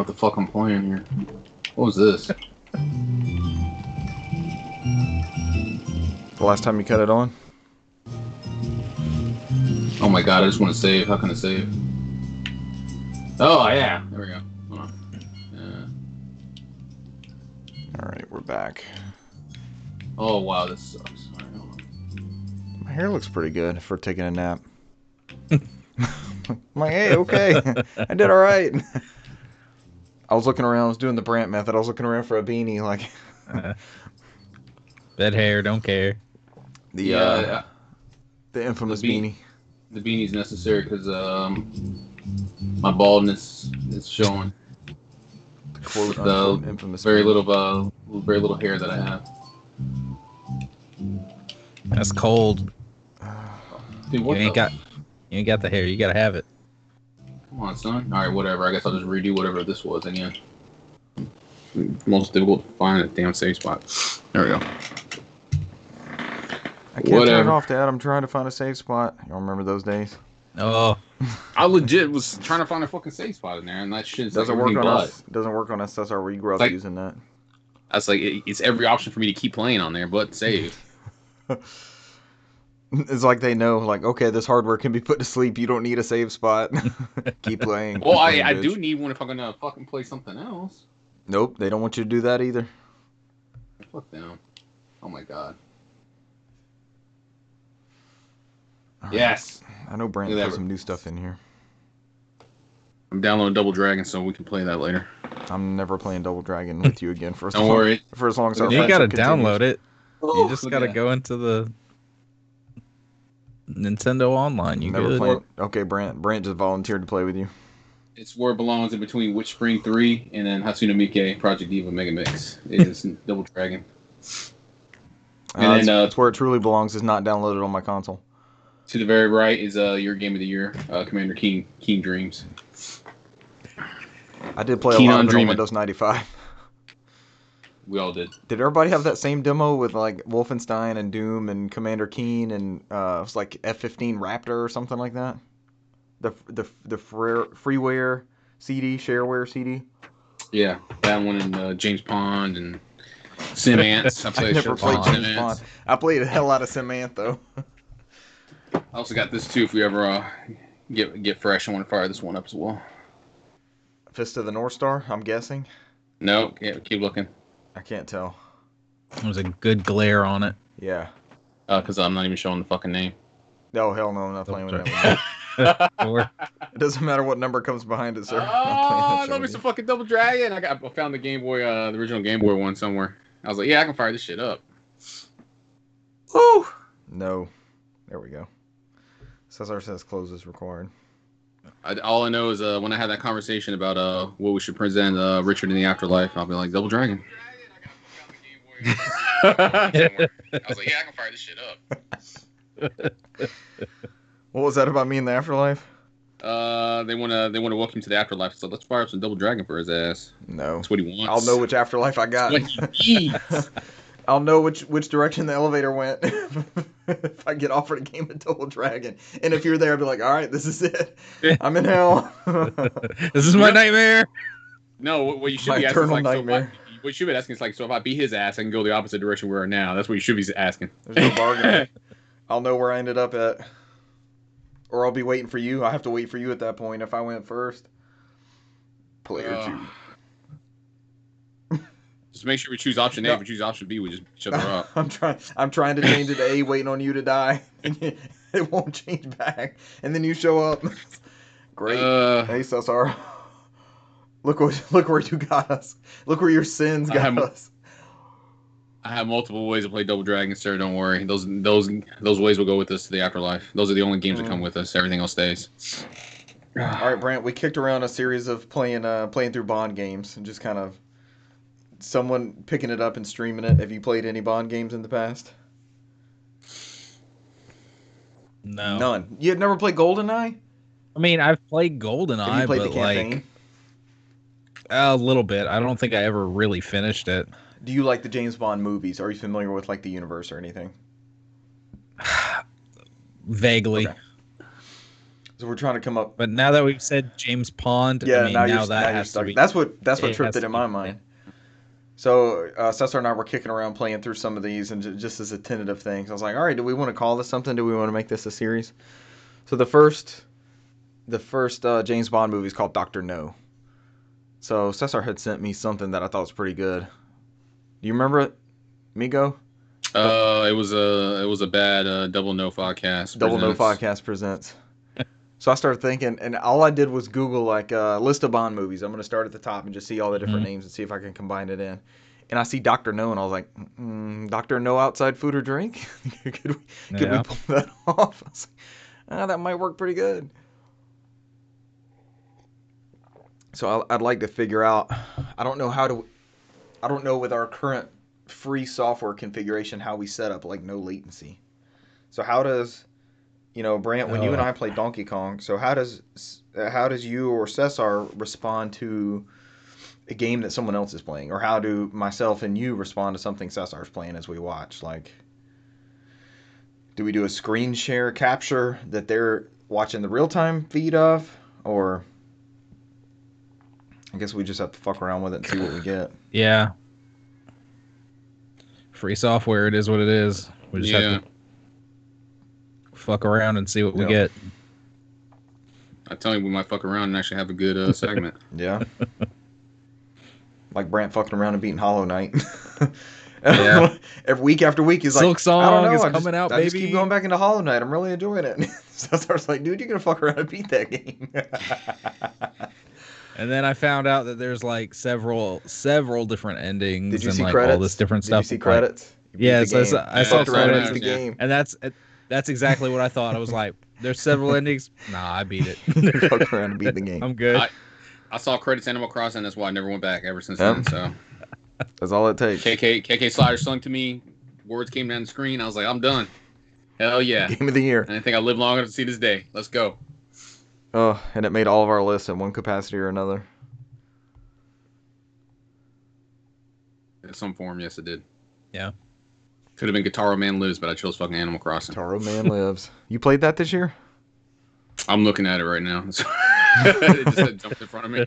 know what the fuck I'm playing here. What was this? The last time you cut it on? Oh my god, I just want to save. How can I save? Oh, yeah. There we go. Hold on. Alright, we're back. Oh, wow, this sucks. All right, hold on. My hair looks pretty good for taking a nap. I'm like, hey, okay. I did alright. I was looking around, I was doing the Brant method. I was looking around for a beanie, like... That hair, don't care. The infamous beanie. The beanie's necessary because my baldness is showing. The quote, With unquote, infamous very beanie. little hair that I have. That's cold. Dude, You ain't got the hair. You gotta have it. Come on, son. All right, whatever. I guess I'll just redo whatever this was again. Most difficult to find a damn safe spot. There we go. I can't turn it off, Dad. I'm trying to find a safe spot. You remember those days? Oh. I legit was trying to find a fucking safe spot in there, and that shit doesn't work on us. Doesn't work on us. That's our we grew up using that. That's like it's every option for me to keep playing on there, but save. It's like they know, like, okay, this hardware can be put to sleep. You don't need a save spot. Keep playing. Well, I do need one if I'm gonna fucking play something else. Nope, they don't want you to do that either. Fuck them. Oh my god. Right. Yes. I know Brant put some new stuff in here. I'm downloading Double Dragon so we can play that later. I'm never playing Double Dragon with you again for as Don't worry. For as long as our you friendship gotta continues. download it. You just gotta go into the Nintendo Online. You never good? play. Okay, Brant just volunteered to play with you. It's where it belongs in between Witch Spring 3 and then Hatsune Miike Project Diva Mega Mix. It is Double Dragon. And then it's where it truly belongs. Is not downloaded on my console. To the very right is your game of the year, Commander Keen Dreams. I did play a lot of it on Windows 95. We all did. Did everybody have that same demo with like Wolfenstein and Doom and Commander Keen and it was like F-15 Raptor or something like that? The freeware CD, shareware CD. Yeah, that one and James Pond and Sim Ants. I never played James Pond. I played a hell lot of Sim Ant though. I also got this too. If we ever get fresh, I want to fire this one up as well. Fist of the North Star, I'm guessing. No, yeah, keep looking. I can't tell. There's a good glare on it. Yeah. Because I'm not even showing the fucking name. No, hell no, I'm not playing with that one. It doesn't matter what number comes behind it, sir. Oh, I love me some fucking Double Dragon. I found the Game Boy, the original Game Boy one somewhere. I was like, yeah, I can fire this shit up. Woo! No. There we go. Cesar says close is required. All I know is when I had that conversation about what we should present Richard in the Afterlife, I'll be like, Double Dragon. I was like, yeah, I can fire this shit up. What was that about me in the Afterlife? They wanna welcome him to the Afterlife, so let's fire up some Double Dragon for his ass. No. That's what he wants. I'll know which Afterlife I got. That's what he needs. I'll know which direction the elevator went if I get offered a game of Double Dragon. And if you're there, I'll be like, all right, this is it. I'm in hell. This is my nightmare. No, what you should be asking is like, nightmare. What you should be asking is like, so if I beat his ass, I can go the opposite direction we are now. That's what you should be asking. There's no bargain. I'll know where I ended up at. Or I'll be waiting for you. I have to wait for you at that point if I went first. Player 2. Just make sure we choose option A. If we choose option B, we just shut her up. I'm trying to change it to A, waiting on you to die. It won't change back. And then you show up. Great. Hey, Cesar. Look where you got us. Look where your sins got us. I have multiple ways to play Double Dragon, sir. Don't worry. Those ways will go with us to the afterlife. Those are the only games that come with us. Everything else stays. All right, Brant. We kicked around a series of playing through Bond games and just kind of someone picking it up and streaming it. Have you played any Bond games in the past? No. None. You had never played GoldenEye? I mean, I've played GoldenEye, Have you played but the campaign? like a little bit. I don't think I ever really finished it. Do you like the James Bond movies? Are you familiar with like the universe or anything? Vaguely. Okay. So we're trying to come up. But now that we've said James Pond, Yeah, I mean, now that you're has stuck. to be. That's what tripped has it to in be- my mind. So Cesar and I were kicking around playing through some of these, and just as a tentative thing, so I was like, all right, do we want to call this something? Do we want to make this a series? So the first James Bond movie is called Doctor No. So Cesar had sent me something that I thought was pretty good. Do you remember it, Migo? It was a bad double NOFODcast. Double NOFODcast presents. So I started thinking, and all I did was Google like list of Bond movies. I'm gonna start at the top and just see all the different names and see if I can combine it in. And I see Doctor No, and I was like, Doctor No outside food or drink? could we pull that off? I was like, that might work pretty good. So I'd like to figure out. I don't know with our current free software configuration how we set up like no latency. So how does, Brant, when you and I play Donkey Kong, so how does you or Cesar respond to a game that someone else is playing, or how do myself and you respond to something Cesar's playing as we watch? Like, do we do a screen share capture that they're watching the real time feed of, or I guess we just have to fuck around with it and see what we get. Yeah. Free software, it is what it is. We just have to fuck around and see what we get. I tell you, we might fuck around and actually have a good segment. Yeah. Like Brant fucking around and beating Hollow Knight. Yeah. Every week after week, he's like, Silk Song I don't know, is coming out, I baby. just keep going back into Hollow Knight. I'm really enjoying it. So I was like, dude, you're gonna fuck around and beat that game. And then I found out that there's like several different endings. Did you and see like credits? all this different stuff. Did you see credits? Yeah, so I saw credits, the game. and that's exactly what I thought. I was like, "There's several endings." Nah, I beat it. Fuck around and beat the game. I'm good. I saw credits Animal Crossing. That's why I never went back ever since then. So that's all it takes. KK Slider sung to me. Words came down the screen. I was like, I'm done. Hell yeah. Game of the year. And I think I live long enough to see this day. Let's go. Oh, and it made all of our lists in one capacity or another. In some form, yes, it did. Yeah. Could have been Guitar Man Lives, but I chose fucking Animal Crossing. Guitar Man Lives. You played that this year? I'm looking at it right now. It just jumped in front of me.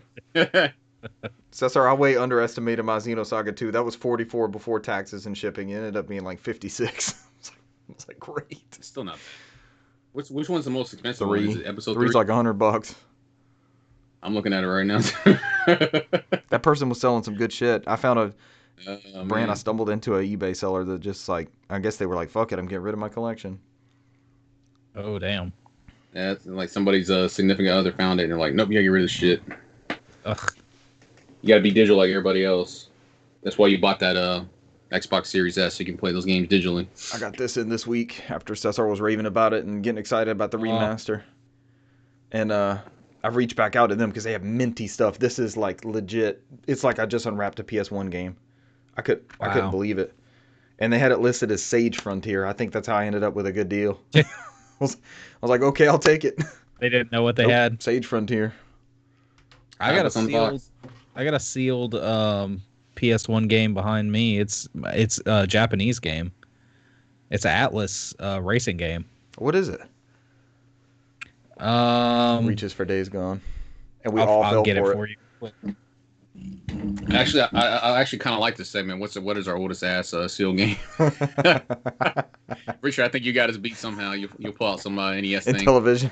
Cesar, I way underestimated my Xenosaga 2. That was 44 before taxes and shipping. It ended up being like 56. I was like, great. It's still not bad. Which one's the most expensive 3. one? Is it episode 3's 3? like $100. I'm looking at it right now. That person was selling some good shit. I found a brand. I Man. stumbled into an eBay seller that just like, I guess they were like, fuck it, I'm getting rid of my collection. Oh damn. Yeah, it's like somebody's significant other found it and they're like, nope, you gotta get rid of this shit. Ugh. You gotta be digital like everybody else. That's why you bought that Xbox Series S so you can play those games digitally. I got this in this week after Cesar was raving about it and getting excited about the remaster. And I've reached back out to them because they have minty stuff. This is like legit. It's like I just unwrapped a PS1 game. I couldn't believe it. And they had it listed as Sage Frontier. I think that's how I ended up with a good deal. I was like, okay, I'll take it. They didn't know what they had. Sage Frontier. I got a sealed PS1 game behind me. It's a Japanese game. It's an Atlas racing game. What is it? Reaches for Days Gone. And I'll get it for you. Actually, I actually kind of like this segment. What is our oldest ass seal game? Richard, I think you got us beat somehow. You'll pull out some NES thing. Television.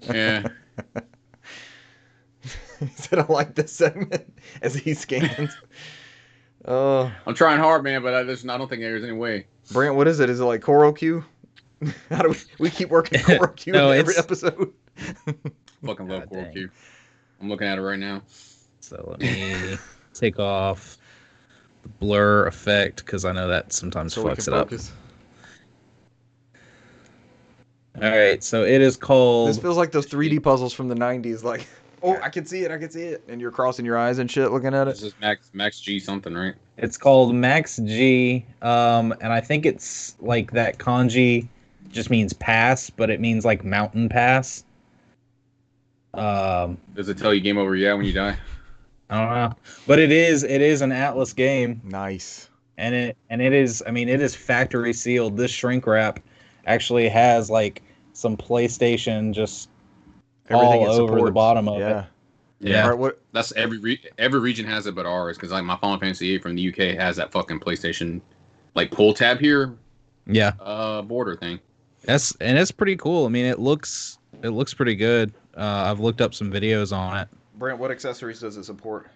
Yeah. He said, I like this segment as he scans. I'm trying hard, man, but I don't think there's any way. Brant, what is it? Is it like CoroQ? How do we keep working CoroQ in every episode? Fucking love CoroQ. I'm looking at it right now. So let me take off the blur effect because I know that sometimes fucks it up. All right, so it is called. This feels like those 3D puzzles from the 90s. Like, oh, I can see it, and you're crossing your eyes and shit looking at it. This is Max G something, right? It's called Max G, and I think it's like that kanji just means pass, but it means like mountain pass. Does it tell you game over? Yeah, when you die. I don't know, but it is an Atlas game. Nice. And it is. I mean, it is factory sealed. This shrink wrap actually has like some PlayStation just all over the bottom of it. Yeah. Right, what? That's every region has it, but ours, because like my Final Fantasy 8 from the UK has that fucking PlayStation like pull tab here. Yeah. Border thing. It's pretty cool. I mean, it looks pretty good. I've looked up some videos on it. Brent, what accessories does it support?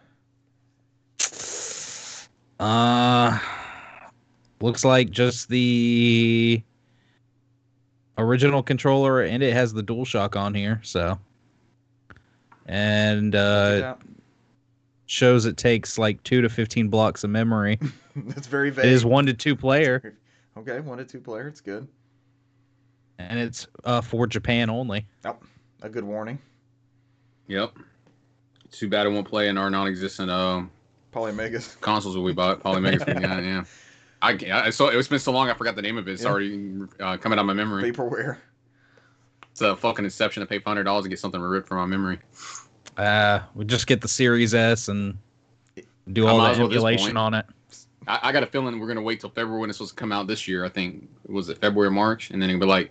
Looks like just the original controller, and it has the DualShock on here. So, and shows it takes like 2 to 15 blocks of memory. That's very vague. It is 1 to 2 player. Okay, 1 to 2 player. It's good. And it's for Japan only. Oh, a good warning. Yep. Too bad it won't play in our non-existent Polymegas consoles that we bought. Polymegas, yeah. I saw it's been so long I forgot the name of it. It's already coming out of my memory. Vaporware. It's a fucking inception to pay $500 to get something ripped from my memory. We just get the Series S and do all the emulation on it. I got a feeling we're gonna wait till February when it's supposed to come out this year. I think was it February or March, and then it'll be like,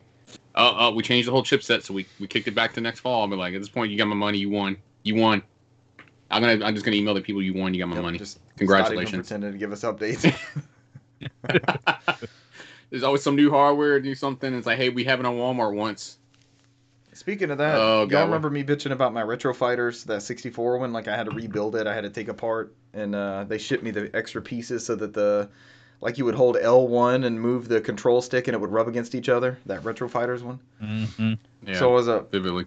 we changed the whole chipset, so we kicked it back to next fall. I'll be like, at this point, you got my money. You won. I'm just gonna email the people you won. You got my money. Just congratulations. Not even pretending to give us updates. There's always some new hardware, do something. It's like, hey, we have it on Walmart once. Speaking of that, y'all remember me bitching about my Retro Fighters, that 64 one? Like, I had to rebuild it. I had to take apart, and they shipped me the extra pieces so that you would hold L1 and move the control stick, and it would rub against each other. That Retro Fighters one. Mm-hmm. Yeah. So vividly.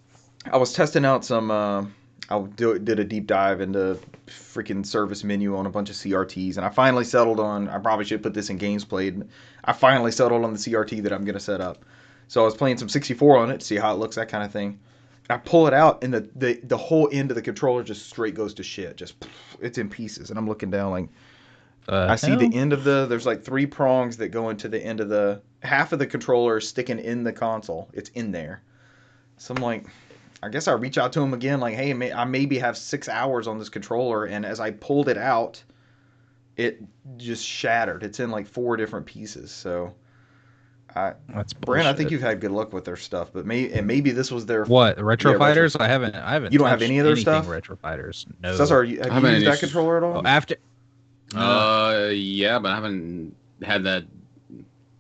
I was testing out some. I did a deep dive into freaking service menu on a bunch of CRTs, and I finally settled on. I probably should put this in games played. I finally settled on the CRT that I'm gonna set up. So I was playing some 64 on it to see how it looks, that kind of thing. And I pull it out, and the whole end of the controller just straight goes to shit. Just it's in pieces, and I'm looking down like I see the end of there's like 3 prongs that go into the end of the half of the controller sticking in the console. It's in there. So I'm like, I guess I reach out to him again, like, hey, I maybe have 6 hours on this controller, and as I pulled it out, it just shattered. It's in like 4 different pieces. So, that's bullshit. Brent, I think you've had good luck with their stuff, but maybe this was their Retro Fighters. I haven't. You don't have any of their stuff. Retro Fighters. No. Cesar, have you used that controller at all? After. Yeah, but I haven't had that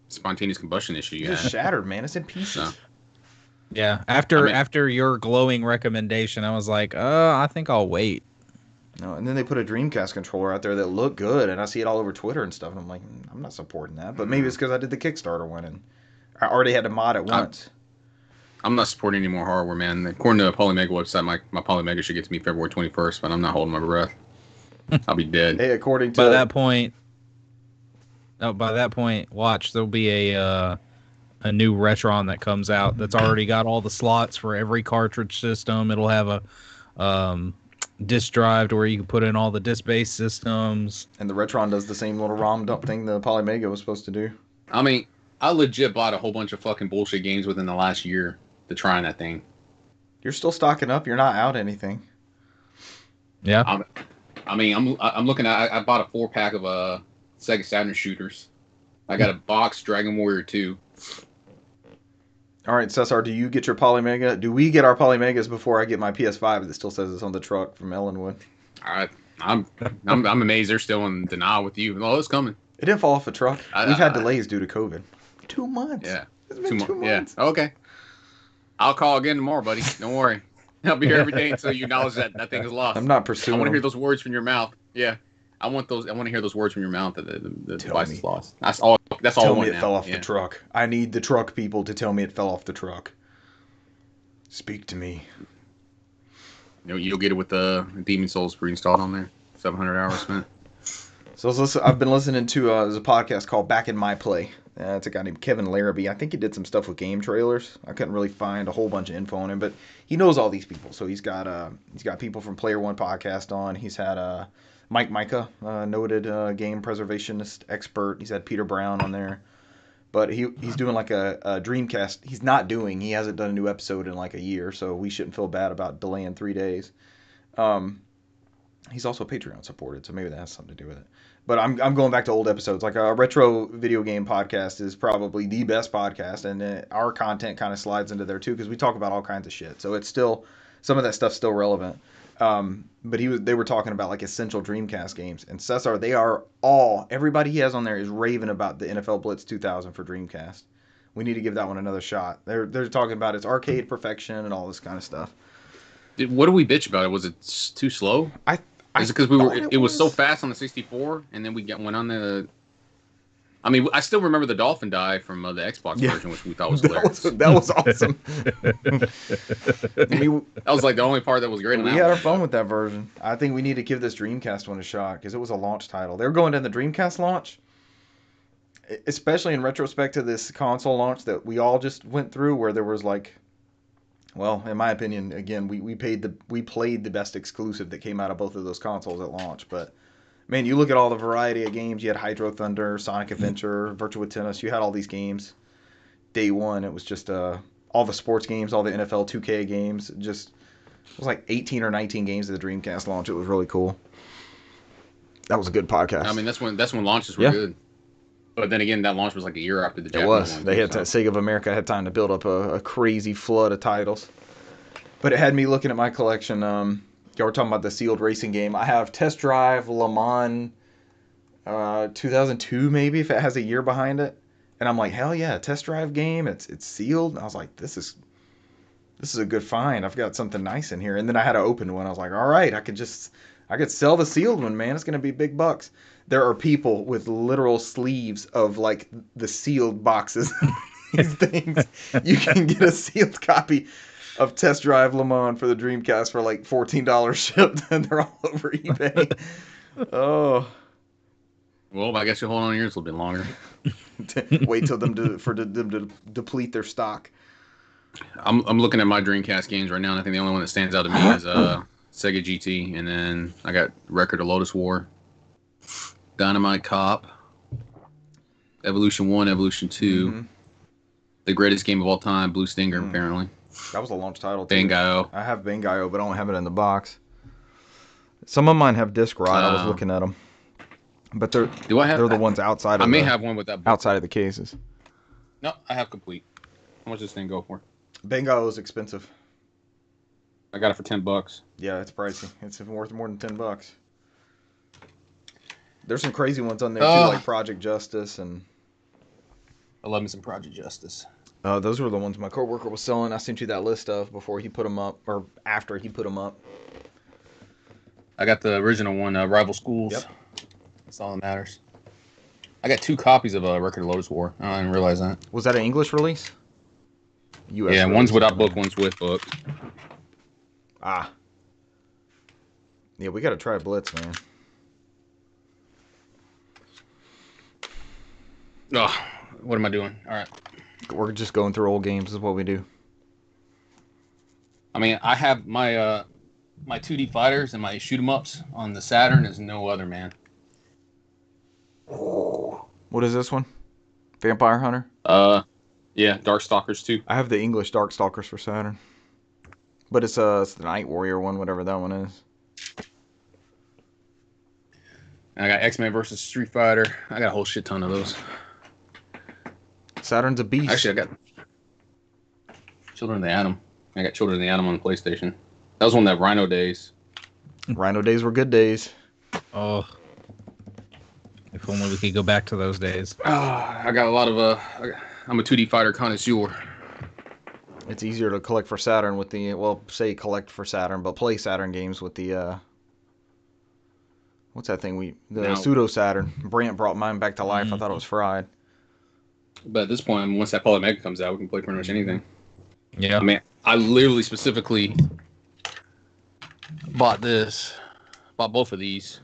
spontaneous combustion issue yet. It's just shattered, man. It's in pieces. No. Yeah, after your glowing recommendation, I was like, I think I'll wait. No, and then they put a Dreamcast controller out there that looked good, and I see it all over Twitter and stuff, and I'm like, I'm not supporting that. But maybe it's because I did the Kickstarter one, and I already had to mod it once. I'm not supporting any more hardware, man. According to the Polymega website, my Polymega should get to me February 21st, but I'm not holding my breath. I'll be dead. Hey, according to... By that point, watch, there'll be a new Retron that comes out that's already got all the slots for every cartridge system. It'll have a disk drive to where you can put in all the disk-based systems. And the Retron does the same little ROM dump thing the Polymega was supposed to do. I mean, I legit bought a whole bunch of fucking bullshit games within the last year to try on that thing. You're still stocking up. You're not out anything. Yeah. I'm looking at. I bought a 4-pack of Sega Saturn shooters. I got a box Dragon Warrior 2. All right, Cesar, do you get your Polymega? Do we get our Polymegas before I get my PS5 that still says it's on the truck from Ellenwood? I'm amazed they're still in denial with you. Oh, it's coming. It didn't fall off the truck. We've had delays due to COVID. 2 months. Yeah. It's been 2 months. Yeah. Okay. I'll call again tomorrow, buddy. Don't worry. I'll be here every day until you acknowledge that thing is lost. I'm not pursuing. I want to hear those words from your mouth. Yeah. I want to hear those words from your mouth that the device is lost. That's all. Tell I want me it now. fell off the truck. I need the truck people to tell me it fell off the truck. Speak to me. You'll get it with the Demon Souls pre-installed on there. 700 hours spent. So I've been listening to there's a podcast called Back in My Play. It's a guy named Kevin Larrabee. I think he did some stuff with game trailers. I couldn't really find a whole bunch of info on him, but he knows all these people. So he's got people from Player One podcast on. He's had Mike Micah, noted game preservationist expert. He's had Peter Brown on there. But he's doing like a Dreamcast. He hasn't done a new episode in like a year, so we shouldn't feel bad about delaying 3 days. He's also Patreon supported, so maybe that has something to do with it. But I'm going back to old episodes. Like a retro video game podcast is probably the best podcast, and our content kind of slides into there too because we talk about all kinds of shit. So it's still some of that stuff's still relevant. But they were talking about like essential Dreamcast games, and Cesar, everybody he has on there is raving about the NFL Blitz 2000 for Dreamcast. We need to give that one another shot. They're talking about its arcade perfection and all this kind of stuff. What do we bitch about it? Was it too slow? Is it because it was so fast on the 64, and then went on the. I mean, I still remember the dolphin dive from the Xbox version, which we thought was hilarious. That was awesome. That was like the only part that was great. We had our fun with that version. I think we need to give this Dreamcast one a shot because it was a launch title. They were going down the Dreamcast launch, especially in retrospect to this console launch that we all just went through, where there was like. Well, in my opinion, again, we played the best exclusive that came out of both of those consoles at launch. But man, you look at all the variety of games. You had Hydro Thunder, Sonic Adventure, Virtua Tennis. You had all these games. Day one, it was just all the sports games, all the NFL 2K games. It was like 18 or 19 games at the Dreamcast launch. It was really cool. That was a good podcast. I mean, that's when launches were good. But then again, that launch was like a year after the Japanese one. It was. One, they had Sega of America had time to build up a crazy flood of titles. But it had me looking at my collection. Y'all were talking about the sealed racing game. I have Test Drive Le Mans 2002 maybe, if it has a year behind it. And I'm like, hell yeah, a Test Drive game. It's sealed. And I was like, this is a good find. I've got something nice in here. And then I had to open one. I was like, all right, I could sell the sealed one, man. It's gonna be big bucks. There are people with literal sleeves of like the sealed boxes. These things. You can get a sealed copy of Test Drive Le Mans for the Dreamcast for like $14 shipped, and they're all over eBay. Oh. Well, I guess you'll hold on to yours a little bit longer. Wait till them to deplete their stock. I'm looking at my Dreamcast games right now, and I think the only one that stands out to me is Sega GT, and then I got Record of Lotus War, Dynamite Cop, Evolution 1, Evolution 2, the greatest game of all time, Blue Stinger, apparently. That was a launch title, too. Bangai-O. I have Bangai-O, but I don't have it in the box. Some of mine have disc rot. I was looking at them. But they're the ones outside of have one with that book. Outside of the cases. No, I have complete. How much does this thing go for? Bangai-O is expensive. I got it for $10. Yeah, it's pricey. It's worth more than $10. There's some crazy ones on there too, like Project Justice and. I love me some Project Justice. Those were the ones my coworker was selling. I sent you that list of before he put them up, or after he put them up. I got the original one, Rival Schools. Yep. That's all that matters. I got 2 copies of Record of Lotus War. I didn't realize that. Was that an English release? US release. One's without book, one's with book. Ah. Yeah, we got to try Blitz, man. Oh, what am I doing? All right. We're just going through old games. This is what we do. I mean, I have my my 2D fighters and my shoot 'em ups on the Saturn is no other, man. What is this one? Vampire Hunter? Yeah, Darkstalkers 2. I have the English Darkstalkers for Saturn. But it's the Night Warrior one, whatever that one is. And I got X-Men versus Street Fighter. I got a whole shit ton of those. Saturn's a beast. Actually, I got Children of the Atom. I got Children of the Atom on the PlayStation. That was one of the Rhino days. Rhino days were good days. Oh. If only we could go back to those days. I got a lot of I'm a 2D fighter connoisseur. It's easier to collect for Saturn with the collect for Saturn, but play Saturn games with the what's that thing Pseudo Saturn. Brant brought mine back to life. I thought it was fried. But at this point, once that Poly Mega comes out, we can play pretty much anything. Yeah. I mean, I literally specifically bought both of these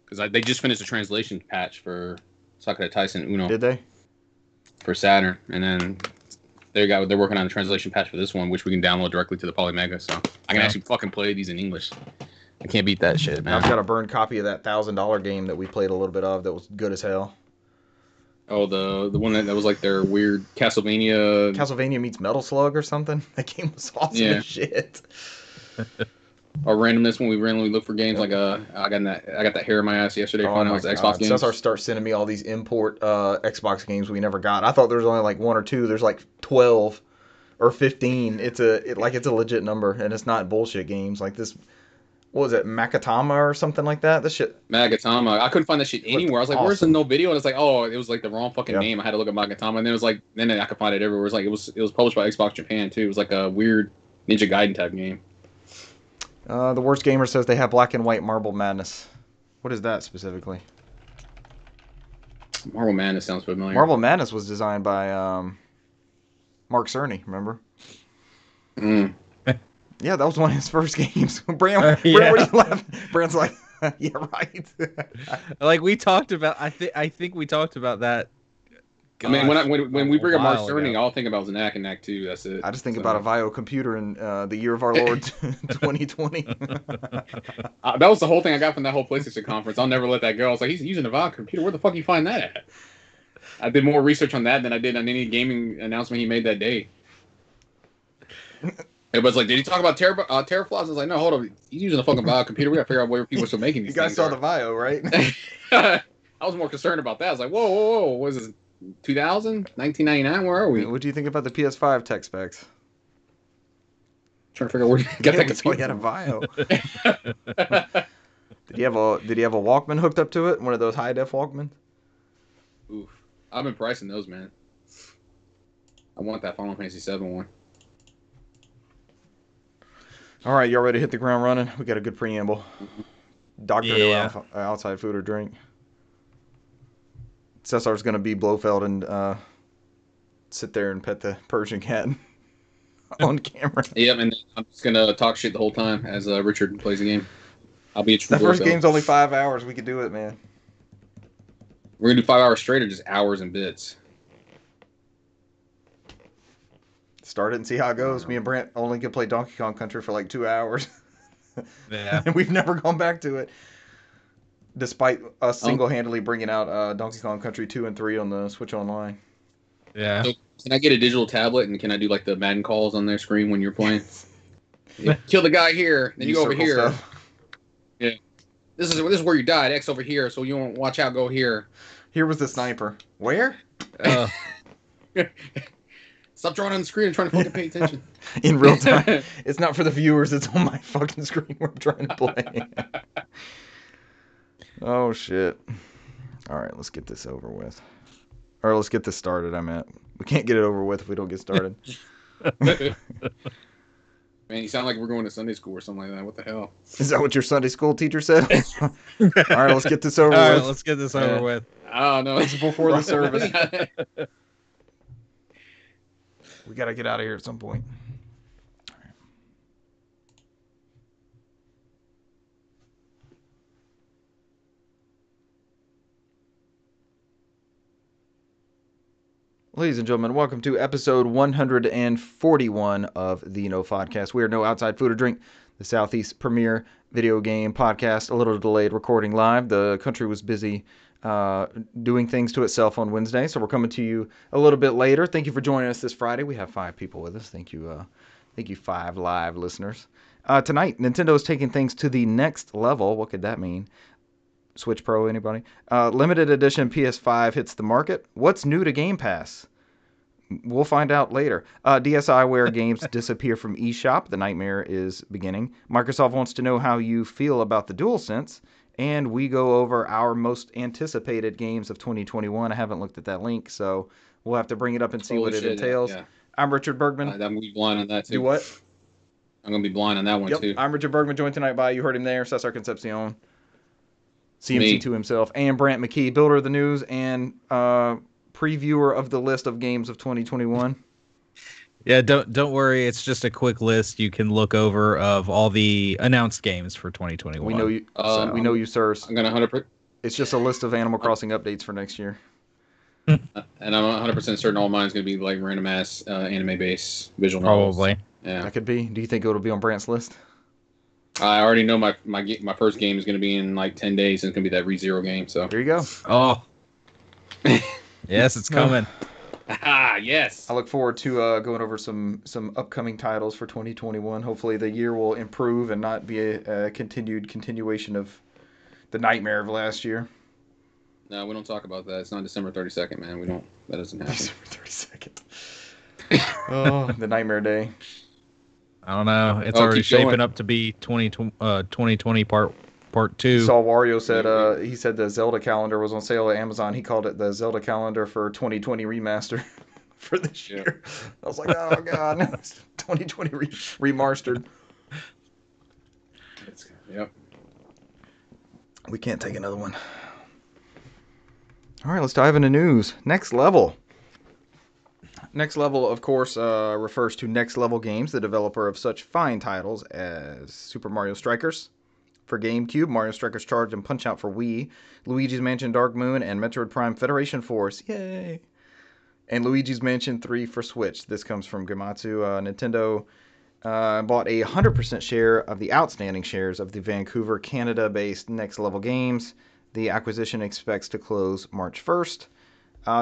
because they just finished a translation patch for Sakura Tyson Uno. Did they? For Saturn, and then they're working on a translation patch for this one, which we can download directly to the Poly Mega, so I can actually fucking play these in English. I can't beat that shit, man. I've got a burned copy of that $1,000 game that we played a little bit of that was good as hell. Oh, the one that was like their weird Castlevania... Castlevania meets Metal Slug or something? That game was awesome as shit. our randomness when we randomly look for games. Like I got that hair in my ass yesterday. Finding out Xbox games. Cesar starts sending me all these import Xbox games we never got. I thought there was only like 1 or 2. There's like 12 or 15. It's a legit number, and it's not bullshit games like this. What was it, Makatama or something like that? This shit. Magatama. I couldn't find that shit anywhere. I was like, "Where's the no video?" And it's like, "Oh, it was like the wrong fucking name." I had to look at Magatama, and then it was like, then I could find it everywhere. It was like it was published by Xbox Japan too. It was like a weird Ninja Gaiden type game. The Worst Gamer says they have Black and White Marble Madness. What is that specifically? Marble Madness sounds familiar. Marble Madness was designed by Mark Cerny. Remember? Yeah, that was one of his first games. Brand, what are you laughing? Brand's like, yeah, right. Like we talked about, I think we talked about that. Gosh, I mean, when we bring up Mark Cerny, all I think about is Knack and Knack 2. That's it. I just think about a Vio computer in the year of our Lord 2020. That was the whole thing I got from that whole PlayStation conference. I'll never let that go. I was like, he's using a Vio computer. Where the fuck you find that at? I did more research on that than I did on any gaming announcement he made that day. Everybody's like, did he talk about teraflops? I was like, no, hold on. He's using a fucking Vio computer. We gotta figure out where people are still making these things. You guys saw the Vio, right? I was more concerned about that. I was like, whoa. What is this? 2000? 1999? Where are we? What do you think about the PS5 tech specs? Trying to figure out where to get that computer. He had a Vio. Did he have a Walkman hooked up to it? One of those high def Walkmans? Oof. I've been pricing those, man. I want that Final Fantasy 7 one. All right, y'all ready to hit the ground running? We got a good preamble. Doctor no outside food or drink. Cesar's going to be Blofeld and sit there and pet the Persian cat on camera. Yep, and I'm just going to talk shit the whole time as Richard plays the game. I'll be a true The first game's only 5 hours. We could do it, man. We're going to do 5 hours straight or just hours and bits? Start it and see how it goes. Me and Brent only can play Donkey Kong Country for like 2 hours. Yeah. And we've never gone back to it. Despite us single-handedly bringing out Donkey Kong Country 2 and 3 on the Switch Online. Yeah. So can I get a digital tablet and can I do like the Madden calls on their screen when you're playing? Kill the guy here, then you go over here. Stuff. Yeah. This is where you died. X over here, so you don't watch out. Go here. Here was the sniper. Where? Stop drawing on the screen and trying to fucking pay attention. In real time. It's not for the viewers. It's on my fucking screen where I'm trying to play. Oh, shit. All right, let's get this over with. Or let's get this started, I meant. We can't get it over with if we don't get started. Man, you sound like we're going to Sunday school or something like that. What the hell? Is that what your Sunday school teacher said? All right, let's get this over with. All right, let's get this over with. I don't know. It's before the service. We got to get out of here at some point. Ladies and gentlemen, welcome to episode 141 of the NOFODcast. We are No Outside Food or Drink, the Southeast premier video game podcast. A little delayed recording live. The country was busy doing things to itself on Wednesday, so we're coming to you a little bit later. Thank you for joining us this Friday. We have 5 people with us. Thank you 5 live listeners. Tonight, Nintendo is taking things to the next level. What could that mean? Switch Pro, anybody? Limited edition PS5 hits the market. What's new to Game Pass? We'll find out later. DSiWare games disappear from eShop. The nightmare is beginning. Microsoft wants to know how you feel about the DualSense. And we go over our most anticipated games of 2021. I haven't looked at that link, so we'll have to bring it up and see what it entails. Yeah. I'm Richard Bergman. I'm going to be blind on that, too. Do what? I'm going to be blind on that one, too. I'm Richard Bergman, joined tonight by, you heard him there, Cesar Concepcion. CMC2 himself, and Brant McKee, builder of the news and previewer of the list of games of 2021. Yeah, don't worry. It's just a quick list you can look over of all the announced games for 2021. We know you. We know you, sirs. I'm gonna 100%. It's just a list of Animal Crossing updates for next year. And I'm 100% certain all mine's gonna be like random ass anime based visual novels. Probably. Yeah. That could be. Do you think it'll be on Brant's list? I already know my first game is going to be in like 10 days, and it's going to be that ReZero game. So there you go. Oh, yes, it's coming. Yes. I look forward to going over some upcoming titles for 2021. Hopefully the year will improve and not be a continuation of the nightmare of last year. No, we don't talk about that. It's not December 32nd, man. We don't. That doesn't happen. December 32nd. Oh, the nightmare day. I don't know. It's already shaping going. up to be 2020 part I 2. saw Wario said he said the Zelda calendar was on sale at Amazon. He called it the Zelda calendar for 2020 remaster for this year. I was like, oh god, 2020 remastered. Yep. We can't take another one. All right, let's dive into news. Next Level. Next Level, of course, refers to Next Level Games, the developer of such fine titles as Super Mario Strikers for GameCube, Mario Strikers Charge and Punch-Out for Wii, Luigi's Mansion Dark Moon, and Metroid Prime Federation Force. Yay! And Luigi's Mansion 3 for Switch. This comes from Gematsu. Nintendo bought a 100% share of the outstanding shares of the Vancouver, Canada-based Next Level Games. The acquisition expects to close March 1st.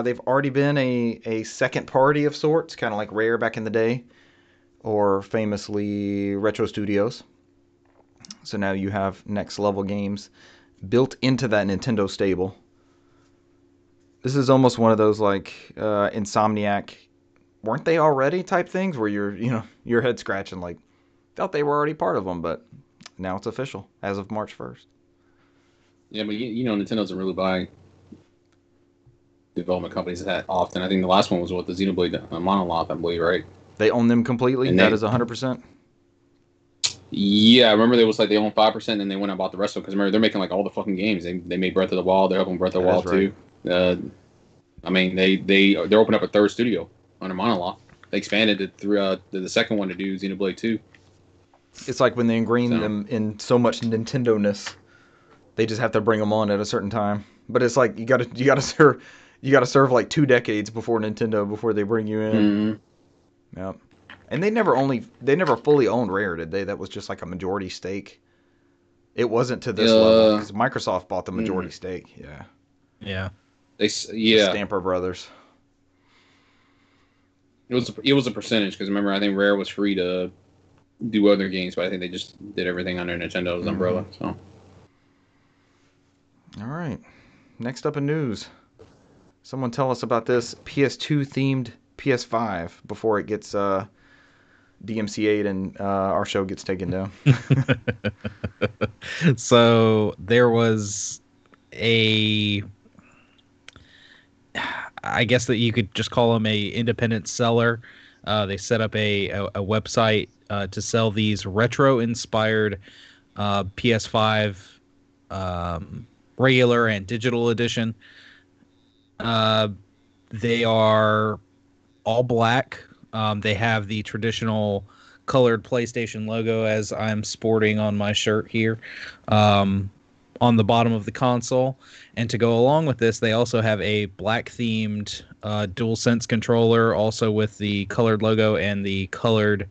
They've already been a second party of sorts, kind of like Rare back in the day, or famously Retro Studios. So now you have Next Level Games built into that Nintendo stable. This is almost one of those like Insomniac, weren't they already type things where your head scratching like, thought they were already part of them, but now it's official as of March 1st. Yeah, but Nintendo doesn't really buy development companies that often. I think the last one was the Xenoblade Monolith, I believe, right? They own them completely. And that is 100%. Yeah, I remember they own 5%, and then they went and bought the rest of it. Because remember, they're making like all the fucking games. They made Breath of the Wild. They're helping Breath of the Wild too. I mean, they're opening up a third studio under Monolith. They expanded it through the second one to do Xenoblade 2. It's like when they ingrain them in so much Nintendo-ness, they just have to bring them on at a certain time. But it's like you gotta serve like 2 decades before they bring you in. Mm-hmm. Yep. And they never fully owned Rare, did they? That was just like a majority stake. It wasn't to this level because Microsoft bought the majority stake. Yeah. Yeah. The Stamper Brothers. It was a percentage because remember I think Rare was free to do other games, but I think they just did everything under Nintendo's umbrella. So. All right. Next up in news. Someone tell us about this PS2 themed PS5 before it gets DMCA'd and our show gets taken down. So there was I guess that you could just call them a independent seller. They set up a website to sell these retro-inspired PS5 regular and digital edition. They are all black. They have the traditional colored PlayStation logo, as I'm sporting on my shirt here, on the bottom of the console. And to go along with this, they also have a black-themed DualSense controller, also with the colored logo and the colored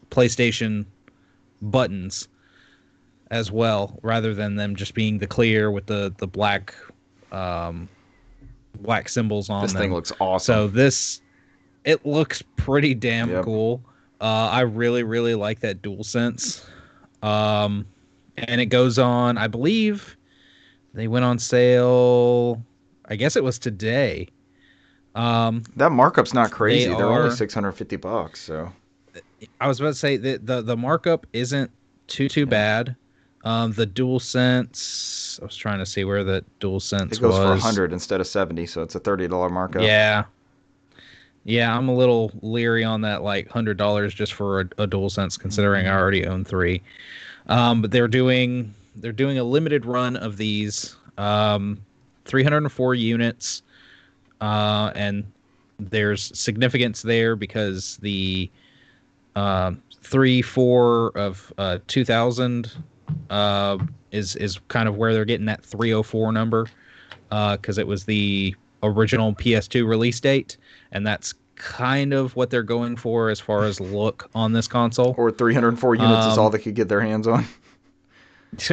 PlayStation buttons as well, rather than them just being the clear with the black black symbols on them. This thing looks awesome. So it looks pretty damn cool. I really, really like that DualSense. And it goes on, I believe they went on sale, I guess it was today. That markup's not crazy. They're only $650, so. I was about to say that the markup isn't too bad. The DualSense, I was trying to see where the DualSense was. It goes for 100 instead of 70, so it's a $30 markup. Yeah, I'm a little leery on that, like $100 just for a DualSense, considering I already own 3. But they're doing a limited run of these, 304 units, and there's significance there because the 3-4 of 2000 is kind of where they're getting that 304 number, because it was the original PS2 release date, and that's kind of what they're going for as far as look on this console. Or 304 units is all they could get their hands on.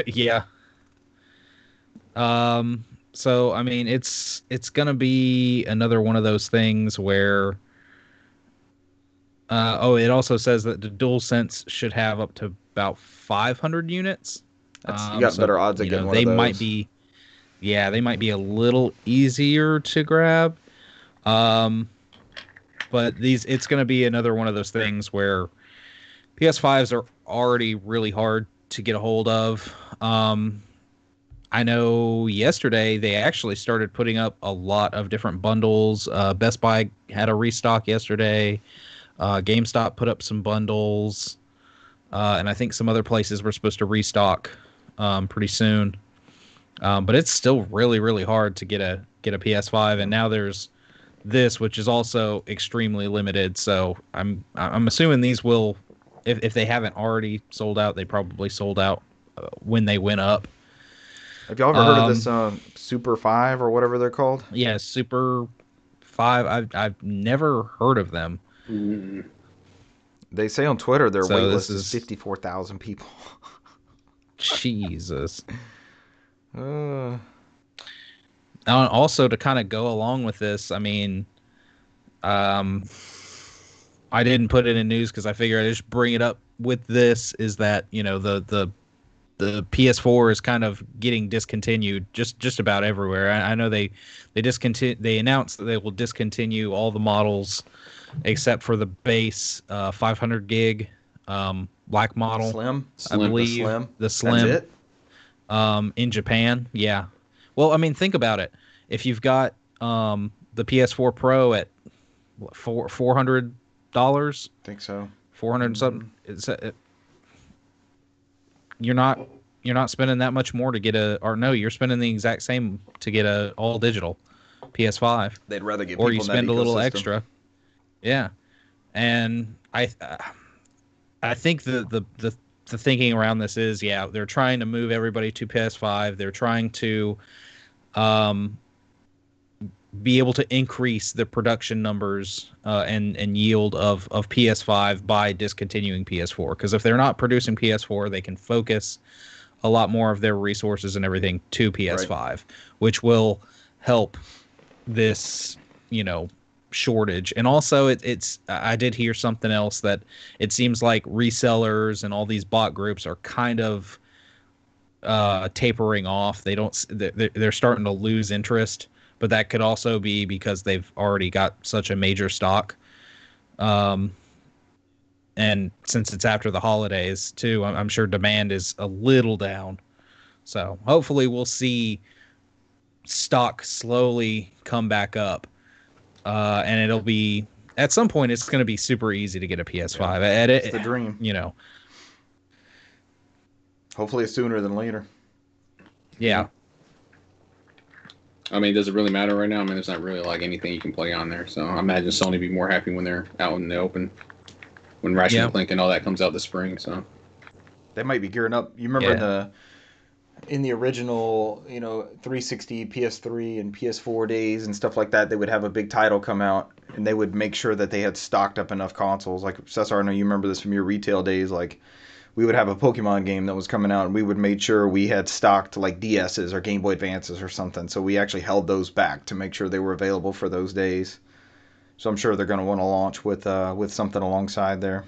Yeah. So I mean, it's gonna be another one of those things where. It also says that the DualSense should have up to about 500 units. You got better odds of getting one of those. They might be a little easier to grab. But it's going to be another one of those things where PS5s are already really hard to get a hold of. I know yesterday they actually started putting up a lot of different bundles. Best Buy had a restock yesterday. GameStop put up some bundles, and I think some other places were supposed to restock pretty soon. But it's still really, really hard to get a PS5, and now there's this, which is also extremely limited. So I'm assuming these will, if they haven't already sold out, they probably sold out when they went up. Have y'all ever heard of this Super 5 or whatever they're called? Yeah, Super 5. I've never heard of them. Mm-hmm. They say on Twitter their waitlist is 54,000 people. Jesus. Also, to kind of go along with this, I mean, I didn't put it in news because I figured I'd just bring it up with this. Is that, you know, the PS4 is kind of getting discontinued just about everywhere. I know they announced that they will discontinue all the models except for the base 500 gig black model. Slim, I believe the Slim. That's it? In Japan, yeah. Well, I mean, think about it. If you've got the PS4 Pro at what, $400, Think so. 400 something. You're not spending that much more to get you're spending the exact same to get a all digital PS5. They'd rather get or you spend a little extra. Yeah, and I think the thinking around this is, yeah, they're trying to move everybody to PS5. They're trying to be able to increase the production numbers and yield of PS5 by discontinuing PS4. Because if they're not producing PS4, they can focus a lot more of their resources and everything to PS5, right, which will help this, you know, shortage. And also it's I did hear something else that it seems like resellers and all these bot groups are kind of tapering off. They're starting to lose interest, but that could also be because they've already got such a major stock. And since it's after the holidays too, I'm sure demand is a little down. So hopefully we'll see stock slowly come back up. And it'll be, at some point, it's going to be super easy to get a PS5. Yeah, it's the dream. You know. Hopefully sooner than later. Yeah. I mean, does it really matter right now? I mean, there's not really like anything you can play on there. So I imagine Sony would be more happy when they're out in the open. When Ratchet and Clank and all that comes out this spring. So they might be gearing up. You remember in the original, 360, PS3, and PS4 days and stuff like that, they would have a big title come out, and they would make sure that they had stocked up enough consoles. Like, Cesar, I know you remember this from your retail days. Like, we would have a Pokemon game that was coming out, and we would make sure we had stocked, like, DSs or Game Boy Advances or something. So we actually held those back to make sure they were available for those days. So I'm sure they're going to want to launch with something alongside there.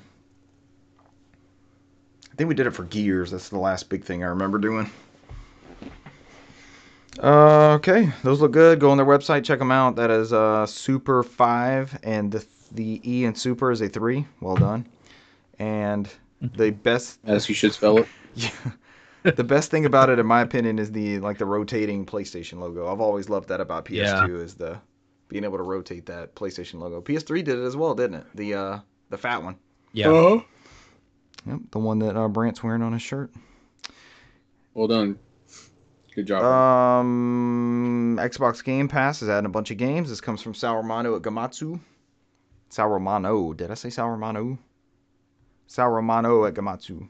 I think we did it for Gears. That's the last big thing I remember doing. Okay, those look good. Go on their website, check them out. That is Super 5, and the E in Super is a 3. Well done. And the best, as you should spell it. Yeah. The best thing about it, in my opinion, is the rotating PlayStation logo. I've always loved that about PS2 is the being able to rotate that PlayStation logo. PS3 did it as well, didn't it? The fat one. Yeah. Uh-huh. Yep, the one that Brant's wearing on his shirt. Well done. Good job. Xbox Game Pass is adding a bunch of games. This comes from Sauermano at Gamatsu. Sauermano. Did I say Sauermano? Sauermano at Gamatsu.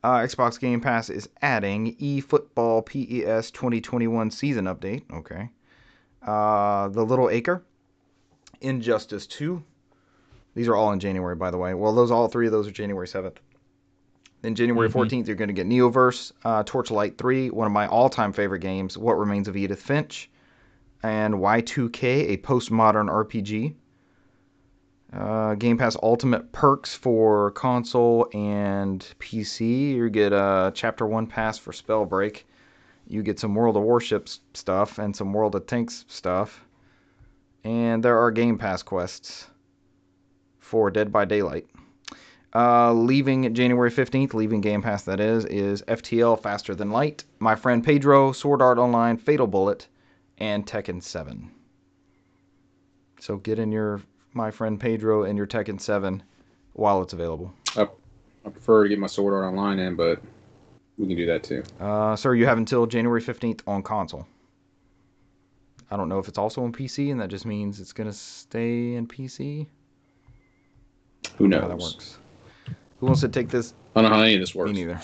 Xbox Game Pass is adding eFootball PES 2021 season update. Okay. The Little Acre. Injustice 2. These are all in January, by the way. Well, all three of those are January 7th. Then January 14th, you're going to get Neoverse, Torchlight 3, one of my all-time favorite games, What Remains of Edith Finch, and Y2K, a postmodern RPG. Game Pass Ultimate perks for console and PC. You get a Chapter 1 pass for Spellbreak. You get some World of Warships stuff and some World of Tanks stuff. And there are Game Pass quests for Dead by Daylight. Leaving January 15th, leaving Game Pass that is FTL Faster Than Light, My Friend Pedro, Sword Art Online, Fatal Bullet, and Tekken 7. So get in your My Friend Pedro and your Tekken 7 while it's available. I prefer to get my Sword Art Online in, but we can do that too. Sir, you have until January 15th on console. I don't know if it's also on PC, and that just means it's going to stay in PC. Who knows? How that works. Who wants to take this? I don't know how any of this works. Me neither.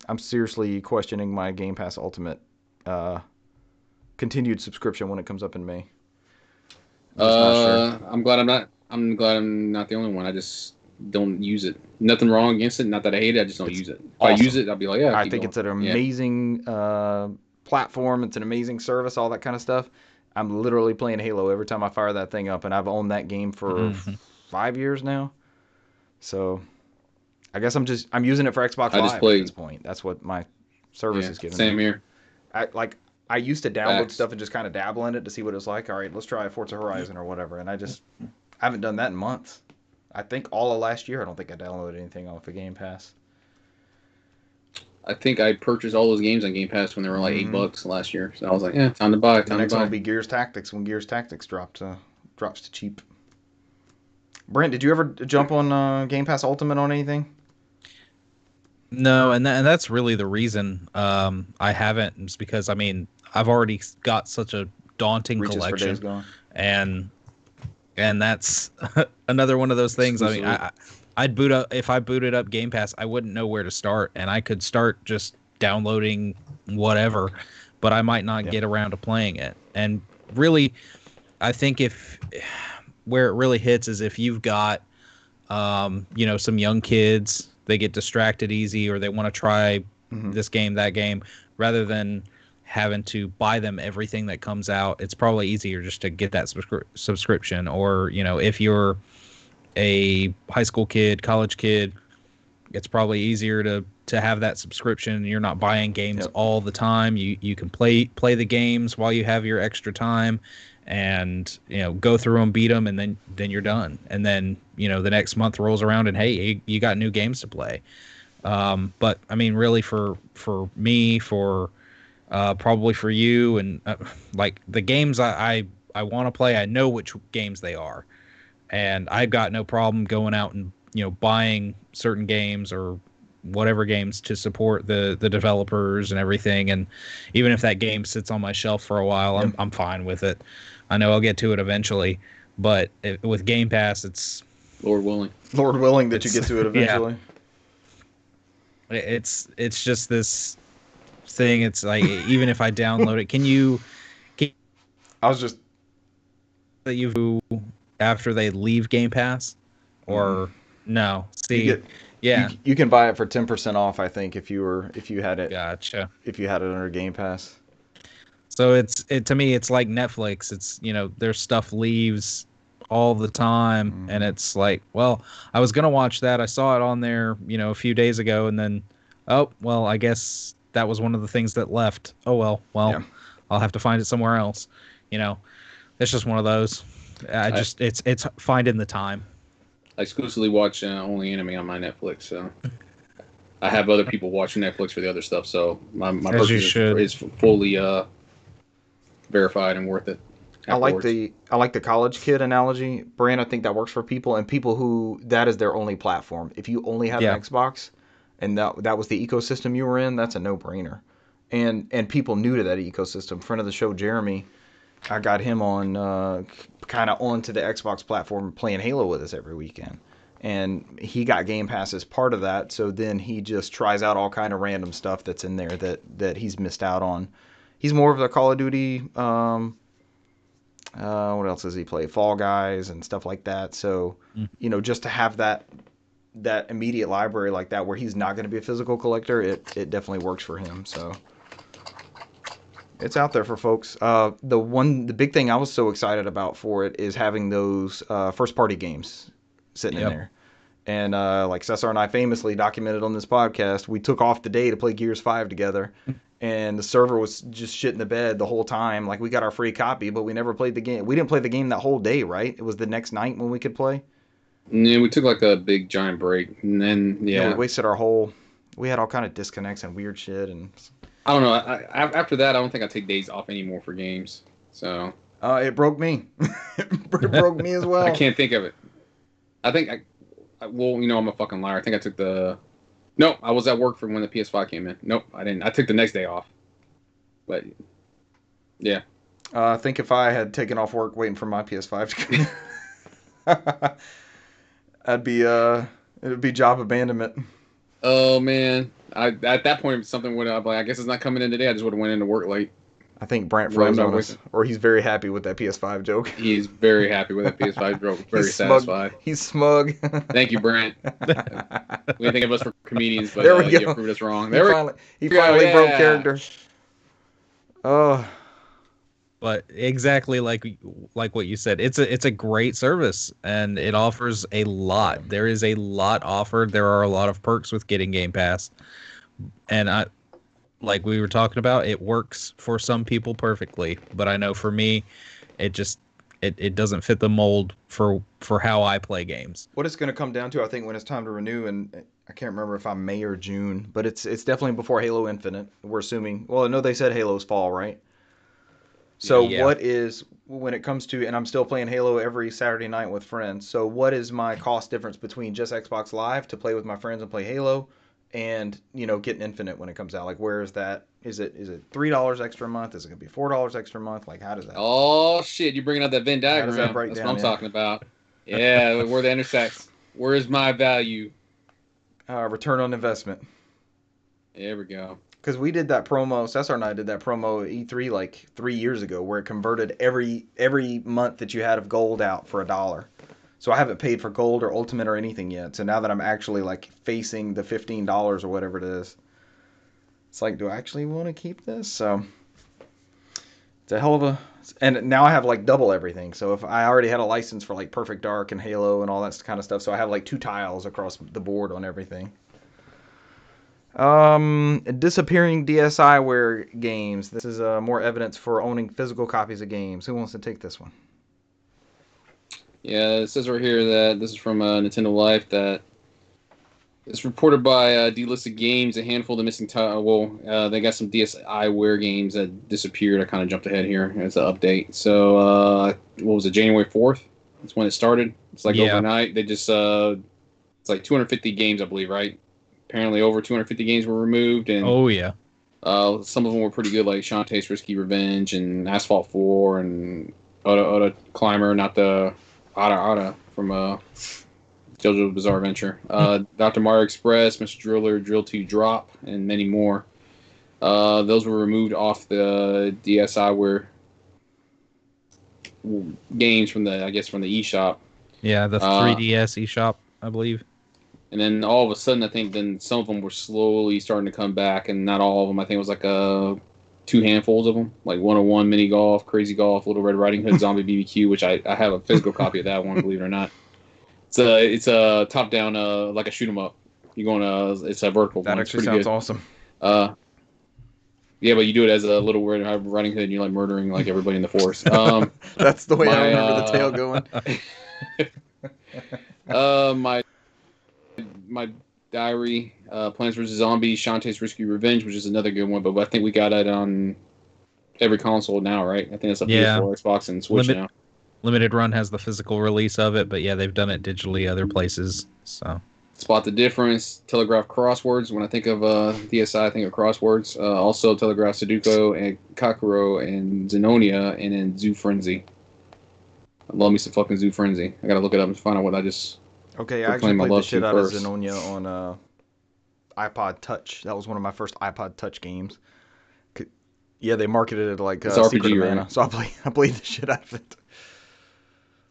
I'm seriously questioning my Game Pass Ultimate continued subscription when it comes up in May. I'm glad I'm not the only one. I just don't use it. Nothing wrong against it. Not that I hate it. I just don't use it. If awesome. I use it, I'll be like, yeah. I think it's an amazing platform. It's an amazing service. All that kind of stuff. I'm literally playing Halo every time I fire that thing up, and I've owned that game for 5 years now. So, I guess I'm using it for Xbox Live at this point. That's what my service is giving me. Same here. I used to download stuff and just kind of dabble in it to see what it was like. All right, let's try Forza Horizon or whatever. And I haven't done that in months. I think all of last year, I don't think I downloaded anything off of Game Pass. I think I purchased all those games on Game Pass when they were like $8 last year. So I was like, yeah, time to buy. The next one will be Gears Tactics when Gears Tactics drops to cheap. Brent, did you ever jump on Game Pass Ultimate on anything? No, and that's really the reason I haven't. Is because I've already got such a daunting Reaches collection, for days gone. and that's another one of those things. I'd boot up if I booted up Game Pass, I wouldn't know where to start, and I could start just downloading whatever, but I might not get around to playing it. And really, I think where it really hits is if you've got some young kids, they get distracted easy, or they want to try this game, that game, rather than having to buy them everything that comes out. It's probably easier just to get that subscription. Or, if you're a high school kid, college kid, it's probably easier to have that subscription. You're not buying games all the time. You can play the games while you have your extra time, and go through them, beat them, and then you're done. And then the next month rolls around, and hey, you got new games to play. But really for me, for probably for you, and like the games I want to play, I know which games they are, and I've got no problem going out and buying certain games or whatever games to support the developers and everything. And even if that game sits on my shelf for a while, I'm fine with it. I know I'll get to it eventually, but with Game Pass, it's Lord willing that you get to it eventually. Yeah. It's just this thing. It's like even if I download it, can I was just that you after they leave Game Pass, or no? See, you can buy it for 10% off. I think if you had it. Gotcha. If you had it under Game Pass. So to me, it's like Netflix. It's their stuff leaves all the time, and it's like, well, I was gonna watch that. I saw it on there, a few days ago, and then, oh well, I guess that was one of the things that left. Oh well, I'll have to find it somewhere else. It's just one of those. It's finding the time. I exclusively watch only anime on my Netflix, so I have other people watching Netflix for the other stuff. So my purchase is fully verified and worth it. Afterwards. I like the college kid analogy, Brand. I think that works for people, and people who that is their only platform. If you only have an Xbox, and that was the ecosystem you were in, that's a no-brainer. And people new to that ecosystem. Friend of the show, Jeremy, I got him on kind of onto the Xbox platform playing Halo with us every weekend. And he got Game Pass as part of that, so then he just tries out all kind of random stuff that's in there that he's missed out on. He's more of the Call of Duty, what else does he play? Fall Guys and stuff like that. So, just to have that that immediate library like that where he's not going to be a physical collector, it definitely works for him. So it's out there for folks. The big thing I was so excited about for it is having those first party games sitting in there. And like Cesar and I famously documented on this podcast, we took off the day to play Gears 5 together. And the server was just shit in the bed the whole time. Like, we got our free copy, but we never played the game. We didn't play the game that whole day, right? It was the next night when we could play. Yeah, we took like a big giant break, and then we wasted our whole. We had all kind of disconnects and weird shit, and I don't know. After that, I don't think I take days off anymore for games. So it broke me. It broke me as well. I can't think of it. I think well, you know, I'm a fucking liar. I think I took the. No, I was at work for when the PS5 came in. Nope, I didn't. I took the next day off. But yeah. I think if I had taken off work waiting for my PS5 to come in, it'd be job abandonment. Oh man, at that point something would have like, I guess it's not coming in today. I just would have went into work late. I think Brant froze on us, or he's very happy with that PS5 joke. He's very happy with that PS5 joke. Very satisfied. He's smug. Thank you, Brant. We didn't think of us for comedians, but there we go. You proved us wrong. He finally broke character. Oh. But exactly like what you said, it's a great service, and it offers a lot. There is a lot offered. There are a lot of perks with getting Game Pass, and like we were talking about, it works for some people perfectly. But I know for me, it doesn't fit the mold for how I play games. What it's going to come down to, I think, when it's time to renew, and I can't remember if I'm May or June, but it's definitely before Halo Infinite. We're assuming. Well, I know they said Halo's fall, right? So What is, when it comes to, and I'm still playing Halo every Saturday night with friends, so what is my cost difference between just Xbox Live to play with my friends and play Halo and, you know, getting Infinite when it comes out? Like, where is that? Is it $3 extra a month? Is it going to be $4 extra a month? Like, how does that? Oh, shit. You're bringing out that Venn diagram. That's what I'm talking about. Yeah, where the intersects. Where is my value? Return on investment. There we go. Because we did that promo, Cesar and I did that promo at E3 like 3 years ago, where it converted every month that you had of gold out for $1. So I haven't paid for gold or ultimate or anything yet. So now that I'm actually like facing the $15 or whatever it is, it's like, do I actually want to keep this? So it's a hell of a, and now I have like double everything. So if I already had a license for like Perfect Dark and Halo and all that kind of stuff, so I have like 2 tiles across the board on everything. Disappearing DSiWare games. This is more evidence for owning physical copies of games. Who wants to take this one? Yeah, it says right here that this is from Nintendo Life, that it's reported by Delisted Games, a handful of the missing they got some DSiWare games that disappeared. I kind of jumped ahead here as an update. So, what was it, January 4th? That's when it started. It's like overnight. They just, it's like 250 games, I believe, right? Apparently over 250 games were removed. And some of them were pretty good, like Shantae's Risky Revenge and Asphalt 4 and Oda Climber, not the Ada from JoJo's Bizarre Adventure. Dr. Mario Express, Mr. Driller, Drill 2 Drop, and many more. Those were removed off the DSiWare games from the eShop. Yeah, the 3DS eShop, I believe. And then all of a sudden, I think then some of them were slowly starting to come back, and not all of them. I think it was like 2 handfuls of them, like 101 Mini Golf, Crazy Golf, Little Red Riding Hood, Zombie BBQ, which I have a physical copy of that one, believe it or not. It's a top down like a shoot 'em up. It's a vertical. That one. Actually sounds awesome. Yeah, but you do it as a Little Red Riding Hood, and you're like murdering like everybody in the forest. That's the way I remember the tale going. My diary, Plants vs. Zombies, Shantae's Risky Revenge, which is another good one, but I think we got it on every console now, right? I think it's up for Xbox and Switch now. Limited Run has the physical release of it, but yeah, they've done it digitally other places. So Spot the Difference, Telegraph Crosswords. When I think of DSi, I think of Crosswords. Also Telegraph Sudoku and Kakuro and Zenonia, and then Zoo Frenzy. I love me some fucking Zoo Frenzy. I gotta look it up and find out what I just... Okay, I actually played the shit out of Zenonia on iPod Touch. That was one of my first iPod Touch games. Yeah, they marketed it like Secret RPG, of Mana, right? so I played the shit out of it.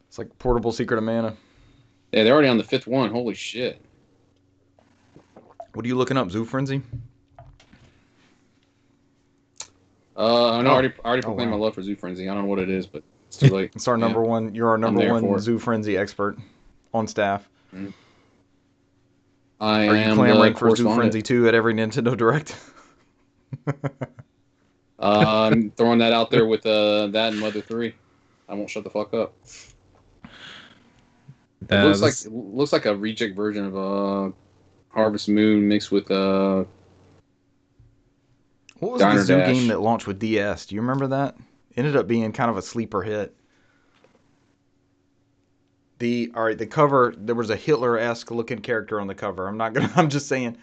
It's like portable Secret of Mana. Yeah, they're already on the 5th one. Holy shit. What are you looking up? Zoo Frenzy? I already proclaimed my love for Zoo Frenzy. I don't know what it is, but it's too late. It's our number one. You're our number one Zoo Frenzy expert on staff. Mm-hmm. Are you clamoring for Zoo Frenzy 2 at every Nintendo Direct? I'm throwing that out there with that and Mother 3. I won't shut the fuck up. It looks like a reject version of Harvest Moon mixed with what was Diner the Zoo Dash game that launched with DS? Do you remember that? Ended up being kind of a sleeper hit. The cover, there was a Hitler-esque looking character on the cover. I'm just saying.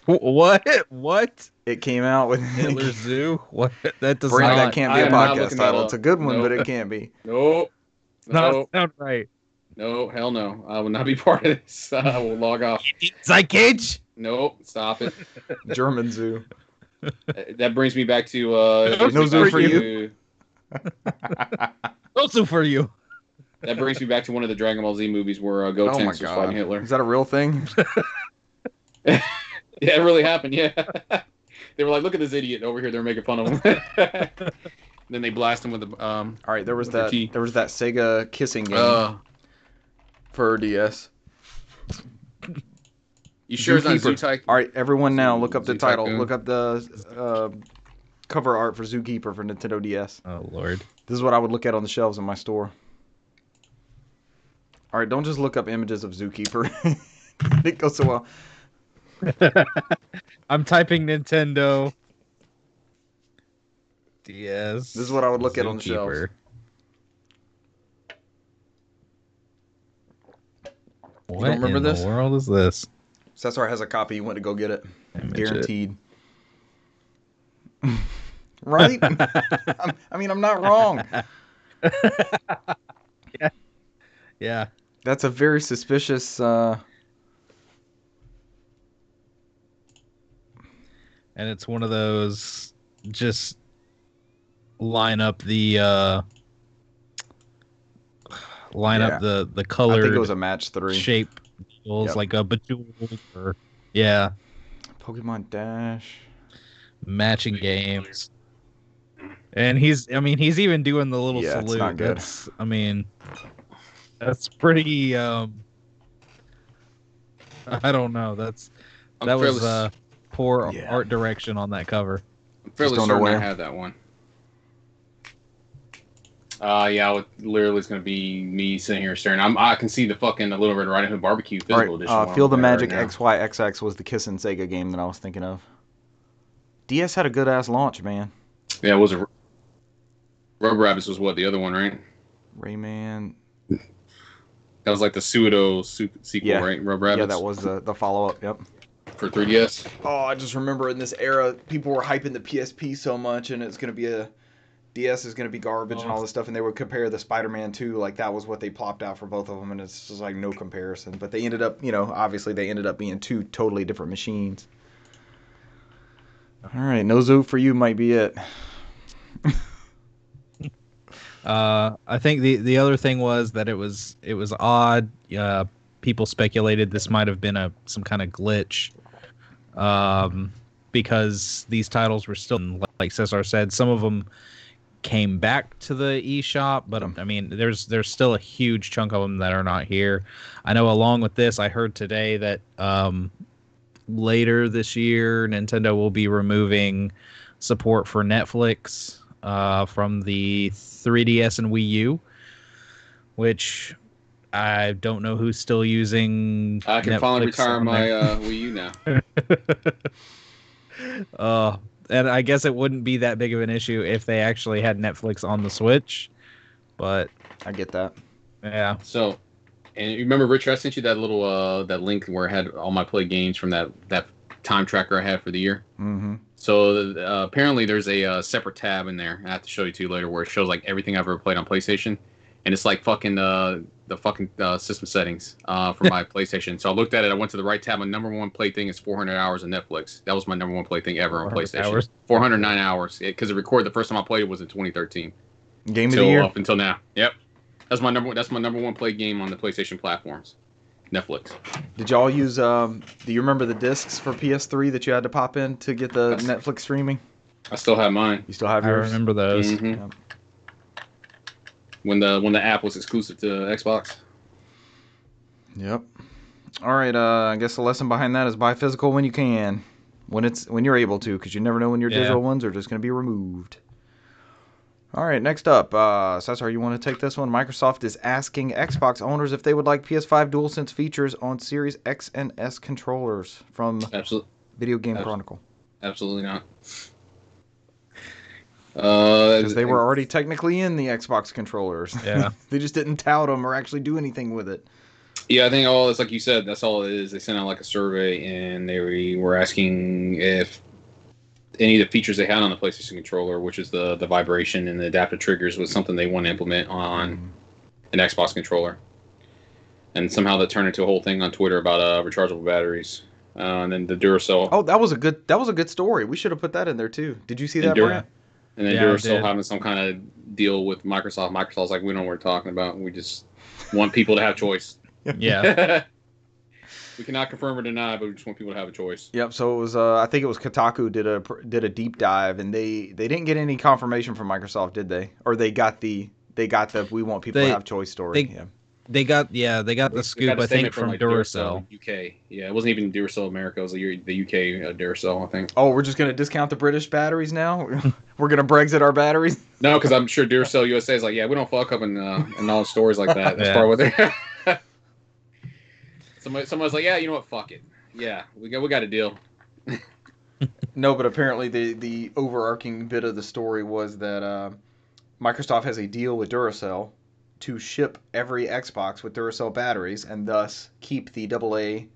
What? It came out with Hitler Zoo? What? That does Brent, not. that can't be a podcast title. It's a good one, but it can't be. Nope. Not sound right. No, hell no. I will not be part of this. I will log off. Zeitcage? Nope, stop it. German Zoo. That brings me back to no zoo for you. No zoo for you. That brings me back to one of the Dragon Ball Z movies where Gotenks was fighting Hitler. Is that a real thing? Yeah, it really happened. Yeah, they were like, "Look at this idiot over here." They're making fun of him. Then they blast him with the. All right, there was that Sega kissing game for DS. You sure it's not Zootycoon? All right, everyone, now look up the title. Look up the cover art for Zookeeper for Nintendo DS. Oh Lord, this is what I would look at on the shelves in my store. All right, don't just look up images of Zookeeper. It goes so well. I'm typing Nintendo DS. This is what I would look at on the shelves. What in the world is this? Cesar has a copy. You went to go get it. Guaranteed. Right? I'm not wrong. Yeah. That's a very suspicious... And it's one of those just line up the the color. I think it was a match 3 shape deals, like a Bejeweled or Pokemon Dash matching games. And he's even doing the little salute. It's not good. That's pretty I don't know. That was poor art direction on that cover. I'm fairly certain I have that one. Literally it's going to be me sitting here staring. I can see the fucking Little Red Riding Hood Barbecue physical edition. Feel the Magic XYXX was the Kissin' Sega game that I was thinking of. DS had a good ass launch, man. Yeah, it was a Rubber Rabbits was what, the other one, right? Rayman. That was like the pseudo sequel, right? Rubber Rabbits. Yeah, that was the follow-up, yep. For 3DS? Oh, I just remember in this era, people were hyping the PSP so much, and it's going to be DS is going to be garbage and all this stuff, and they would compare the Spider-Man 2, like that was what they plopped out for both of them, and it's just like no comparison. But they ended up, obviously they ended up being 2 totally different machines. All right, no Zoo for you might be it. I think the other thing was that it was odd. People speculated this might have been some kind of glitch, because these titles were still, like Cesar said, some of them came back to the eShop, but there's still a huge chunk of them that are not here. I know along with this, I heard today that later this year, Nintendo will be removing support for Netflix from the 3DS and Wii U, which I don't know who's still using. I can finally retire my Wii U now. And I guess it wouldn't be that big of an issue if they actually had Netflix on the Switch, but I get that. Yeah. So, and you remember, Richard, I sent you that little that link where I had all my play games from that time tracker I had for the year. Mm-hmm. So apparently there's a separate tab in there. I have to show you two later where it shows like everything I've ever played on PlayStation, and it's like fucking the fucking system settings for my PlayStation. So I looked at it. I went to the right tab. My number one play thing is 400 hours of Netflix. That was my number one play thing ever on PlayStation. Hours? 409 hours because it recorded the first time I played it was in 2013. Game of the year up until now. Yep, that's my number one play game on the PlayStation platforms. Netflix. Did y'all use? Do you remember the discs for PS3 that you had to pop in to get the Netflix streaming? I still have mine. You still have I yours? remember those. Mm-hmm. Yep. When the app was exclusive to Xbox. Yep. All right. I guess the lesson behind that is buy physical when you can, when you're able to, because you never know when your digital ones are just going to be removed. All right. Next up, Cesar, you want to take this one? Microsoft is asking Xbox owners if they would like PS5 DualSense features on Series X and S controllers from Video Game Chronicle. Absolutely not. Because they were already technically in the Xbox controllers. Yeah. They just didn't tout them or actually do anything with it. Yeah, I think it's like you said, that's all it is. They sent out like a survey and they were asking if any of the features they had on the PlayStation controller, which is the vibration and the adaptive triggers, was something they want to implement on an Xbox controller. And somehow that turned into a whole thing on Twitter about rechargeable batteries. And then the Duracell. Oh, that was a good story. We should have put that in there too. Did you see that, Brent? And then Duracell having some kind of deal with Microsoft. Microsoft's like, we know what we're talking about. We just want people to have choice. Yeah. We cannot confirm or deny, but we just want people to have a choice. Yep. So it was. I think it was Kotaku did a deep dive, and they didn't get any confirmation from Microsoft, did they? Or they got the we want people to have choice story. They got the scoop, I think, from Duracell. UK. Yeah, it wasn't even Duracell America. It was the UK Duracell, I think. Oh, we're just going to discount the British batteries now? We're going to Brexit our batteries? No, because I'm sure Duracell USA is like, yeah, we don't fuck up in all stores like that. That's part of what they're... Somebody's like, yeah, you know what? Fuck it. Yeah, we got a deal. No, but apparently the overarching bit of the story was that Microsoft has a deal with Duracell to ship every Xbox with Duracell batteries and thus keep the AA,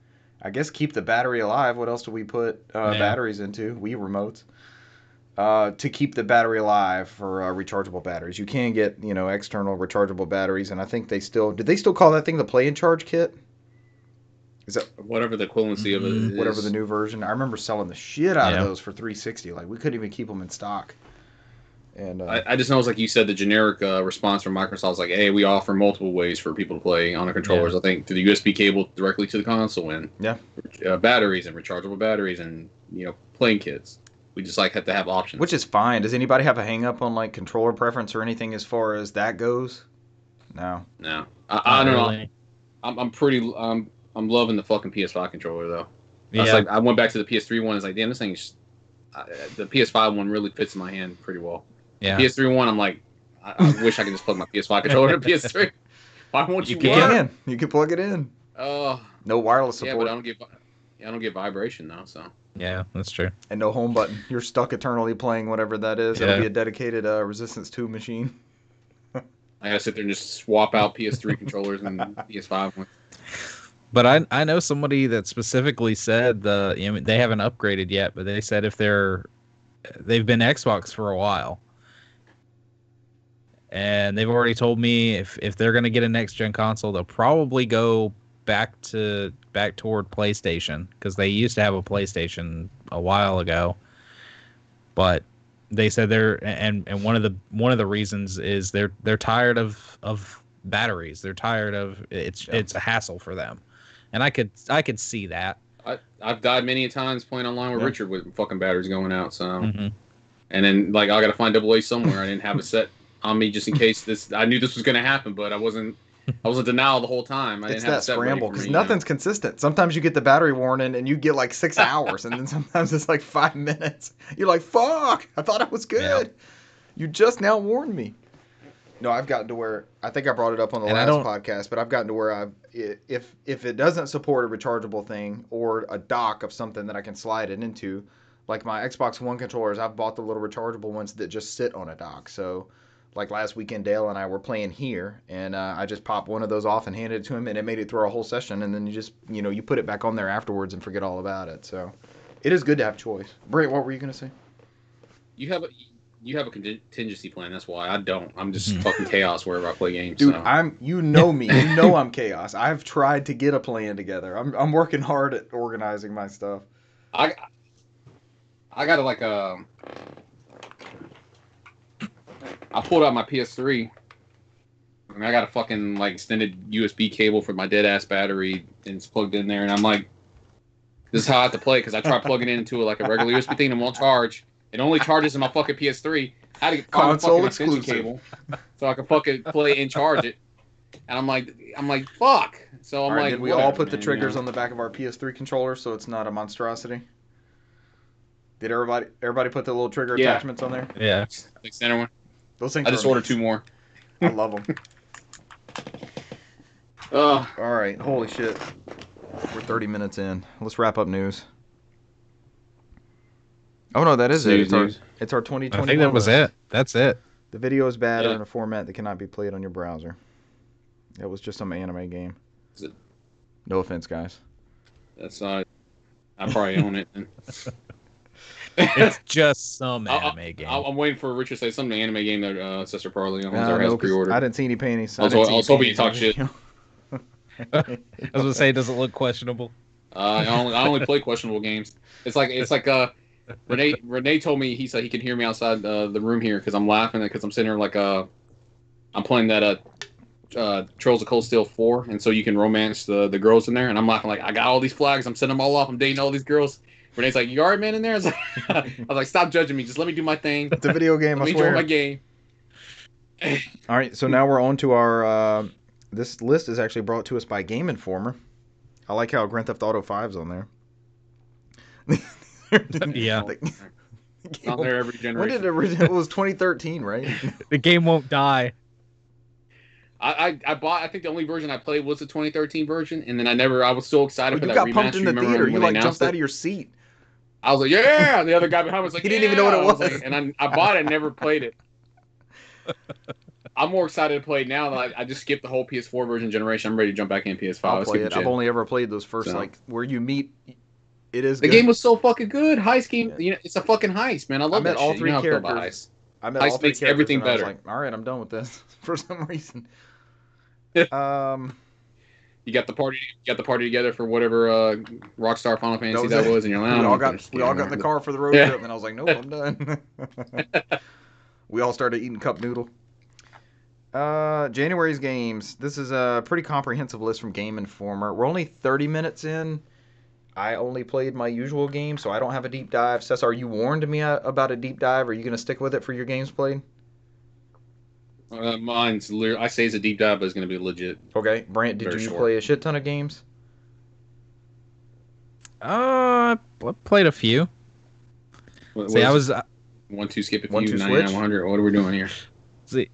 I guess keep the battery alive. What else do we put batteries into? Wii remotes. To keep the battery alive for rechargeable batteries. You can get, external rechargeable batteries, and I think did they still call that thing the Play and Charge kit? Is that whatever the equivalency of it is? Whatever the new version. I remember selling the shit out of those for $360. Like, we couldn't even keep them in stock. And I just know it's like you said, the generic response from Microsoft is like, hey, we offer multiple ways for people to play on the controllers. I think through the USB cable directly to the console and batteries and rechargeable batteries and playing kits. We just have to have options. Which is fine. Does anybody have a hang up on like controller preference or anything as far as that goes? No. I don't know. I'm pretty. I'm loving the fucking PS5 controller though. Yeah. I went back to the PS3 one. It's like, damn, this thing. The PS5 one really fits in my hand pretty well. Yeah. The PS3 one, I'm like, I wish I could just plug my PS5 controller to PS3. Why won't you? You can plug it in. Oh. No wireless support. Yeah, but I don't get vibration though. So. Yeah, that's true. And no home button. You're stuck eternally playing whatever that is. It'll be a dedicated Resistance 2 machine. I gotta sit there and just swap out PS3 controllers and PS5 ones. But I know somebody that specifically said they haven't upgraded yet, but they said if they've been Xbox for a while, and they've already told me if they're going to get a next gen console, they'll probably go back toward PlayStation, because they used to have a PlayStation a while ago. But they said and one of the reasons is they're tired of batteries. They're tired of it's a hassle for them. And I could see that. I've died many times playing online with Richard with fucking batteries going out. So, and then I got to find AA somewhere. I didn't have a set on me just in case I knew this was going to happen, but I wasn't in denial the whole time. I didn't have a set scramble because nothing's consistent. Sometimes you get the battery warning and you get like 6 hours, and then sometimes it's like 5 minutes. You're like, fuck! I thought I was good. Yeah. You just now warned me. No, I've gotten to where I think I brought it up on the last podcast, but I've gotten to where if it doesn't support a rechargeable thing or a dock of something that I can slide it into, like my Xbox One controllers, I've bought the little rechargeable ones that just sit on a dock. So, like last weekend, Dale and I were playing here, and I just popped one of those off and handed it to him, and it made it through a whole session. And then you just you put it back on there afterwards and forget all about it. So, it is good to have choice. Brent, what were you gonna say? You have a contingency plan. That's why I don't. I'm just fucking chaos wherever I play games. Dude, so. You know me. You know I'm chaos. I've tried to get a plan together. I'm working hard at organizing my stuff. I got I pulled out my PS3 And I got a fucking like extended USB cable for my dead ass battery, and it's plugged in there. And I'm like, this is how I have to play because I tried plugging it into like a regular USB thing and it won't charge. It only charges in my fucking PS3. I had to get Console a fucking extension cable so I could fucking play and charge it. And I'm like, fuck. So I'm like, did we all put the triggers on the back of our PS3 controller so it's not a monstrosity? Did everybody put the little trigger attachments on there? Yeah. The center one. Those things. I just ordered 2 more. I love them. All right. Holy shit. We're 30 minutes in. Let's wrap up news. Oh no, that is it. It's our 2021. I think that was it. That's it. The video is bad or in a format that cannot be played on your browser. It was just some anime game. Is it? No offense, guys. That's not. I probably own it. It's just some anime game. I'm waiting for Richard to say some anime game that Sister Parley owns or has pre-ordered. I didn't see any panties. I was hoping you talk shit. I was gonna say, does it look questionable? I only play questionable games. It's like Renee told me, he said he can hear me outside the room here because I'm laughing because I'm sitting here like I'm playing that Trolls of Cold Steel 4, and so you can romance the girls in there, and I'm laughing like I got all these flags, I'm sending them all off, I'm dating all these girls. Renee's like, you alright, man, in there? I was like, stop judging me, just let me do my thing. It's a video game. Let me enjoy my game. All right, so now we're on to our. This list is actually brought to us by Game Informer. I like how Grand Theft Auto 5's on there. Yeah. It's on there every generation. When did it originally? It was 2013, right? The game won't die. I bought. I think the only version I played was the 2013 version, and then I was so excited for that remaster. You got pumped in the theater. You like jumped out of your seat. I was like, yeah. And the other guy behind was like, he didn't even know what it was. Like, and I bought it and never played it. I'm more excited to play it now. Like I just skipped the whole PS4 version generation. I'm ready to jump back in PS5. I'll play it. I've only ever played those first where you meet. It is. The game was so fucking good. Heist game. You know, it's a fucking heist, man. I love that all shit. three characters. I met all three makes everything better. I was like, all right, I'm done with this for some reason. You got the party together for whatever Rockstar Final Fantasy that was, and you're like, we all got in the car for the road trip, and I was like, nope, I'm done. We all started eating cup noodle. January's games. This is a pretty comprehensive list from Game Informer. We're only 30 minutes in. I only played my usual game, so I don't have a deep dive. Cesar, you warned me about a deep dive. Are you going to stick with it for your games played? Mine's I say it's a deep dive, but it's going to be legit. Okay, Brant, did you play a shit ton of games? I played a few. I was 1, 2, skip a few, 1, 2 99, switch? 100. What are we doing here? See,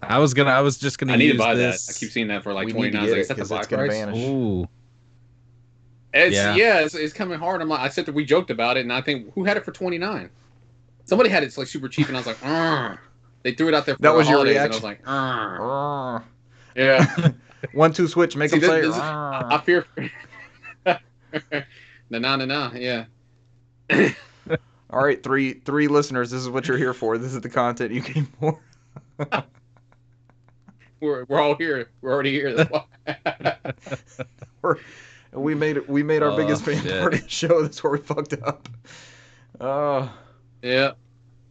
I was just gonna. I need use to buy this. that. I keep seeing that for like We 29. need to get Is that the buy price? vanish. Ooh. It's coming hard. I'm like, I said that we joked about it, and I think who had it for 29? Somebody had it like super cheap, and I was like, Argh. They threw it out there for that was your holidays, reaction. and I was like, yeah. 1, 2 switch, make them say. I fear. No, yeah. All right, three listeners. This is what you're here for. This is the content you came for. We're all here. We're already here. That's why. We made our biggest fan party show. That's where we fucked up.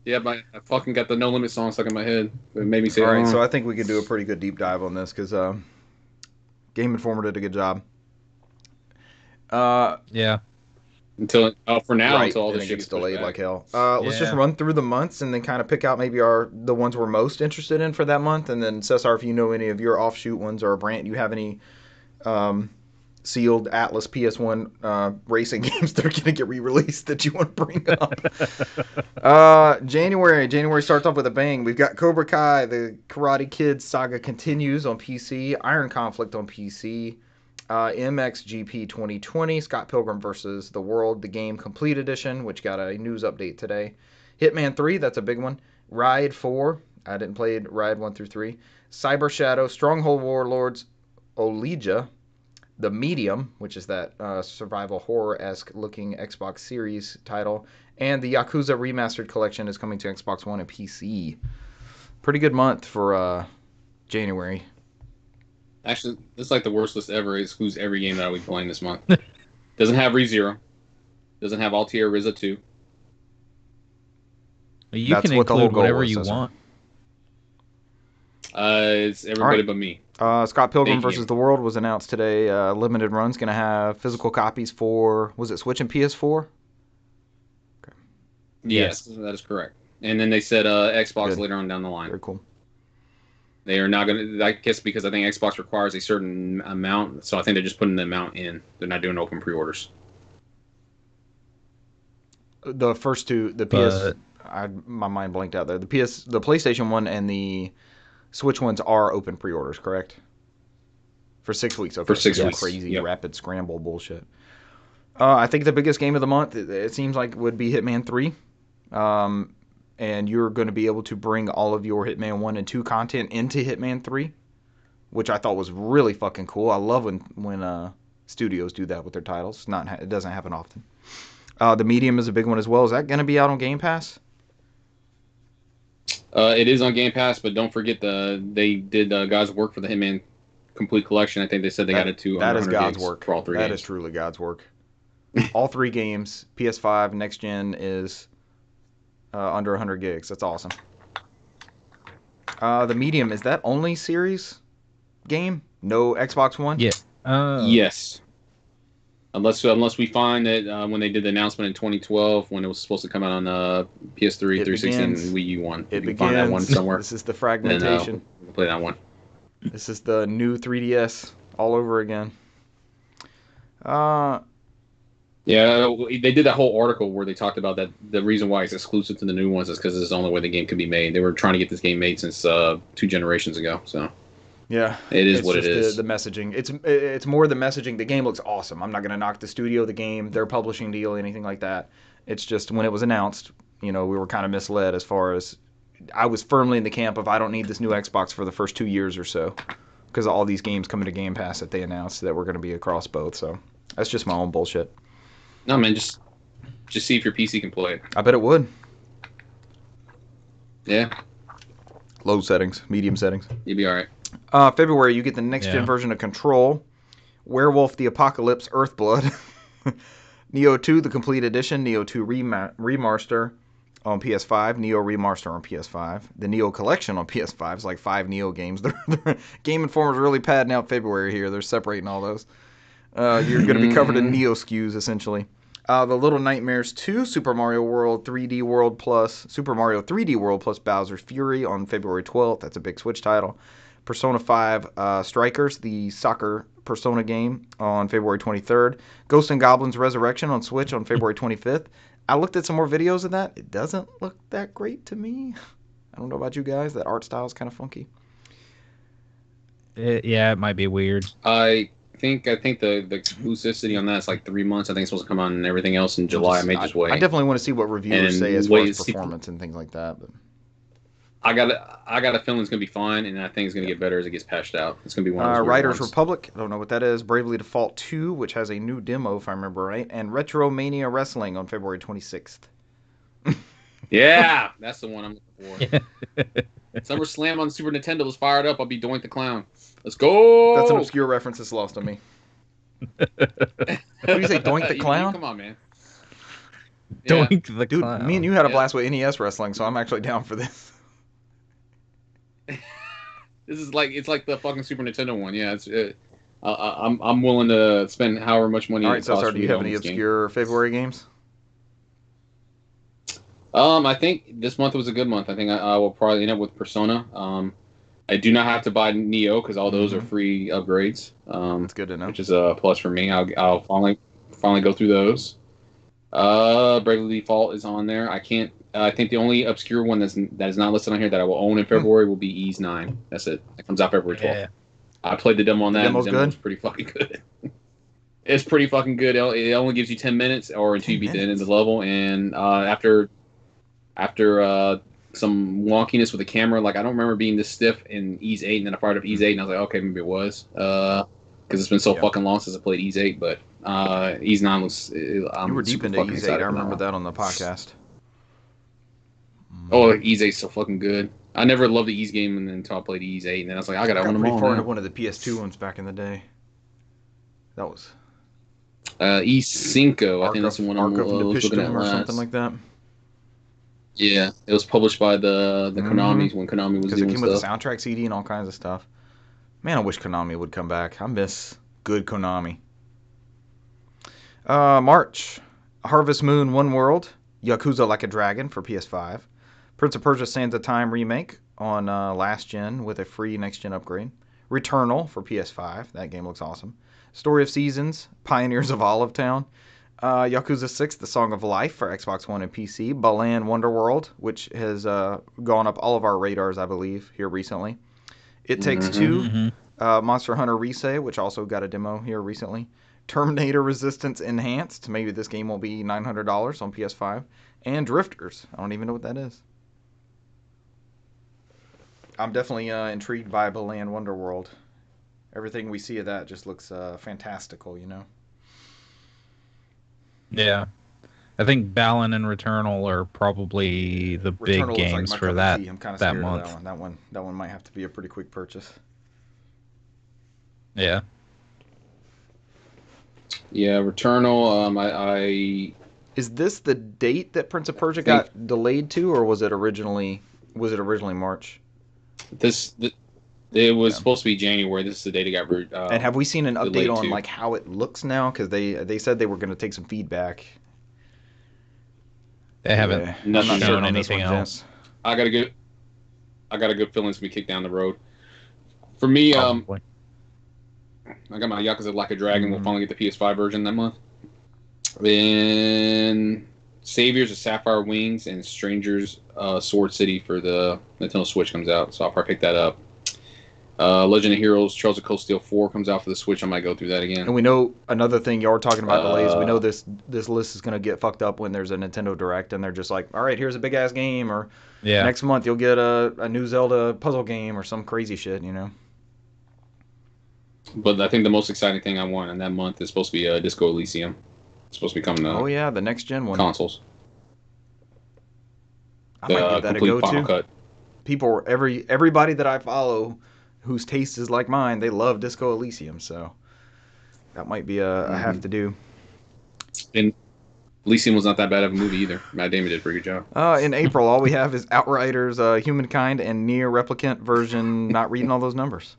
Yeah, but I fucking got the No Limit song stuck in my head. It made me say, all right, so I think we could do a pretty good deep dive on this because Game Informer did a good job. Yeah. Until right, until all and this it shit gets delayed back. like hell. Let's just run through the months and then kind of pick out maybe the ones we're most interested in for that month. And then Cesar, if you know any of your offshoot ones, or Brant, you have any sealed Atlas PS1 racing games that are going to get re-released that you want to bring up. January starts off with a bang. We've got Cobra Kai, the Karate Kid saga continues on PC, Iron Conflict on PC, MXGP 2020, Scott Pilgrim vs. the World, the game complete edition, which got a news update today. Hitman 3, that's a big one. Ride 4, I didn't play Ride 1 through 3. Cyber Shadow, Stronghold Warlords, Olija, The Medium, which is that survival horror-esque looking Xbox Series title, and the Yakuza Remastered Collection is coming to Xbox One and PC. Pretty good month for January. Actually, this is like the worst list ever. It excludes every game that I'll be playing this month. Doesn't have ReZero. Doesn't have Altair Rizza 2. You can include whatever you want. It's everybody but me. Scott Pilgrim Thank you. versus the World was announced today. Limited run's going to have physical copies for, was it Switch and PS4? Okay. Yes, that is correct. And then they said Xbox later on down the line. Very cool. They are not going to, I guess because I think Xbox requires a certain amount, so I think they're just putting the amount in. They're not doing open pre-orders. The first two, the PS, my mind blanked out there. The PlayStation one and the Switch ones are open pre-orders, correct? For 6 weeks. Okay. For 6 weeks. Crazy rapid scramble bullshit. I think the biggest game of the month, it seems like, would be Hitman 3. And you're going to be able to bring all of your Hitman 1 and 2 content into Hitman 3, which I thought was really fucking cool. I love when studios do that with their titles. It doesn't happen often. The Medium is a big one as well. Is that going to be out on Game Pass? It is on Game Pass, but don't forget they did God's work for the Hitman Complete Collection. I think they said they got it to that is God's work for all 3 games. That is truly God's work. All 3 games, PS5, next gen is under 100 gigs. That's awesome. The Medium, is that only series game? No Xbox One? Yeah. Yes. Unless we find that when they did the announcement in 2012, when it was supposed to come out on PS3, 360, and Wii U one, it begins. Find that one somewhere. This is the fragmentation. We'll play that one. This is the new 3DS all over again. Yeah, they did that whole article where they talked about that the reason why it's exclusive to the new ones is because it's the only way the game can be made. They were trying to get this game made since 2 generations ago. So yeah, it is what it is. The messaging. It's more the messaging. The game looks awesome. I'm not going to knock the studio, the game, their publishing deal, anything like that. It's just when it was announced, we were kind of misled as far as I was firmly in the camp of I don't need this new Xbox for the first 2 years or so because of all these games coming to Game Pass that they announced that were going to be across both. So that's just my own bullshit. No, man, just see if your PC can play it. I bet it would. Yeah. Low settings, medium settings. You'd be all right. February, you get the next-gen version of Control, Werewolf the Apocalypse Earthblood, Neo 2, the Complete Edition, Neo 2 Remaster on PS5, Neo Remaster on PS5, the Neo Collection on PS5. It's like 5 Neo games. Game Informer's really padding out February here. They're separating all those. You're going to be covered in Neo SKUs, essentially. The Little Nightmares 2, Super Mario World 3D World plus Super Mario 3D World plus Bowser's Fury on February 12th. That's a big Switch title. Persona 5 Strikers, the soccer Persona game, on February 23rd. Ghosts and Goblins Resurrection on Switch on February 25th. I looked at some more videos of that. It doesn't look that great to me. I don't know about you guys. That art style is kind of funky. It might be weird. I think the exclusivity on that is like 3 months. I think it's supposed to come out and everything else in July. I may just wait. I definitely want to see what reviewers say as far as performance and things like that. But I got a feeling it's gonna be fine, and I think it's gonna get better as it gets patched out. It's gonna be one of those Riders Republic. I don't know what that is. Bravely Default 2, which has a new demo if I remember right, and Retro Mania Wrestling on February 26th. Yeah, that's the one I'm looking for. SummerSlam on Super Nintendo was fired up. I'll be Doink the Clown. Let's go. That's an obscure reference that's lost on me. What do you say, Doink the Clown? Come on, man. Doink the Dude, Clown. me and you had a blast with NES wrestling, so I'm actually down for this. This is it's like the fucking Super Nintendo one. Yeah, I'm willing to spend however much money. All right, so do you have any obscure February games? I think this month was a good month. I think I will probably end up with Persona. I do not have to buy Neo because all those are free upgrades. That's good to know. Which is a plus for me. I'll finally go through those. Bravely Default is on there. I think the only obscure one that is not listed on here that I will own in February will be Ease 9. That's it. It comes out February 12th. Yeah. I played the demo on that. The demo was pretty fucking good. It's pretty fucking good. It only gives you 10 minutes or until you beat the end of the level. And after some wonkiness with the camera, I don't remember being this stiff in Ease 8, and then I fired up Ease 8, and I was like, okay, maybe it was. Because it's been so fucking long since I played Ease 8, but Ease 9 was... you were deep into Ease 8, I remember that on the podcast. Oh, Ease 8's so fucking good. I never loved the Ease game until I played Ease 8, and then I was like, I gotta own them all. Pretty far into one of the PS2 ones back in the day. That was... Ease 5, I think that's the one I'm looking at or something like that. Yeah, it was published by the Konami when Konami was doing it came stuff. with a soundtrack CD and all kinds of stuff. Man, I wish Konami would come back. I miss good Konami. March. Harvest Moon One World. Yakuza Like a Dragon for PS5. Prince of Persia Sands of Time remake on last gen with a free next gen upgrade. Returnal for PS5. That game looks awesome. Story of Seasons. Pioneers of Olive Town. Yakuza 6, The Song of Life for Xbox One and PC. Balan Wonderworld, which has gone up all of our radars, I believe, here recently. It Takes Two, Monster Hunter Resay, which also got a demo here recently. Terminator Resistance Enhanced. Maybe this game will be $900 on PS5. And Drifters. I don't even know what that is. I'm definitely intrigued by Balan Wonderworld. Everything we see of that just looks fantastical, you know? Yeah. I think Balan and Returnal are probably the big games for that I'm kind of that scared month. of that one. That one might have to be a pretty quick purchase. Yeah. Yeah, Returnal. Is this the date that Prince of Persia got delayed to, or was it originally March? It was supposed to be January. This is the date it got. And have we seen an update on like how it looks now? Because they said they were going to take some feedback. They haven't shown anything else. I got a good feeling it's gonna be kicked down the road. For me, Probably. I got my Yakuza Like a Dragon. We'll finally get the PS5 version that month. Then Saviors of Sapphire Wings and Strangers Sword City for the Nintendo Switch comes out, so I'll probably pick that up. Legend of Heroes Trails of Cold Steel 4 comes out for the Switch. I might go through that again. And we know another thing, y'all were talking about delays. We know this list is going to get fucked up when there's a Nintendo Direct and they're just like, all right, here's a big ass game, or next month you'll get a new Zelda puzzle game or some crazy shit, you know. But I think the most exciting thing I want in that month is supposed to be Disco Elysium. It's supposed to be coming to the next gen one. Consoles. I might give that a go to. Everybody that I follow whose taste is like mine, they love Disco Elysium, so that might be a have to do. And Elysium was not that bad of a movie either. Matt Damon did a pretty good job. In April, all we have is Outriders, Humankind, and Nier Replicant version. Not reading all those numbers.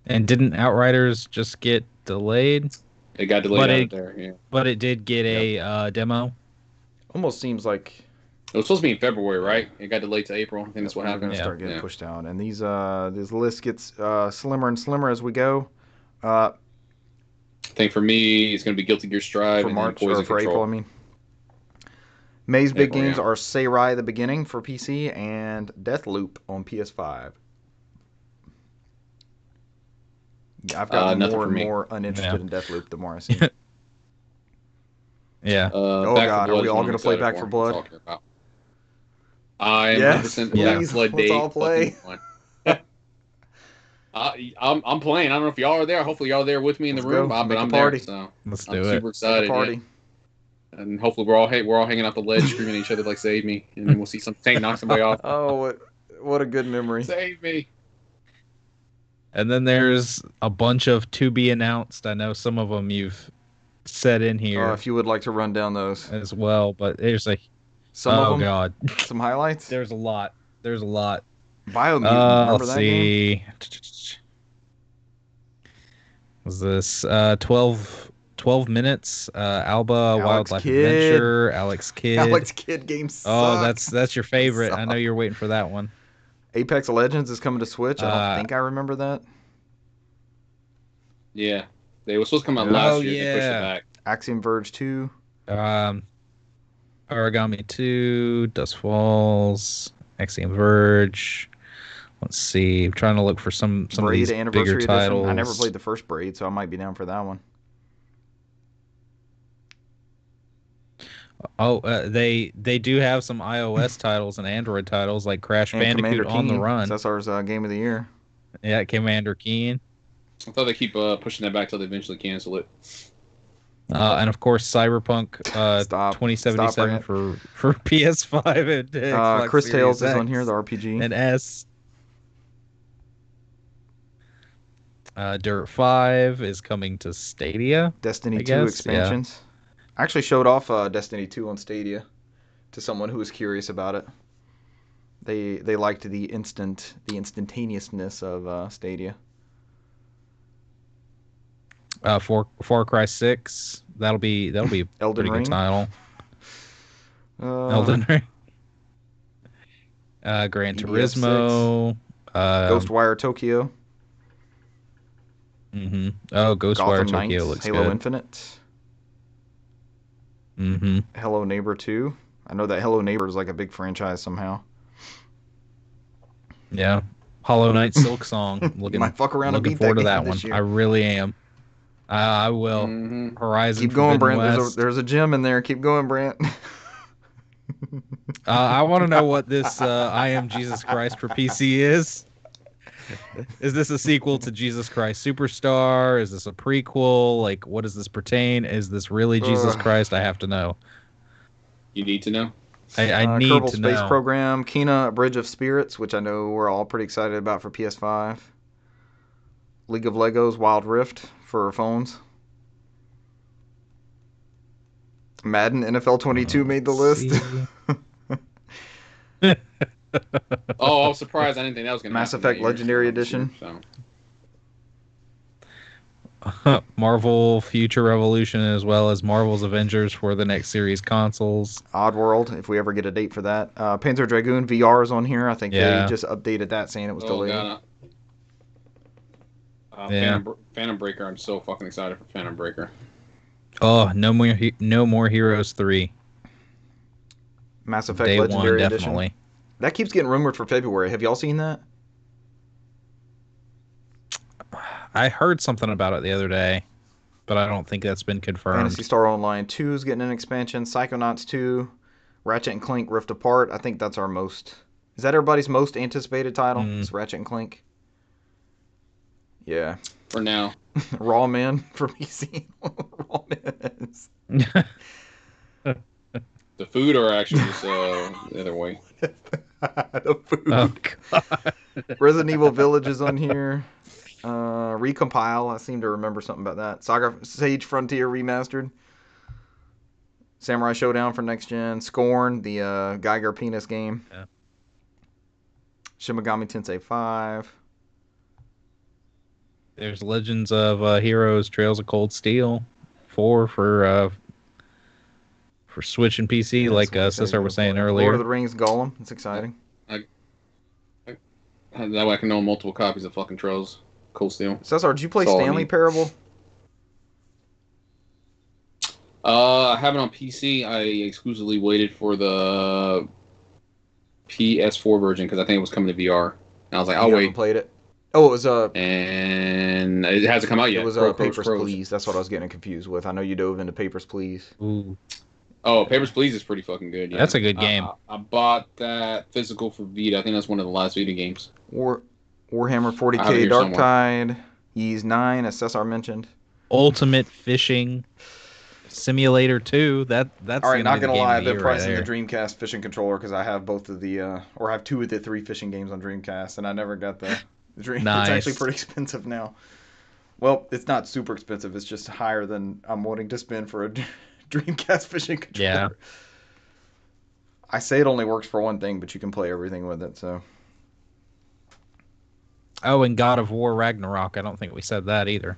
And didn't Outriders just get delayed? It got delayed out there, yeah. But it did get a demo. Almost seems like it was supposed to be in February, right? It got delayed to April. I think that's what happened. Going to start getting pushed out, and these this list gets slimmer and slimmer as we go. I think for me, it's going to be Guilty Gear Strive for and March Poison or for Control. April. I mean, May's big games are Seirai: The Beginning for PC and Deathloop on PS5. I've gotten more and more uninterested in Deathloop the more I see. Yeah. Oh God, are we all going to play Back 4 Blood? I am 100% Back 4 Blood. Let's all play. I'm playing. I don't know if y'all are there. Hopefully y'all are there with me in the room. But I'm there, so let's do it. I'm super excited. Party. Yeah. And hopefully we're all hanging out the ledge, screaming at each other like "Save me!" And then we'll see some tank knock somebody off. Oh, what a good memory! Save me! And then there's a bunch of to be announced. I know some of them you've said in here. If you would like to run down those as well, but there's like some of them. God, some highlights. There's a lot. Biomutant. Remember that game? Was this 12 minutes? Alba Wildlife Adventure. Alex Kidd game sucks. Oh, that's your favorite. I know you're waiting for that one. Apex Legends is coming to Switch. I don't think I remember that. Yeah. They were supposed to come out last year. They pushed it back. Axiom Verge 2. Origami 2. Dust Falls. Axiom Verge. Let's see. I'm trying to look for some of these bigger titles. I never played the first Braid, so I might be down for that one. Oh, they do have some iOS titles and Android titles like Crash Bandicoot on the Run. That's our game of the year. Yeah, Commander Keen. I thought they keep pushing that back till they eventually cancel it. And of course, Cyberpunk 2077 for PS5 and Xbox Chris Series Tales X is on here, the RPG. And S. Dirt 5 is coming to Stadia. Destiny 2 expansions. I actually showed off Destiny 2 on Stadia. to someone who was curious about it. They liked the instantaneousness of Stadia. Far Cry 6. That'll be a pretty good title. Elden Ring. Gran Turismo. Ghostwire Tokyo. Mm-hmm. Oh, Ghostwire Gotham Tokyo Knights, looks Halo good. Infinite. Mm-hmm. Hello Neighbor 2. I know that Hello Neighbor is like a big franchise somehow. Yeah. Hollow Knight Silk Song. You might fuck around and looking beat forward that to game that one. this year. I really am. I will. Mm-hmm. Horizon Keep going, Forbidden Brent. West. There's a gem in there. Keep going, Brent. I want to know what this I Am Jesus Christ for PC is. Is this a sequel to Jesus Christ Superstar? Is this a prequel? Like, what does this pertain? Is this really Jesus Christ? I have to know. You need to know. I need Kerbal to Space know. Program, Kena Bridge of Spirits, which I know we're all pretty excited about for PS5. League of Legos Wild Rift for phones. Madden NFL 22 made the list. Oh, I was surprised. I didn't think that was going to Mass Effect Legendary Edition. Marvel Future Revolution, as well as Marvel's Avengers for the next series consoles. Oddworld, if we ever get a date for that. Panzer Dragoon VR is on here. I think they just updated that saying it was delayed. God. Phantom Breaker. I'm so fucking excited for Phantom Breaker. Oh, no more Heroes 3. Mass Effect Day Legendary one, definitely. Edition. That keeps getting rumored for February. Have y'all seen that? I heard something about it the other day, but I don't think that's been confirmed. Phantasy Star Online 2 is getting an expansion. Psychonauts 2, Ratchet and Clank Rift Apart. I think that's our most... Is that everybody's most anticipated title? It's Ratchet and Clank. Yeah. For now. Raw Man for PC. Raw Man. The food or actually just the other way? The food. Oh, God. Resident Evil Village is on here. Recompile. I seem to remember something about that. Saga Sage Frontier Remastered. Samurai Showdown for next gen. Scorn, the Geiger penis game. Yeah. Shin Megami Tensei 5. There's Legends of Heroes Trails of Cold Steel 4 for Switch and PC, like Cesar was saying earlier. Lord of the Rings Golem. It's exciting. That way I can own multiple copies of fucking Trails Cold Steel. Cesar, did you play Stanley Parable? I have it on PC. I exclusively waited for the PS4 version because I think it was coming to VR. And I was like, I'll wait. Played it. Oh, it was and it hasn't come out yet. It was Papers, Please. That's what I was getting confused with. I know you dove into Papers, Please. Ooh. Oh, Papers, Please is pretty fucking good. Yeah. That's a good game. I bought that physical for Vita. I think that's one of the last Vita games. Warhammer 40k Darktide. Ys 9, as Cesar mentioned. Ultimate Fishing Simulator 2. That's all right. Not gonna lie, I've been pricing the Dreamcast fishing controller because I have both of the or I have 2 of the 3 fishing games on Dreamcast, and I never got the Dream. Nice. It's actually pretty expensive now. Well, it's not super expensive. It's just higher than I'm wanting to spend for a Dreamcast fishing controller. Yeah. I say it only works for one thing, but you can play everything with it. So. Oh, and God of War Ragnarok. I don't think we said that either.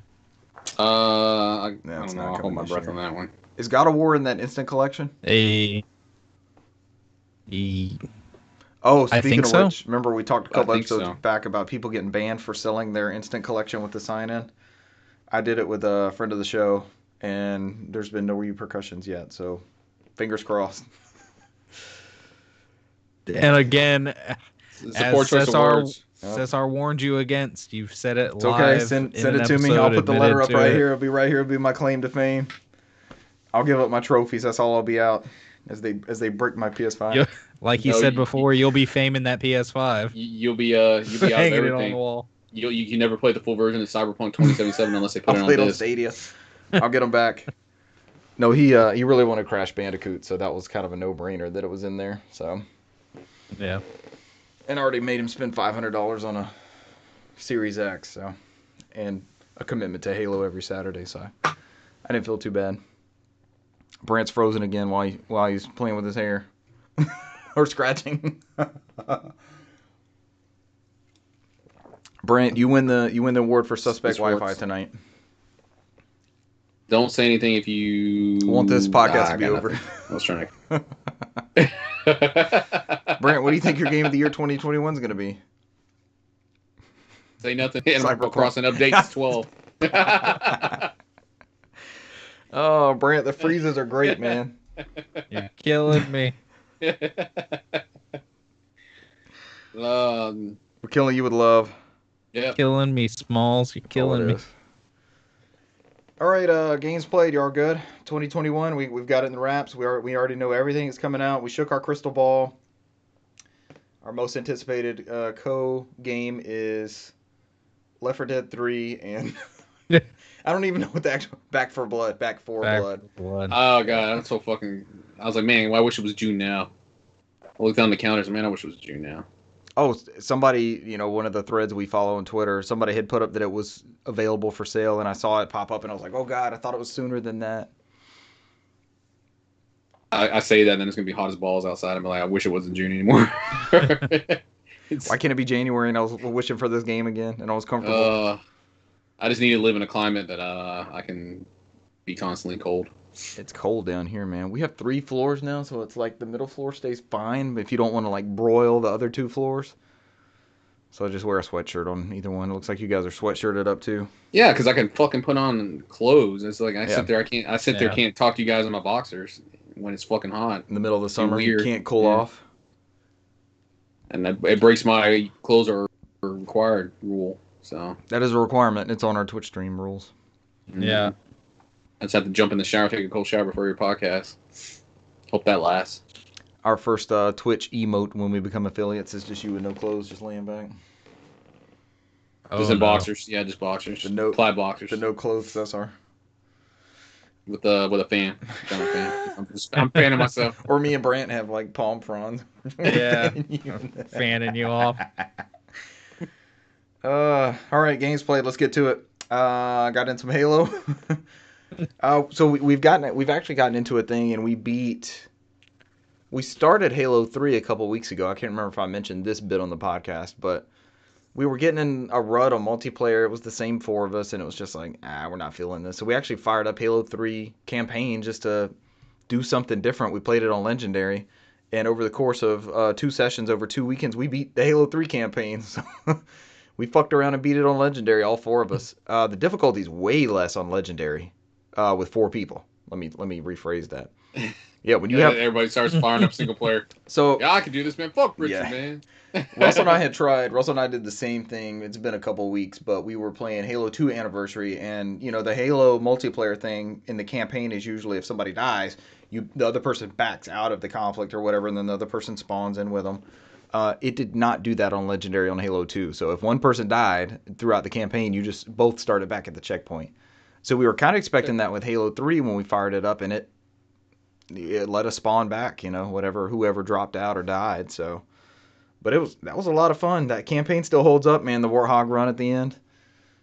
I don't know. I'll hold my breath on that one. Is God of War in that instant collection? Oh, speaking of which, remember we talked a couple episodes back about people getting banned for selling their instant collection with the sign-in? I did it with a friend of the show, and there's been no repercussions yet, so fingers crossed. And again, as Cesar warned you against, you've said it it's live. Okay, send it to me. I'll put the letter up right here. It'll be right here. It'll be my claim to fame. I'll give up my trophies. That's all I'll be out as they break my PS5. Like he said before, you'll be faming that PS5. You'll be out of everything. It on the wall. You can never play the full version of Cyberpunk 2077 unless they put it on disc. On Stadia. I'll get them back. No, he really wanted Crash Bandicoot, so that was kind of a no-brainer that it was in there. So. Yeah. And I already made him spend $500 on a Series X, so, and a commitment to Halo every Saturday, so I didn't feel too bad. Brant's frozen again while he's playing with his hair. or scratching. Brent, you win the award for suspect Wi-Fi tonight. Don't say anything if you want this podcast to be over. Nothing. I was trying to. Brent, what do you think your game of the year 2021 is going to be? Say nothing. Animal Crossing updates 12. Oh, Brent, the freezes are great, man. You're killing me. We're killing you with love. Yeah. Killing me, Smalls. You're killing me. All right, games played. You all good? 2021. We've got it in the wraps. We already know everything is coming out. We shook our crystal ball. Our most anticipated game is Left 4 Dead 3, and I don't even know what the actual Back 4 Blood. Oh god, I'm so fucking. I was like, man, I wish it was June now. I looked down the counters, man. I wish it was June now. Oh, somebody, one of the threads we follow on Twitter, somebody had put up that it was available for sale, and I saw it pop up, and I was like, oh god, I thought it was sooner than that. I say that, and then it's gonna be hot as balls outside. I'm like, I wish it wasn't June anymore. Why can't it be January? And I was wishing for this game again, and I was comfortable. I just need to live in a climate that I can be constantly cold. It's cold down here, man. We have 3 floors now, so it's like the middle floor stays fine, but if you don't want to like broil the other 2 floors. So I just wear a sweatshirt on either one. It looks like you guys are sweatshirted up too. Yeah, because I can fucking put on clothes. It's like I sit there, can't talk to you guys in my boxers when it's fucking hot. In the middle of the summer, you can't cool off. And it breaks my clothes are required rule. So that is a requirement. It's on our Twitch stream rules. Yeah. I just have to jump in the shower, take a cold shower before your podcast. Hope that lasts. Our first Twitch emote when we become affiliates is just you with no clothes, just laying back. Just in boxers. Yeah, just boxers. Plaid boxers. The no clothes SR. With a fan. I'm fanning myself. Or me and Brant have like palm fronds. Yeah. Fanning you off. All right, games played. Let's get to it. Got in some Halo. So we've actually gotten into a thing, and we started Halo 3 a couple weeks ago. I can't remember if I mentioned this bit on the podcast, but we were getting in a rut on multiplayer. It was the same 4 of us, and it was just like, we're not feeling this. So we actually fired up Halo 3 campaign just to do something different. We played it on Legendary, and over the course of 2 sessions over 2 weekends, we beat the Halo 3 campaign. So we fucked around and beat it on Legendary, all 4 of us. The difficulty's way less on Legendary with 4 people. Let me rephrase that. Yeah, when you have everybody starts firing up single player. So I can do this, man. Fuck Richard, man. Russell and I had tried. Russell and I did the same thing. It's been a couple weeks, but we were playing Halo 2 Anniversary, and the Halo multiplayer thing in the campaign is usually if somebody dies, the other person backs out of the conflict or whatever, and then the other person spawns in with them. It did not do that on Legendary on Halo 2. So if one person died throughout the campaign, you just both started back at the checkpoint. So we were kind of expecting that with Halo 3 when we fired it up, and it let us spawn back, whoever dropped out or died. So, but that was a lot of fun. That campaign still holds up, man. The Warthog run at the end.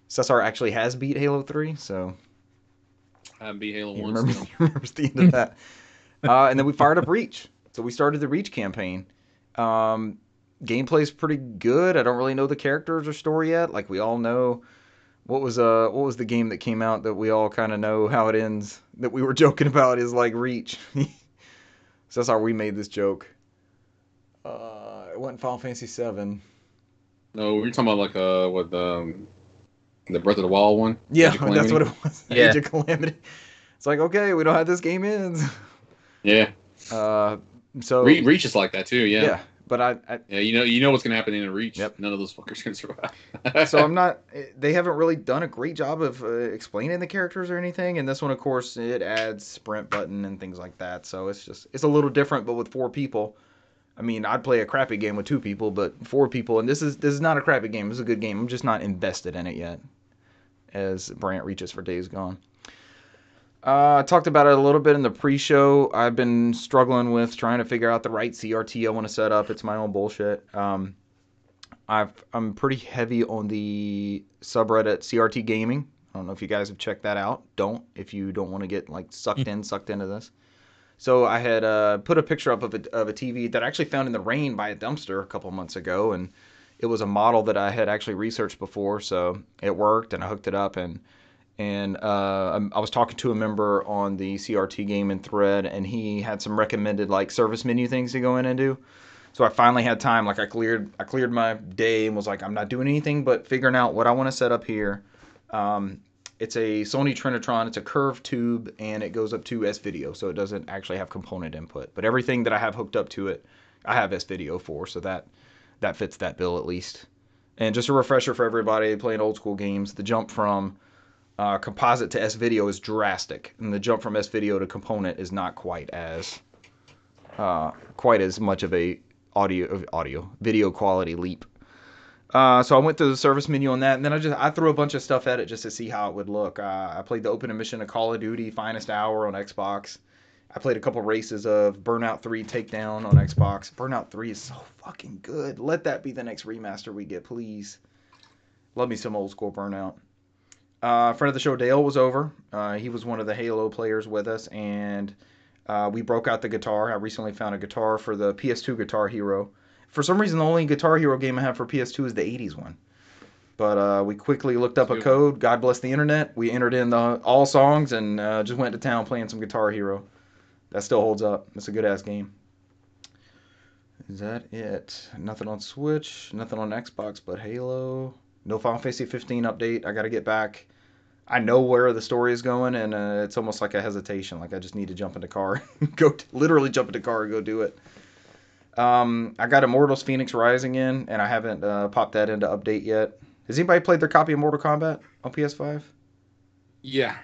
Cesar actually has beat Halo 3, so I haven't beat Halo 1. Remembers the end of that. And then we fired up Reach. So we started the Reach campaign. Gameplay's pretty good. I don't really know the characters or story yet. Like we all know. What was the game that came out that we all kind of know how it ends that we were joking about is like Reach. So that's how we made this joke. It wasn't Final Fantasy 7. No, we're talking about like the Breath of the Wild one. Yeah, that's what it was. Yeah. Age of Calamity. It's like, okay, we know how this game ends. Yeah. So Reach is like that too. Yeah. Yeah. But you know what's gonna happen in a Reach. Yep. None of those fuckers can survive. So they haven't really done a great job of explaining the characters or anything. And this one, of course, it adds sprint button and things like that. So it's a little different, but with 4 people. I mean, I'd play a crappy game with 2 people, but 4 people, and this is not a crappy game. It's a good game. I'm just not invested in it yet, as Brant reaches for Days Gone. I talked about it a little bit in the pre-show. I've been struggling with trying to figure out the right CRT I want to set up. It's my own bullshit. I'm pretty heavy on the subreddit CRT Gaming. I don't know if you guys have checked that out. Don't, if you don't want to get like sucked into this. So I had put a picture up of a TV that I actually found in the rain by a dumpster a couple months ago, and it was a model that I had actually researched before, so it worked, and I hooked it up, and I was talking to a member on the CRT gaming thread, and he had some recommended like service menu things to go in and do. So I finally had time. Like I cleared my day and was like, I'm not doing anything but figuring out what I want to set up here. It's a Sony Trinitron. It's a curved tube, and it goes up to S-Video, so it doesn't actually have component input. But everything that I have hooked up to it, I have S-Video for, so that fits that bill at least. And just a refresher for everybody playing old school games, the jump from composite to S-Video is drastic, and the jump from S-Video to component is not quite as much of a video quality leap. So I went through the service menu on that, and then I threw a bunch of stuff at it just to see how it would look. I played the opening mission of Call of Duty Finest Hour on Xbox. I played a couple races of Burnout 3 Takedown on Xbox. Burnout 3 is so fucking good. Let that be the next remaster we get, please. Love me some old school Burnout. Friend of the show, Dale, was over. He was one of the Halo players with us, and we broke out the guitar. I recently found a guitar for the PS2 Guitar Hero. For some reason, the only Guitar Hero game I have for PS2 is the 80s one. But we quickly looked up a code. God bless the internet. We entered in all songs and just went to town playing some Guitar Hero. That still holds up. It's a good-ass game. Is that it? Nothing on Switch. Nothing on Xbox but Halo. No Final Fantasy 15 update. I got to get back. I know where the story is going, and it's almost like a hesitation. Like I just need to jump in the car. Literally jump in the car and go do it. I got Immortals Phoenix Rising in, and I haven't popped that into update yet. Has anybody played their copy of Mortal Kombat on PS5? Yeah.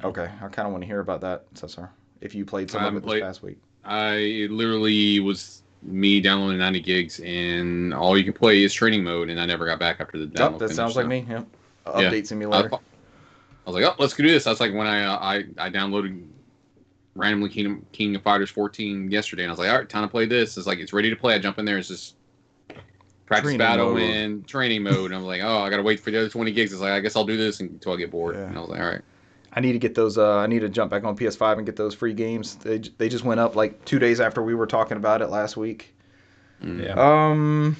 Okay, I kind of want to hear about that, Cesar. If you played some of it this past week. It literally was me downloading 90 gigs, and all you can play is training mode, and I never got back after the download. That sounds like me. Yep. Update simulator. I was like, let's go do this. That's like when I downloaded randomly King of Fighters 14 yesterday, and I was like, all right, time to play this. It's like it's ready to play. I jump in there. It's just practice training battle mode. And training mode. And I'm like, oh, I gotta wait for the other 20 gigs. It's like I guess I'll do this until I get bored. Yeah. And I was like, all right. I need to get those. I need to jump back on PS5 and get those free games. They just went up like 2 days after we were talking about it last week. Yeah.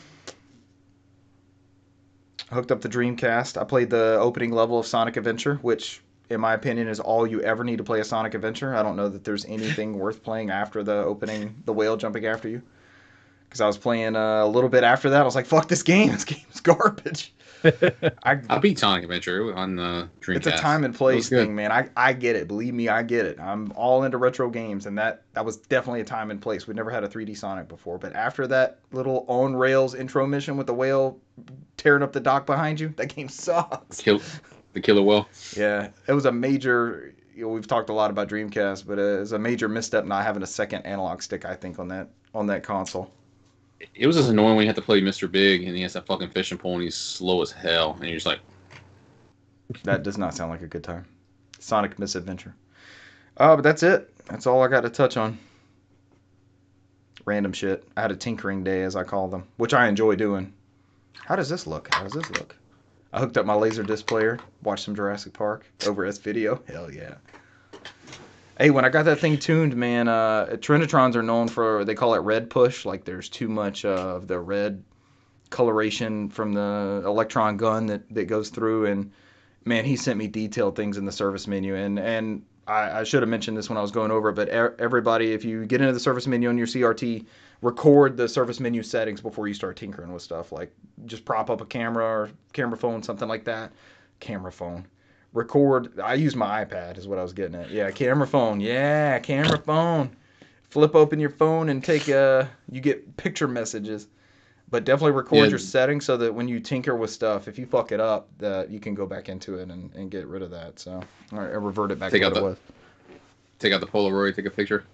Hooked up the Dreamcast. I played the opening level of Sonic Adventure, which, in my opinion, is all you ever need to play a Sonic Adventure. I don't know that there's anything worth playing after the opening, the whale jumping after you. Because I was playing a little bit after that. I was like, fuck this game. This game's garbage. I beat Sonic Adventure on the Dreamcast. It's a time and place thing, man. I get it. Believe me, I get it. I'm all into retro games, and that was definitely a time and place. We never had a 3D Sonic before, but after that little on rails intro mission with the whale tearing up the dock behind you, that game sucks. The killer whale. Yeah, it was a major. We've talked a lot about Dreamcast, but it was a major misstep not having a second analog stick. I think on that console. It was just annoying when you had to play Mr. Big and he has that fucking fishing pole and he's slow as hell. And you're just like... That does not sound like a good time. Sonic Misadventure. But that's it. That's all I got to touch on. Random shit. I had a tinkering day, as I call them, which I enjoy doing. How does this look? I hooked up my Laserdisc player, watched some Jurassic Park over S-Video. Hell yeah. Hey, when I got that thing tuned, man, Trinitrons are known for, they call it red push, like there's too much of the red coloration from the electron gun that goes through, and man, he sent me detailed things in the service menu, and I should have mentioned this when I was going over it, but everybody, if you get into the service menu on your CRT, record the service menu settings before you start tinkering with stuff, like just prop up a camera or camera phone, something like that. Camera phone. Record. I use my iPad is what I was getting at. Yeah, camera phone. Yeah, camera phone. Flip open your phone and take you get picture messages. But definitely record your settings so that when you tinker with stuff, if you fuck it up, that you can go back into it and get rid of that. So, all right, I revert it back to what it was. Take out the Polaroid, take a picture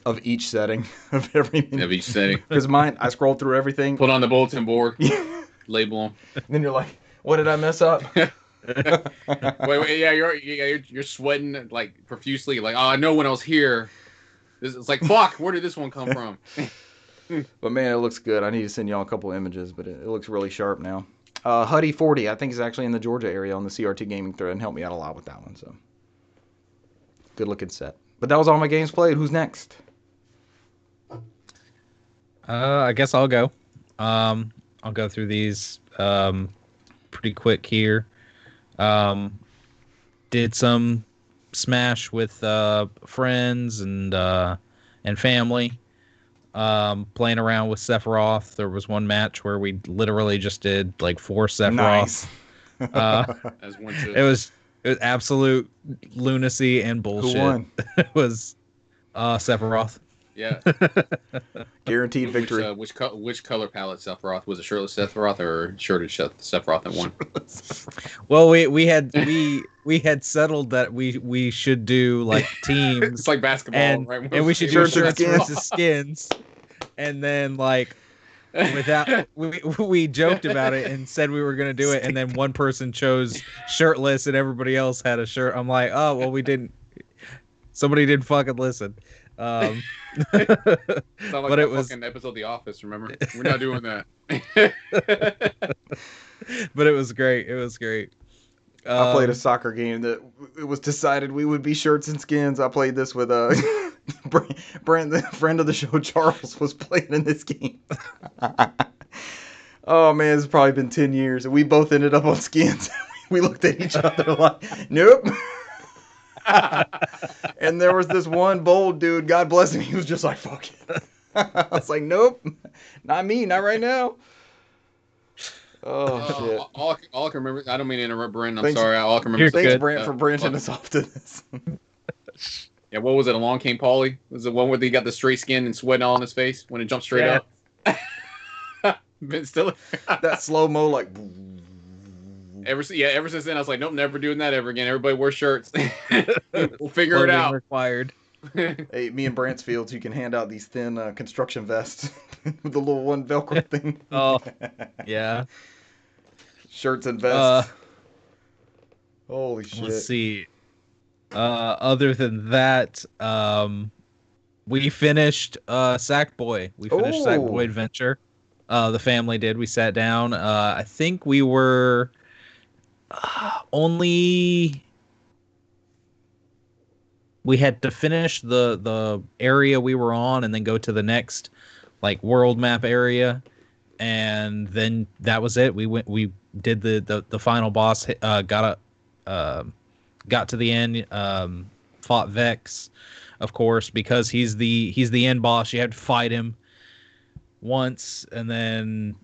of each setting of everything. Of each setting. Because mine, I scrolled through everything. Put on the bulletin board. Label them. And then you're like, what did I mess up? wait, yeah, you're sweating like profusely, like, oh, I know when I was here. It's like, fuck, where did this one come from? But man, it looks good. I need to send y'all a couple images, but it looks really sharp now. Huddy 40, I think, is actually in the Georgia area on the CRT gaming thread and helped me out a lot with that one. So good looking set. But that was all my games played. Who's next? I guess I'll go. I'll go through these pretty quick here. Did some Smash with friends and family. Playing around with Sephiroth. There was one match where we literally just did like 4 Sephiroths. Nice. As one should. It was absolute lunacy and bullshit. Who won? It was Sephiroth. Yeah. Guaranteed victory. Which color palette Sephiroth? Was it shirtless Sephiroth or shirted Sephiroth that won? Well, we had settled that we should do like teams. It's like basketball, right? And we should do Shirts and shirts versus skins. And then like without we joked about it and said we were gonna do it, and then one person chose shirtless and everybody else had a shirt. I'm like, oh well, we didn't. Somebody didn't fucking listen. It's not like but it was fucking episode of The Office. Remember, we're not doing that. But it was great. It was great. I played a soccer game that it was decided we would be shirts and skins. I played this with Brent, the friend of the show, Charles, was playing in this game. Oh man, it's probably been 10 years, and we both ended up on skins. We looked at each other like, nope. And there was this one bold dude, God bless him, he was just like, fuck it. I was like, nope, not me, not right now. Oh, shit. All I can remember, I don't mean to interrupt, Brent. I'm Thanks. sorry. All I can remember. Thanks, Brent, for branching us off to this. Yeah, what was it? Along Came Polly? Was it one where he got the straight skin and sweat all on his face when it jumped straight up? Ben Stiller. That slow-mo, like... Ever since then, I was like, nope, never doing that ever again. Everybody wear shirts. We'll figure it out. Required. Hey, me and Brantsfields, you can hand out these thin construction vests with the little one Velcro thing. Oh, yeah. Shirts and vests. Holy shit. Let's see. Other than that, we finished Sackboy. We finished Sackboy Adventure. The family did. We sat down. I think we were we had to finish the area we were on and then go to the next like world map area, and then that was it. We did the final boss, got to the end, fought Vex, of course, because he's the end boss. You had to fight him once, and then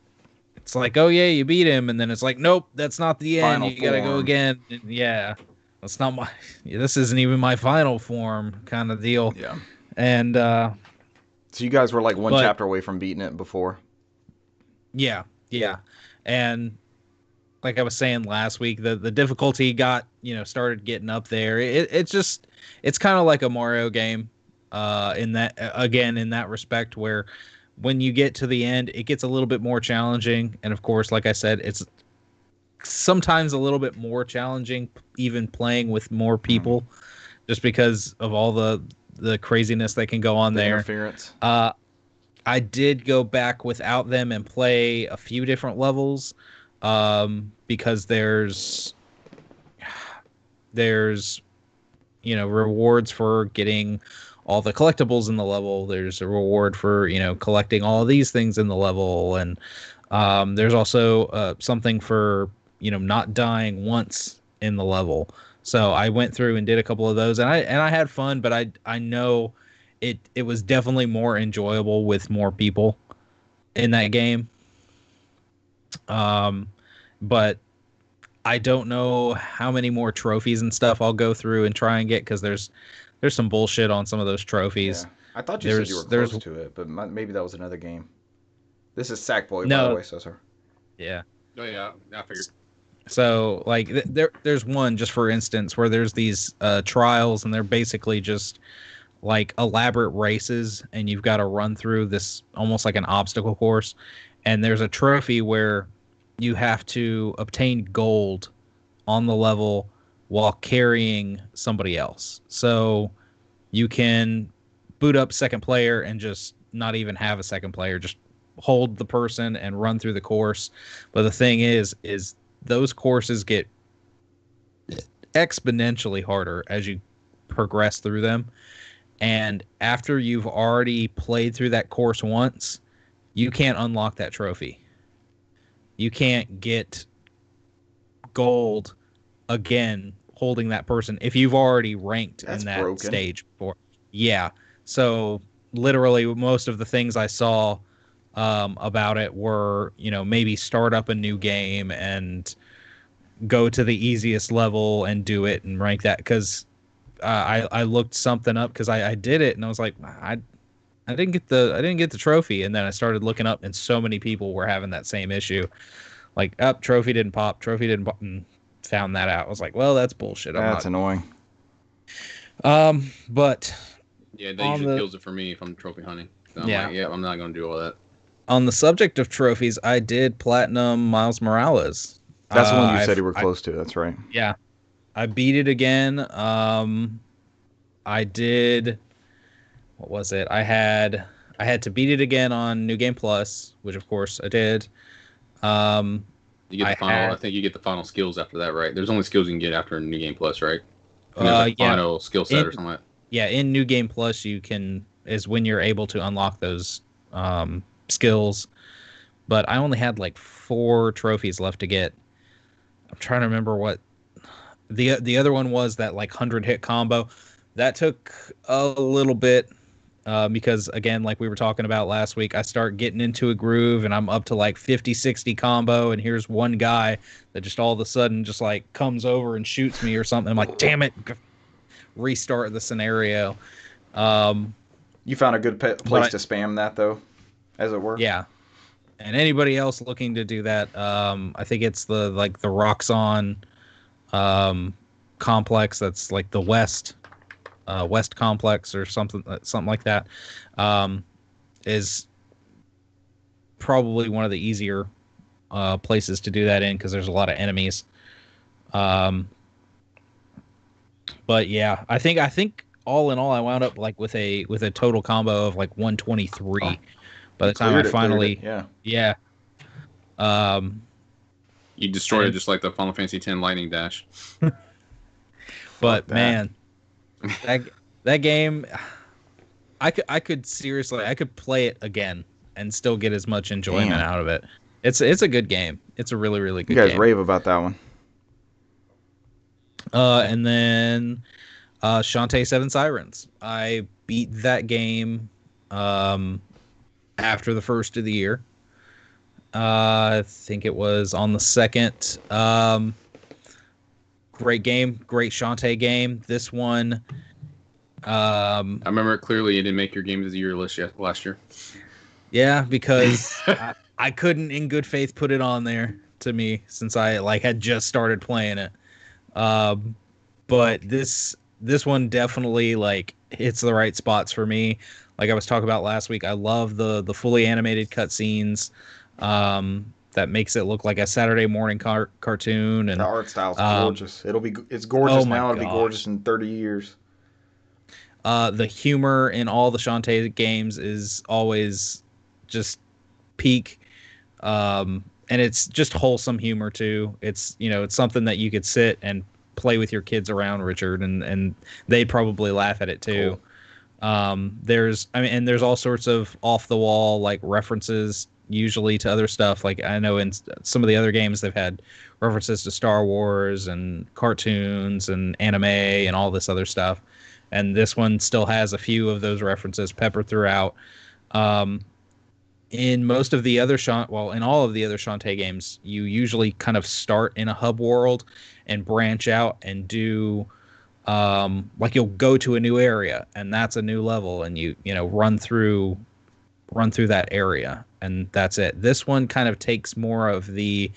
it's like, oh yeah, you beat him, and then it's like, nope, that's not the end. Final you gotta go again. And yeah, that's not my. This isn't even my final form, kind of deal. Yeah. And so you guys were like one chapter away from beating it before. Yeah, and like I was saying last week, the difficulty started getting up there. It's kind of like a Mario game, in that respect, where when you get to the end, it gets a little bit more challenging. And of course, like I said, it's sometimes a little bit more challenging even playing with more people, just because of all the craziness that can go on there. Interference. I did go back without them and play a few different levels, because there's rewards for getting all the collectibles in the level. There's a reward for collecting all of these things in the level, and there's also something for not dying once in the level. So I went through and did a couple of those, and I had fun, but I know it was definitely more enjoyable with more people in that game. But I don't know how many more trophies and stuff I'll go through and try and get, because there's some bullshit on some of those trophies. Yeah. I thought you said you were close to it, but maybe that was another game. This is Sackboy, by the way, so sir. Yeah. Oh yeah, I figured. So like there's one, just for instance, where there's these trials, and they're basically just like elaborate races, and you've got to run through this almost like an obstacle course. And there's a trophy where you have to obtain gold on the level while carrying somebody else. So you can boot up second player and just not even have a second player, just hold the person and run through the course. But the thing is those courses get exponentially harder as you progress through them. And after you've already played through that course once, you can't unlock that trophy. You can't get gold again holding that person if you've already ranked in that stage before. Yeah. So literally most of the things I saw about it were, maybe start up a new game and go to the easiest level and do it and rank that. Because I looked something up because I did it and I was like, I didn't get the trophy, and then I started looking up and so many people were having that same issue. Like, trophy didn't pop, and found that out. I was like, well, that's bullshit. That's annoying. But yeah, that usually kills it for me if I'm trophy hunting. So I'm like, I'm not gonna do all that. On the subject of trophies, I did platinum Miles Morales. That's the one you said you were close to. That's right. Yeah, I beat it again. I did. What was it? I had to beat it again on New Game Plus, which of course I did. You get the final. I think you get the final skills after that, right? There's only skills you can get after New Game Plus, right? Final skill set or something like that. Yeah, in New Game Plus, is when you're able to unlock those skills. But I only had like 4 trophies left to get. I'm trying to remember what the other one was, that like 100-hit combo. That took a little bit because, again, like we were talking about last week, I start getting into a groove and I'm up to like 50-60 combo, and here's one guy that just all of a sudden just like comes over and shoots me or something. I'm like, damn it, restart the scenario. You found a good place to spam that, though, as it were. Yeah. And anybody else looking to do that, I think it's the Roxxon complex. That's like the West complex or something like that. Is probably one of the easier places to do that in because there's a lot of enemies. But yeah, I think all in all, I wound up like with a total combo of like 123. Oh. By the time I finally, yeah. You destroyed it just like the Final Fantasy X Lightning Dash. But man, that game, I could seriously, I could play it again and still get as much enjoyment out of it. It's a good game. It's a really, really good game. You guys rave about that one. And then Shantae 7 Sirens. I beat that game after the first of the year. I think it was on the 2nd. Great game, great Shantae game. This one, I remember it clearly. You didn't make your games of the year list last year. Yeah, because I couldn't, in good faith, put it on there to me since I had just started playing it. But this one definitely hits the right spots for me. Like I was talking about last week, I love the fully animated cutscenes. That makes it look like a Saturday morning cartoon, and the art style's gorgeous. It's gorgeous now. It'll be gorgeous in 30 years. The humor in all the Shantae games is always just peak, and it's just wholesome humor too. It's it's something that you could sit and play with your kids around, Richard, and they'd probably laugh at it too. Cool. There's all sorts of off the wall references usually to other stuff. Like I know in some of the other games they've had references to Star Wars and cartoons and anime and all this other stuff. And this one still has a few of those references peppered throughout. In most of the other in all of the other Shantae games, you usually kind of start in a hub world and branch out and do you'll go to a new area and that's a new level, and you run through that area and that's it. This one kind of takes more of the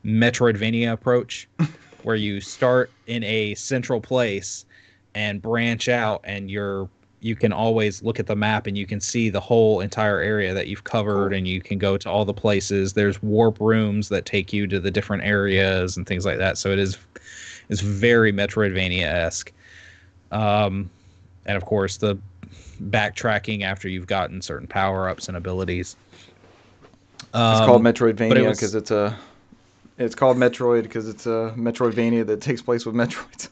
Metroidvania approach where you start in a central place and branch out, and you can always look at the map and you can see the whole entire area that you've covered. Cool. And you can go to all the places. There's warp rooms that take you to the different areas and things like that. So it's very Metroidvania-esque. And of course the backtracking after you've gotten certain power-ups and abilities. It's called Metroidvania because it's called Metroid because it's a Metroidvania that takes place with Metroids.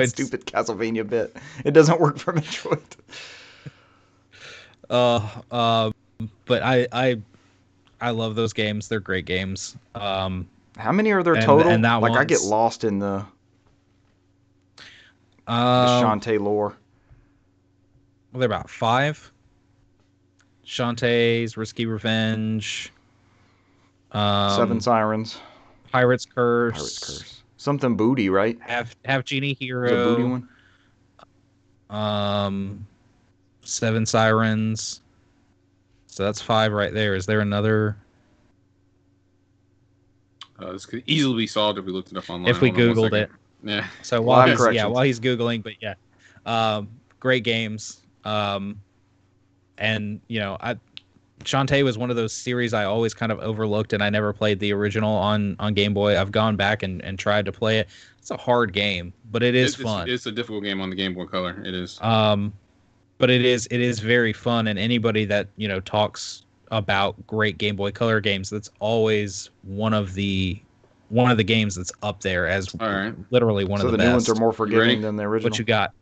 Stupid Castlevania bit. It doesn't work for Metroid. But I I love those games. They're great games. How many are there total? And that like I get lost in the Shantae lore. Well, they're about 5. Shantae's Risky Revenge. 7 Sirens. Pirate's Curse. Something booty, right? Half Genie Hero. The booty one. 7 Sirens. So that's 5 right there. Is there another? This could easily be solved if we looked it up online. If we Googled it. Yeah. So while he's Googling, but yeah. Great games. And Shantae was one of those series I always kind of overlooked, and I never played the original on Game Boy. I've gone back and tried to play it. It's a hard game, but it's fun. It's a difficult game on the Game Boy Color. It is. But it is very fun, and anybody that talks about great Game Boy Color games, that's always one of the games that's up there as literally one of the best. So the new ones are more forgiving than the original. What you got?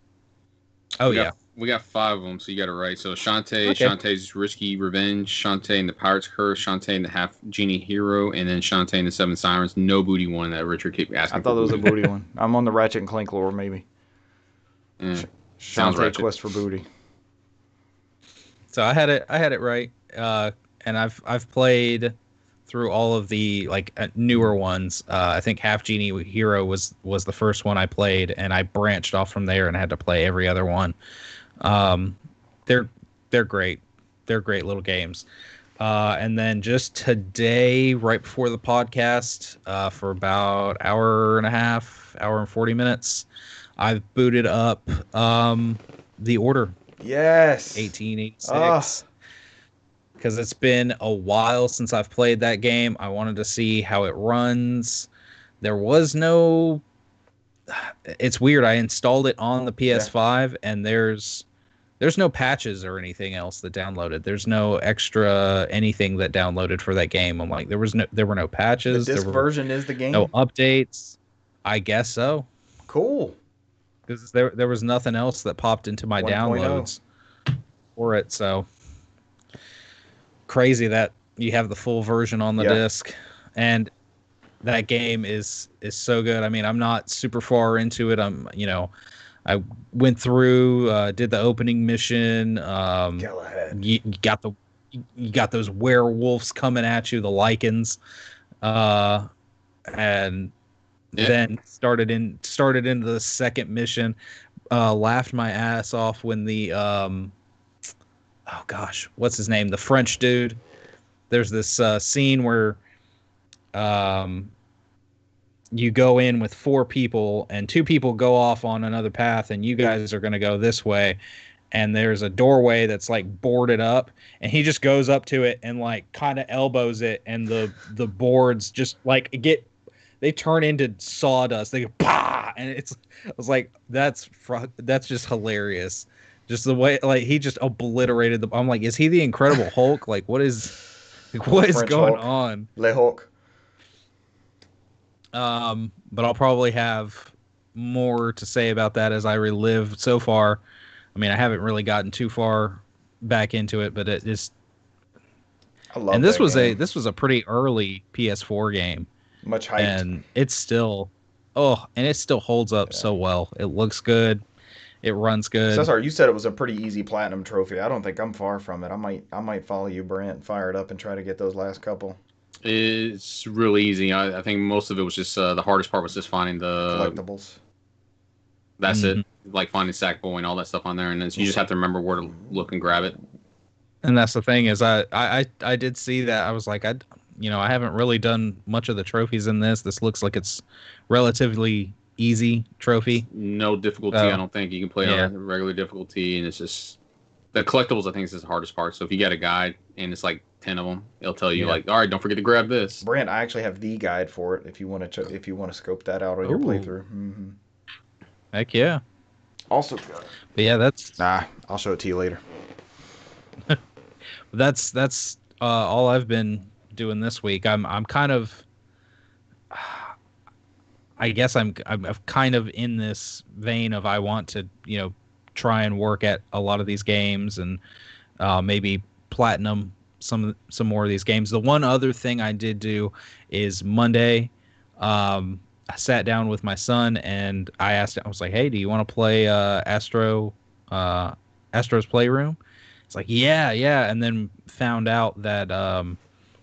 We got 5 of them, so you got it right. So Shantae, Shantae's Risky Revenge, Shantae and the Pirate's Curse, Shantae and the Half Genie Hero, and then Shantae and the 7 Sirens. No booty one that Richard kept asking. I thought it was a booty one. I'm on the Ratchet and Clank lore, maybe. Sounds Shantae Quest for Booty. So I had it right, and I've played through all of the newer ones. I think Half Genie Hero was the first one I played, and I branched off from there and had to play every other one. They're great. They're great little games. And then just today, right before the podcast, for about hour and 40 minutes, I've booted up The Order. Yes. 1886. Because it's been a while since I've played that game. I wanted to see how it runs. There was no... It's weird. I installed it on the PS5, and there's no patches or anything else that downloaded. There's no extra anything that downloaded for that game. I'm like, there were no patches. This version is the game? No updates. I guess so. Cool. Because there was nothing else that popped into my 1.0 downloads for it, so... Crazy that you have the full version on the disc, and that game is so good. I mean, I'm not super far into it. I went through, did the opening mission. You got those werewolves coming at you, the Lycans, and then started into the second mission. Laughed my ass off when the oh gosh, what's his name? The French dude. There's this scene where you go in with 4 people and 2 people go off on another path, and you guys are going to go this way. And there's a doorway that's boarded up, and he just goes up to it and kind of elbows it, and the boards just they turn into sawdust. They go bah, and I was like, that's just hilarious. Just the way he just obliterated the. I'm like, is he the Incredible Hulk? What is going on? Le Hulk. But I'll probably have more to say about that as I relive. So far, I mean, I haven't really gotten too far back into it, but it just. I love. And this was a pretty early PS4 game. Much hyped. And it still holds up so well. It looks good. It runs good. Cesar, you said it was a pretty easy platinum trophy. I don't think I'm far from it. I might follow you, Brent, fire it up and try to get those last couple. It's really easy. I think most of it was just the hardest part was just finding the collectibles. That's it. Finding Sackboy and all that stuff on there, and then you just have to remember where to look and grab it. And that's the thing is I did see that. I was like, I haven't really done much of the trophies in this. This looks like it's relatively easy trophy. No difficulty, I don't think. You can play on regular difficulty, and it's just the collectibles. I think is the hardest part. So if you got a guide and it's 10 of them, it'll tell you all right, don't forget to grab this. Brent, I actually have the guide for it. If you want to scope that out on your playthrough. Mm-hmm. Heck yeah. Also, but yeah, that's. I'll show it to you later. That's all I've been doing this week. I'm kind of. I guess I'm kind of in this vein of I want to try and work at a lot of these games and maybe platinum some more of these games. The one other thing I did do is Monday, I sat down with my son and I was like, "Hey, do you want to play Astro's Playroom?" It's like, "Yeah, yeah," and then found out that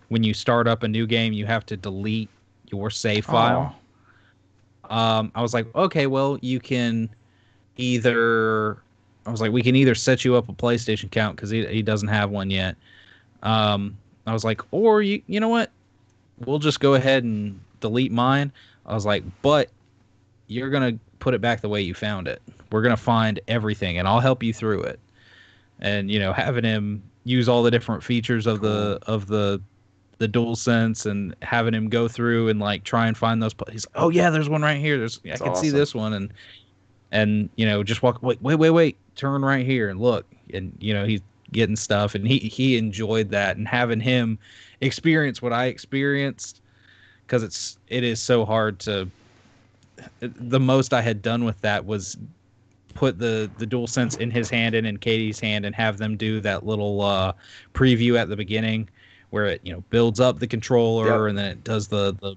when you start up a new game, you have to delete your save file. I was like, "Okay, well, you can either." I was like, "We can either set you up a PlayStation account because he doesn't have one yet." I was like, "Or you know what? We'll just go ahead and delete mine." I was like, "But you're gonna put it back the way you found it. We're gonna find everything, and I'll help you through it." And having him use all the different features of the DualSense and having him go through and like try and find those. He's like, "Oh yeah, there's one right here. I can see this one," and just walk. Wait, turn right here and look, and he's getting stuff, and he enjoyed that, and having him experience what I experienced, because it is so hard to. The most I had done with that was put the DualSense in his hand and in Katie's hand and have them do that little preview at the beginning where it builds up the controller, and then it does the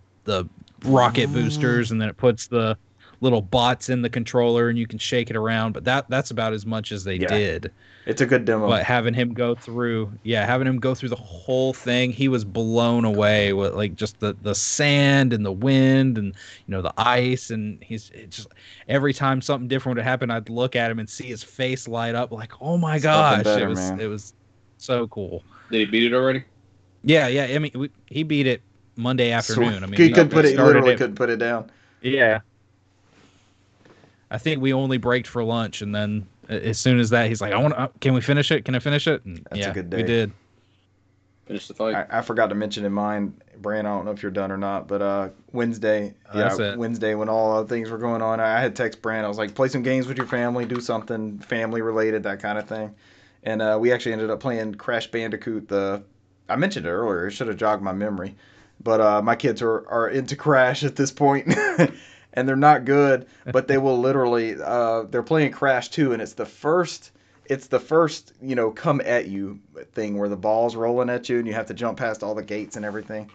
rocket boosters, and then it puts the little bots in the controller and you can shake it around. But that's about as much as they did. It's a good demo. But having him go through the whole thing, he was blown away with like just the sand and the wind and the ice, and it's just every time something different would happen, I'd look at him and see his face light up like, "Oh my gosh!" It was so cool. Did he beat it already? Yeah. I mean, he beat it Monday afternoon. I mean, he literally couldn't put it down. Yeah. I think we only braked for lunch, and then as soon as that, he's like, "Can we finish it? Can I finish it?" And that's a good day. We did. Finish the fight. I forgot to mention in mine, Bran, I don't know if you're done or not, but Wednesday, Wednesday when all the things were going on, I had text Bran. I was like, "Play some games with your family, do something family related, that kind of thing." And we actually ended up playing Crash Bandicoot. I mentioned it earlier. It should have jogged my memory, but my kids are into Crash at this point. And they're not good, but they will literally. They're playing Crash 2, and it's the first, come at you thing where the ball's rolling at you, and you have to jump past all the gates and everything.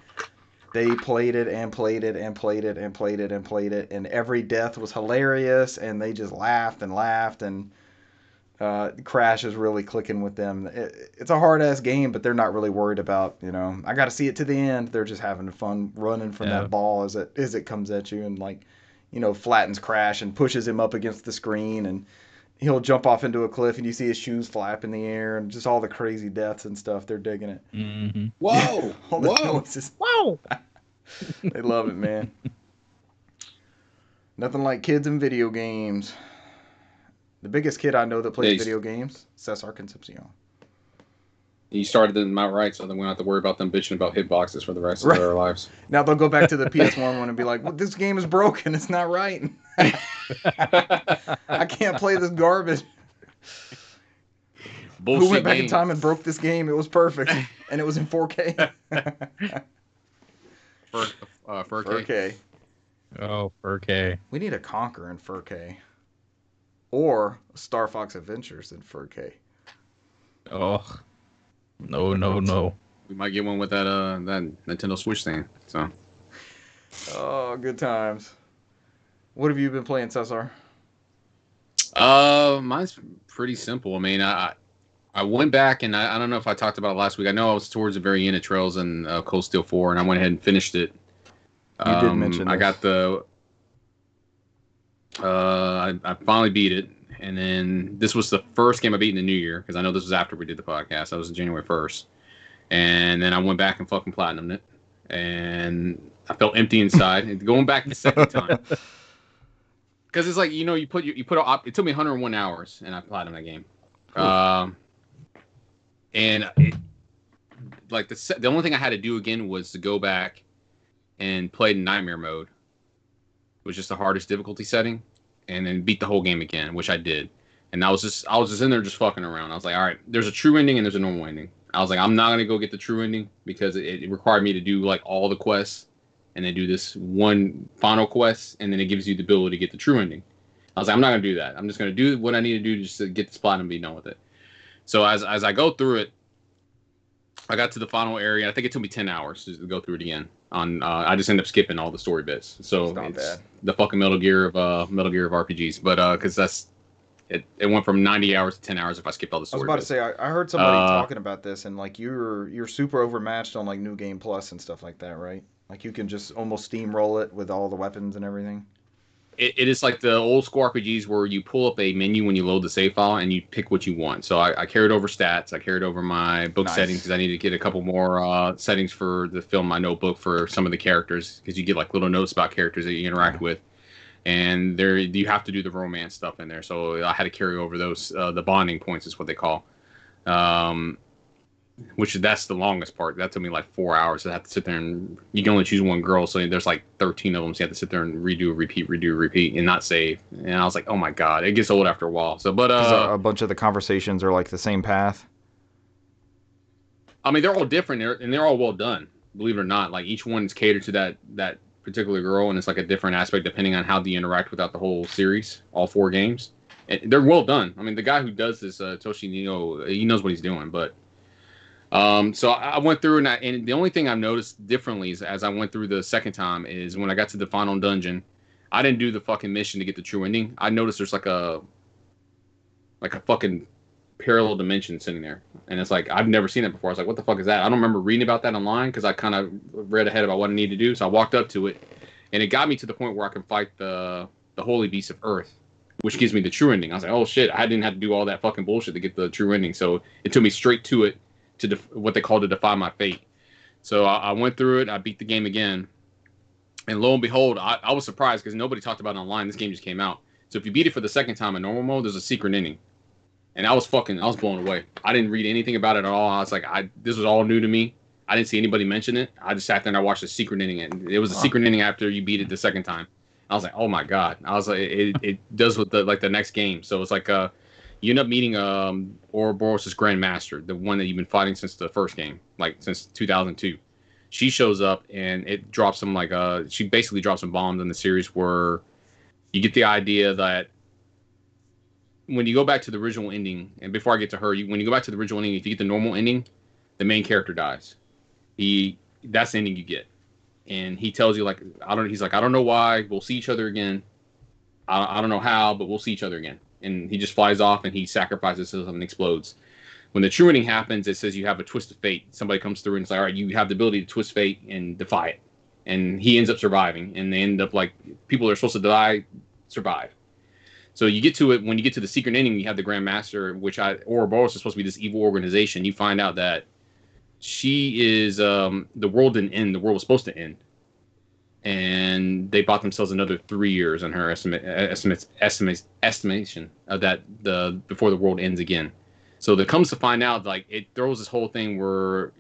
They played it and played it and played it and played it and played it, and every death was hilarious, and they just laughed and laughed, and Crash is really clicking with them. It's a hard ass game, but they're not really worried about. I got to see it to the end. They're just having fun running from that ball as it comes at you, and like. Flattens Crash and pushes him up against the screen, and he'll jump off into a cliff, and you see his shoes flap in the air, and just all the crazy deaths and stuff. They're digging it. Mm-hmm. Whoa! All the noises. Whoa! They love it, man. Nothing like kids and video games. The biggest kid I know that plays video games, Cesar Concepcion. You started them outright, so then we don't have to worry about them bitching about hitboxes for the rest of their lives. Now they'll go back to the PS1 one and be like, "Well, this game is broken. It's not right. I can't play this garbage." Bullshit. Who went back in time and broke this game? It was perfect, and it was in 4K. 4K. Oh, 4K. We need a Conquer in 4K, or Star Fox Adventures in 4K. Oh. No. We might get one with that Nintendo Switch thing. So. Oh, good times. What have you been playing, Cesar? Mine's pretty simple. I mean, I went back and I don't know if I talked about it last week. I know I was towards the very end of Trails and Cold Steel 4, and I went ahead and finished it. You did mention this. I got I finally beat it. And then this was the first game I beat in the new year, because I know this was after we did the podcast. That was January 1st. And then I went back and fucking platinumed it. And I felt empty inside. And going back the second time. Because it's like, you put it took me 101 hours, and I platinumed that game. And the only thing I had to do again was to go back and play in Nightmare mode. It was just the hardest difficulty setting. And then beat the whole game again, which I did. And I was just in there just fucking around. I was like, all right, there's a true ending and there's a normal ending. I was like, I'm not going to go get the true ending because it required me to do like all the quests and then do this one final quest, and then it gives you the ability to get the true ending. I was like, I'm not going to do that. I'm just going to do what I need to do just to get the spot and be done with it. So as I go through it, I got to the final area. I think it took me 10 hours to go through it again. I just ended up skipping all the story bits. So It's not bad. The fucking Metal Gear of RPGs. But because it went from 90 hours to 10 hours if I skipped all the I was story about bits. to say I heard somebody talking about this, and like you're super overmatched on like New Game Plus and stuff like that, right? Like you can just almost steamroll it with all the weapons and everything. It is like the old school RPGs where you pull up a menu when you load the save file and you pick what you want. So I carried over stats. I carried over my book settings because I needed to get a couple more settings for the film, my notebook for some of the characters, because you get like little notes about characters that you interact with. And there you have to do the romance stuff in there. So I had to carry over those, the bonding points is what they call. Which that's the longest part. That took me like 4 hours. I have to sit there and you can only choose one girl, so there's like 13 of them. So you have to sit there and redo, repeat, and not save. And I was like, oh my god, it gets old after a while. So, but a bunch of the conversations are like the same path. I mean, they're all different, and they're all well done. Believe it or not, like each one's catered to that particular girl, and it's like a different aspect depending on how they interact without the whole series, all 4 games. And they're well done. I mean, the guy who does this, Toshi Nino, he knows what he's doing, but. So I went through and the only thing I've noticed differently is as I went through the second time is when I got to the final dungeon, I didn't do the fucking mission to get the true ending. I noticed there's like a fucking parallel dimension sitting there. And it's like, I've never seen it before. I was like, what the fuck is that? I don't remember reading about that online because I kind of read ahead about what I need to do. So I walked up to it and it got me to the point where I can fight the holy beast of earth, which gives me the true ending. I was like, oh shit, I didn't have to do all that fucking bullshit to get the true ending. So it took me straight to it. To what they call to defy my fate. So I went through it. I beat the game again. And lo and behold, I was surprised because nobody talked about it online. This game just came out. So if you beat it for the second time in normal mode, there's a secret ending. And I was blown away. I didn't read anything about it at all. I was like, this was all new to me. I didn't see anybody mention it. I just sat there and I watched the secret ending. And it was a secret ending after you beat it the second time. I was like, oh my God. I was like, it does with the next game. So it's like, you end up meeting Ouroboros' Grandmaster, the one that you've been fighting since the first game, like since 2002. She shows up and it drops some she basically drops some bombs in the series where you get the idea that when you go back to the original ending, and before I get to her, when you go back to the original ending, if you get the normal ending, the main character dies. That's the ending you get, and he tells you he's like, I don't know why, we'll see each other again. I don't know how, but we'll see each other again. And he just flies off and he sacrifices himself and explodes. When the true ending happens, it says you have a twist of fate. Somebody comes through and it's like, all right, you have the ability to twist fate and defy it. And he ends up surviving. And they end up like, people that are supposed to die survive. So you get to it, when you get to the secret ending, you have the Grandmaster, which Ouroboros is supposed to be this evil organization. You find out that she is, the world didn't end. The world was supposed to end. And they bought themselves another 3 years on her estimation of that before the world ends again. So that comes to find out, like it throws this whole thing where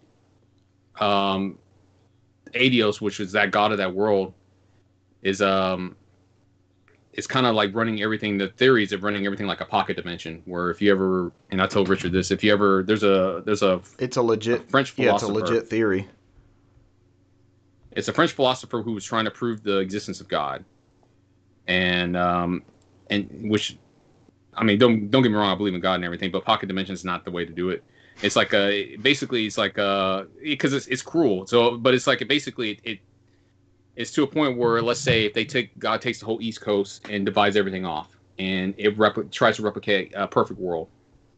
Adios, which is that god of that world, is it's kind of like running everything. The theories of running everything like a pocket dimension, where if you ever, and I told Richard this, if you ever, there's a it's a legit French philosopher. Yeah, it's a legit theory. It's a French philosopher who was trying to prove the existence of God, and which, I mean, don't get me wrong, I believe in God and everything, but pocket dimension is not the way to do it. It's like basically it's like because it's cruel. So, but it's like it's to a point where, let's say, if God takes the whole East Coast and divides everything off, and it tries to replicate a perfect world,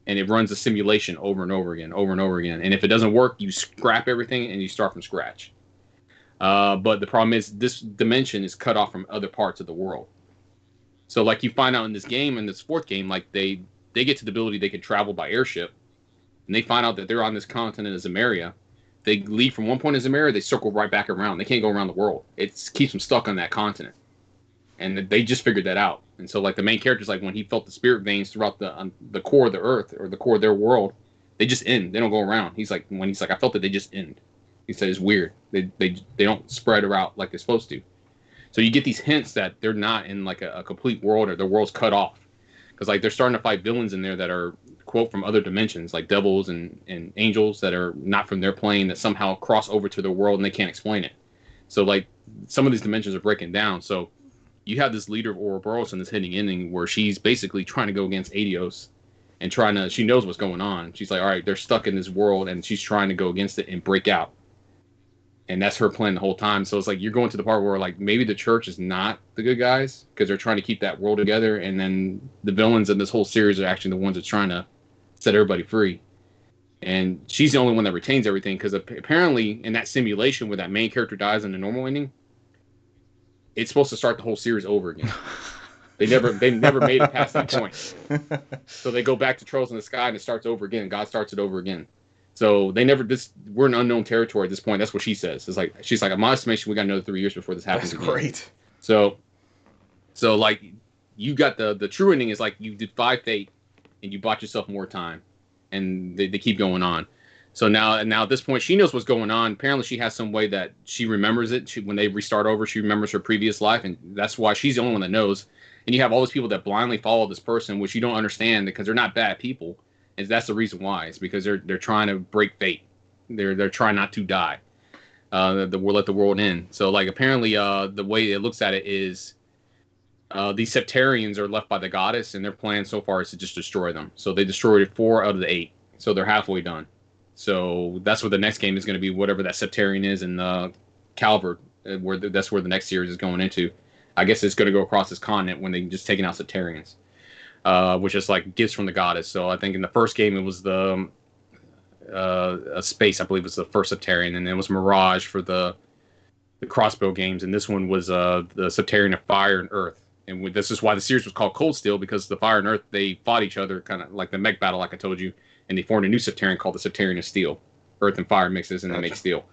and it runs a simulation over and over again, and if it doesn't work, you scrap everything and you start from scratch. But the problem is this dimension is cut off from other parts of the world. So like you find out in this game, in this fourth game, like they get to the ability they can travel by airship, and they find out that they're on this continent of Zemeria. They leave from one point of Zemeria, they circle right back around. They can't go around the world. It keeps them stuck on that continent. And they just figured that out. And so like the main character's like, when he felt the spirit veins throughout the core of the earth, or the core of their world, they just end. They don't go around. He's like, I felt that they just end. He said it's weird. They don't spread out like they're supposed to. So you get these hints that they're not in like a complete world, or their world's cut off. Because like they're starting to fight villains in there that are, quote, from other dimensions, like devils and angels that are not from their plane, that somehow cross over to their world and they can't explain it. So like some of these dimensions are breaking down. So you have this leader of Ouroboros in this hidden ending where she's basically trying to go against Adios and she knows what's going on. She's like, all right, they're stuck in this world, and she's trying to go against it and break out. And that's her plan the whole time. So it's like you're going to the part where like maybe the church is not the good guys because they're trying to keep that world together, and then the villains in this whole series are actually the ones that's trying to set everybody free. And she's the only one that retains everything because apparently in that simulation where that main character dies in the normal ending, it's supposed to start the whole series over again. They never made it past that point. So they go back to Trolls in the Sky and it starts over again. God starts it over again. So we're in unknown territory at this point. That's what she says. It's like she's like, in my estimation, we got another 3 years before this happens. That's again. great. So like you got the true ending is like you defied fate and you bought yourself more time, and they keep going on. So now at this point, she knows what's going on. Apparently, she has some way that she remembers it. When they restart over, she remembers her previous life, and that's why she's the only one that knows. And you have all those people that blindly follow this person, which you don't understand because they're not bad people. And that's the reason why. It's because they're trying to break fate. They're trying not to die. We'll let the world end. So like apparently, the way it looks at it is, these Septarians are left by the goddess, and their plan so far is to just destroy them. So they destroyed 4 out of the 8. So they're halfway done. So that's what the next game is going to be, whatever that Septarian is in Calvert, that's where the next series is going into. I guess it's going to go across this continent when they just taking out Septarians, which is like gifts from the goddess. So I think in the first game it was the space, I believe was the first Septarian, and then it was Mirage for the crossbow games, and this one was the Septarian of Fire and Earth. And this is why the series was called Cold Steel, because the Fire and Earth, they fought each other, kind of like the mech battle, like I told you, and they formed a new Septarian called the Septarian of Steel. Earth and fire mixes, and they make steel.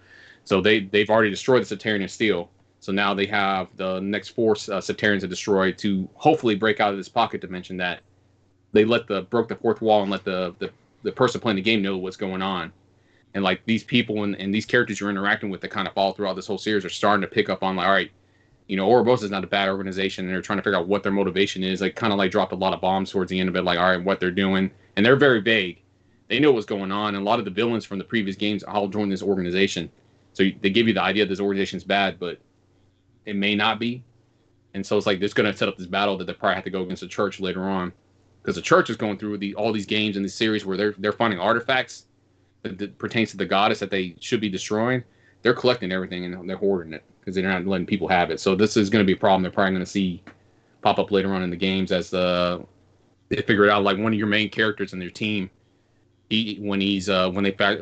So they've already destroyed the Septarian of Steel. So now they have the next 4 Septarians to destroy to hopefully break out of this pocket dimension that they broke the 4th wall and let the person playing the game know what's going on. And like these people and these characters you're interacting with that kind of follow throughout this whole series are starting to pick up on like, all right, you know, Ouroboros is not a bad organization, and they're trying to figure out what their motivation is. Like kind of like dropped a lot of bombs towards the end of it, like, all right, what they're doing. And they're very vague. They know what's going on. And a lot of the villains from the previous games all joined this organization. So they give you the idea this organization's bad, but it may not be. And so it's like it's going to set up this battle that they probably have to go against the church later on, because the church is going through all these games in this series where they're finding artifacts that pertains to the goddess that they should be destroying. They're collecting everything and they're hoarding it because they're not letting people have it. So this is going to be a problem they're probably going to see pop up later on in the games as they figure it out. Like one of your main characters in their team, when they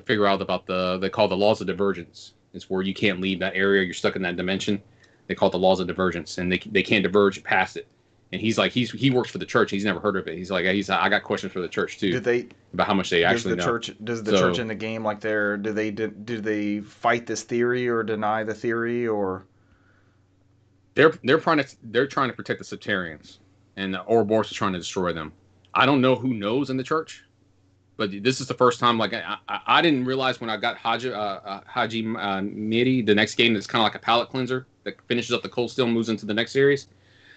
figure out about they call the laws of divergence. It's where you can't leave that area. You're stuck in that dimension. They call it the laws of divergence, and they can't diverge past it. And he's like, he works for the church. He's never heard of it. He's like, I got questions for the church too. About how much they actually know. Does the church in the game like do they fight this theory or deny the theory, or they're trying to protect the Septarians, and the Ouroboros is trying to destroy them. I don't know who knows in the church, but this is the first time. Like I didn't realize when I got Haji Miri, the next game that's kind of like a palate cleanser that finishes up the Cold Steel and moves into the next series.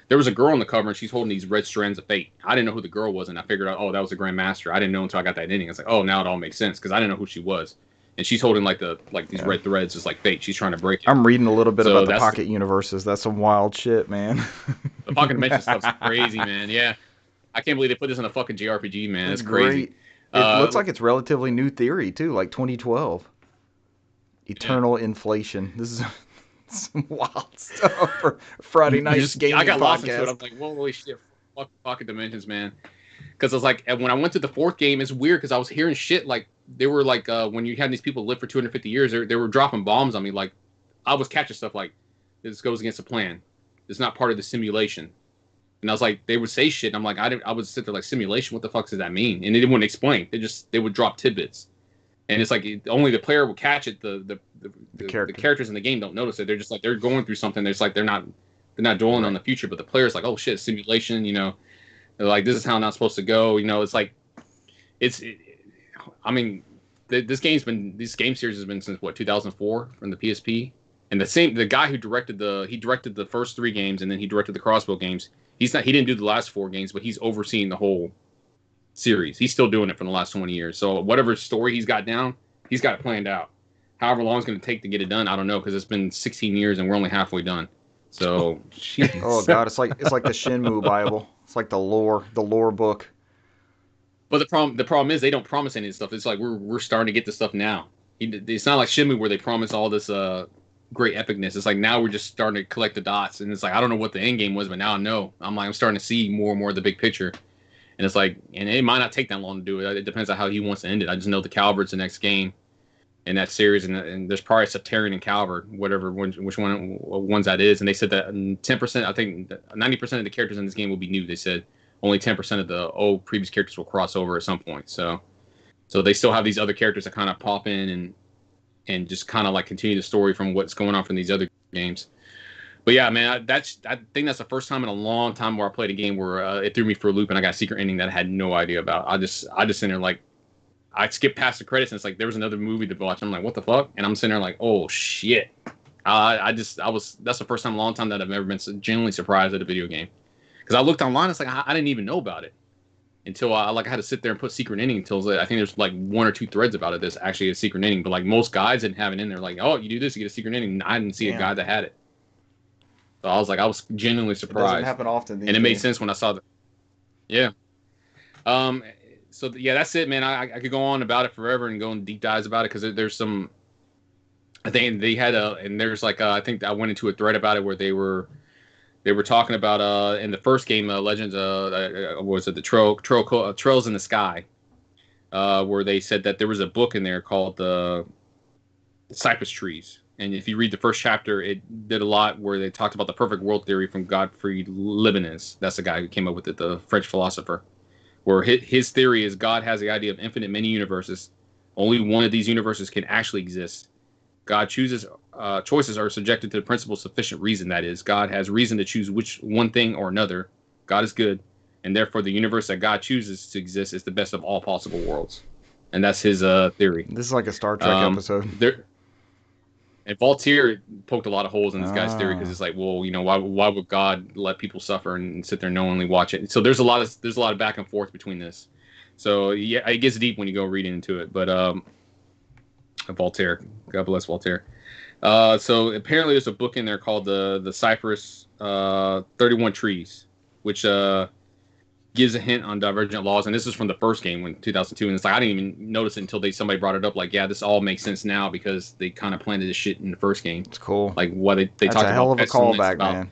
There was a girl on the cover, and she's holding these red strands of fate. I didn't know who the girl was, and I figured out, oh, that was the Grand Master. I didn't know until I got that ending. I was like, oh, now it all makes sense, because I didn't know who she was. And she's holding these red threads, just like fate. She's trying to break it. I'm reading a little bit about the pocket universes. That's some wild shit, man. The pocket dimension stuff's crazy, man. Yeah, I can't believe they put this in a fucking JRPG, man. It's crazy. It looks like it's relatively new theory too, like 2012. Eternal inflation. This is some wild stuff for Friday night gaming I got podcast. lost into it. I'm like, whoa, holy shit, fuck pocket dimensions, man. Because I was like, when I went to the 4th game, it's weird because I was hearing shit like they were like when you had these people live for 250 years, they were dropping bombs on me. Like I was catching stuff like this goes against the plan. It's not part of the simulation. And I was like, they would say shit. And I'm like, I would sit there like, simulation. What the fuck does that mean? And they wouldn't explain. They would drop tidbits. And it's like only the player will catch it. The characters in the game don't notice it. They're just like they're going through something. It's like they're not dwelling on the future. But the player's like, oh shit, simulation. You know, they're like, this is how it's supposed to go. You know, it's like I mean, this game series has been since what 2004 from the PSP. And the guy who directed the first 3 games, and then he directed the crossbow games. He didn't do the last 4 games, but he's overseeing the whole series. He's still doing it for the last 20 years. So whatever story he's got down, he's got it planned out. However long it's going to take to get it done, I don't know, because it's been 16 years and we're only halfway done. So, oh god, it's like the Shenmue Bible. It's like the lore book. But the problem is they don't promise any of this stuff. It's like we're starting to get this stuff now. It's not like Shenmue where they promise all this great epicness. It's like now we're just starting to collect the dots, and it's like I don't know what the end game was, but now I know. I'm starting to see more and more of the big picture, and it's like, and it might not take that long to do it. It depends on how he wants to end it. I just know the Calvard's the next game in that series, and there's probably Septarian and Calvard, which ones that is, and they said that 10%, I think 90% of the characters in this game will be new. They said only 10% of the old previous characters will cross over at some point. So they still have these other characters that kind of pop in and just kind of like continue the story from what's going on from these other games. But yeah, man, I think that's the first time in a long time where I played a game where it threw me for a loop and I got a secret ending that I had no idea about. I just sit there like, I skipped past the credits and it's like there was another movie to watch. I'm like, what the fuck? And I'm sitting there like, oh shit. That's the first time in a long time that I've ever been genuinely surprised at a video game. Because I looked online, it's like I didn't even know about it until I had to sit there and put secret ending until I think there's like 1 or 2 threads about it. There's actually a secret ending, but like most guides didn't have it in there. Like, oh, you do this, you get a secret ending. I didn't see a guide that had it. So I was genuinely surprised. It doesn't happen often. And it made sense when I saw the. Yeah. So yeah, that's it, man. I could go on about it forever and go in deep dives about it because there's some. I think they had and there's like I think I went into a thread about it where they were talking about in the first game, Legends, was it the Trails in the Sky, where they said that there was a book in there called the Cypress Trees, and if you read the first chapter, it did a lot where they talked about the perfect world theory from Gottfried Leibniz. That's the guy who came up with it, the French philosopher. Where his theory is God has the idea of infinite many universes. Only one of these universes can actually exist. God chooses choices are subjected to the principle of sufficient reason. That is, God has reason to choose which one thing or another. God is good, and therefore the universe that God chooses to exist is the best of all possible worlds. And that's his theory. This is like a Star Trek episode. And Voltaire poked a lot of holes in this guy's theory because it's like, well, why would God let people suffer and sit there knowingly watch it? So there's a lot of back and forth between this. So yeah, it gets deep when you go reading into it. But Voltaire, God bless Voltaire. So apparently there's a book in there called the Cypress 31 Trees, which gives a hint on divergent laws, and this is from the first game in 2002, and it's like I didn't even notice it until somebody brought it up. Like, yeah, this all makes sense now because they kind of planted this shit in the first game. It's cool. Like what they talked about. That's a hell of a callback, man.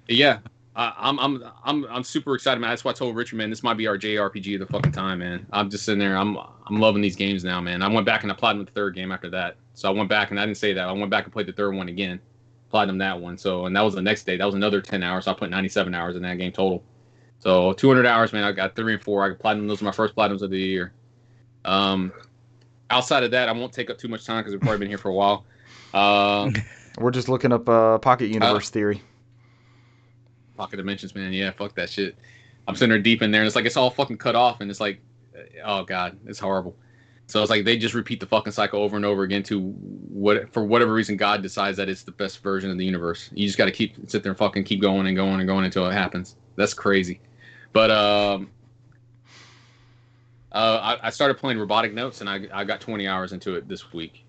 Yeah, I'm super excited, man. That's why I told Richard, man, this might be our JRPG of the fucking time, man. I'm just sitting there. I'm loving these games now, man. I went back and I platinumed the third game after that. So I went back and I didn't say that. I went back and played the third one again, platinumed that one. So and that was the next day. That was another 10 hours. So I put 97 hours in that game total. So 200 hours, man. I got 3 and 4. I platinum. Those are my first platinums of the year. Outside of that, I won't take up too much time because we've probably been here for a while. We're just looking up Pocket Universe theory. Pocket Dimensions, man. Yeah, fuck that shit. I'm sitting there deep in there, and it's like it's all fucking cut off, and it's like, oh god, it's horrible. So it's like they just repeat the fucking cycle over and over again for whatever reason God decides that it's the best version of the universe. You just got to sit there and fucking keep going and going and going until it happens. That's crazy. But I started playing Robotic Notes, and I got 20 hours into it this week.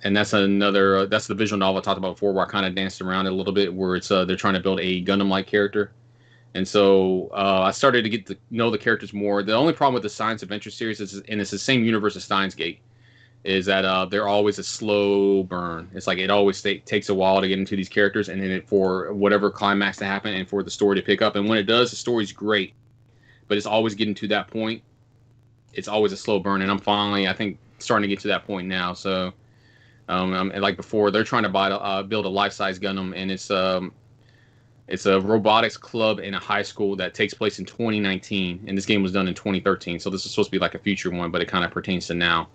And that's that's the visual novel I talked about before, where I kind of danced around it a little bit, where it's they're trying to build a Gundam-like character. And so I started to get to know the characters more. The only problem with the Science Adventure series and it's the same universe as Steins Gate, is that they're always a slow burn. It's like it always takes a while to get into these characters, and then for whatever climax to happen and for the story to pick up. And when it does, the story's great, but it's always getting to that point. It's always a slow burn, and I'm finally, I think, starting to get to that point now. So, like before, they're trying to build a life-size Gundam, and it's a robotics club in a high school that takes place in 2019, and this game was done in 2013. So this is supposed to be like a future one, but it kind of pertains to now.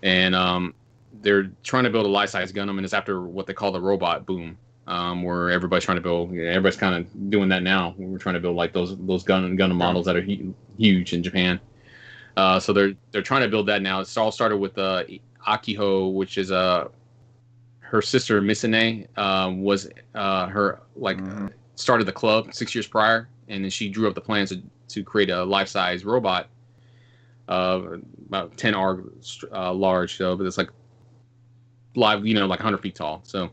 And they're trying to build a life-size Gundam, and it's after what they call the robot boom, where everybody's trying to build. Everybody's kind of doing that now. We're trying to build like those Gundam models that are huge in Japan. So they're trying to build that now. It's all started with Akiho, which is her sister Misane was her started the club 6 years prior, and then she drew up the plans to create a life-size robot. About 10 R large, so but it's like live, like 100 feet tall. So,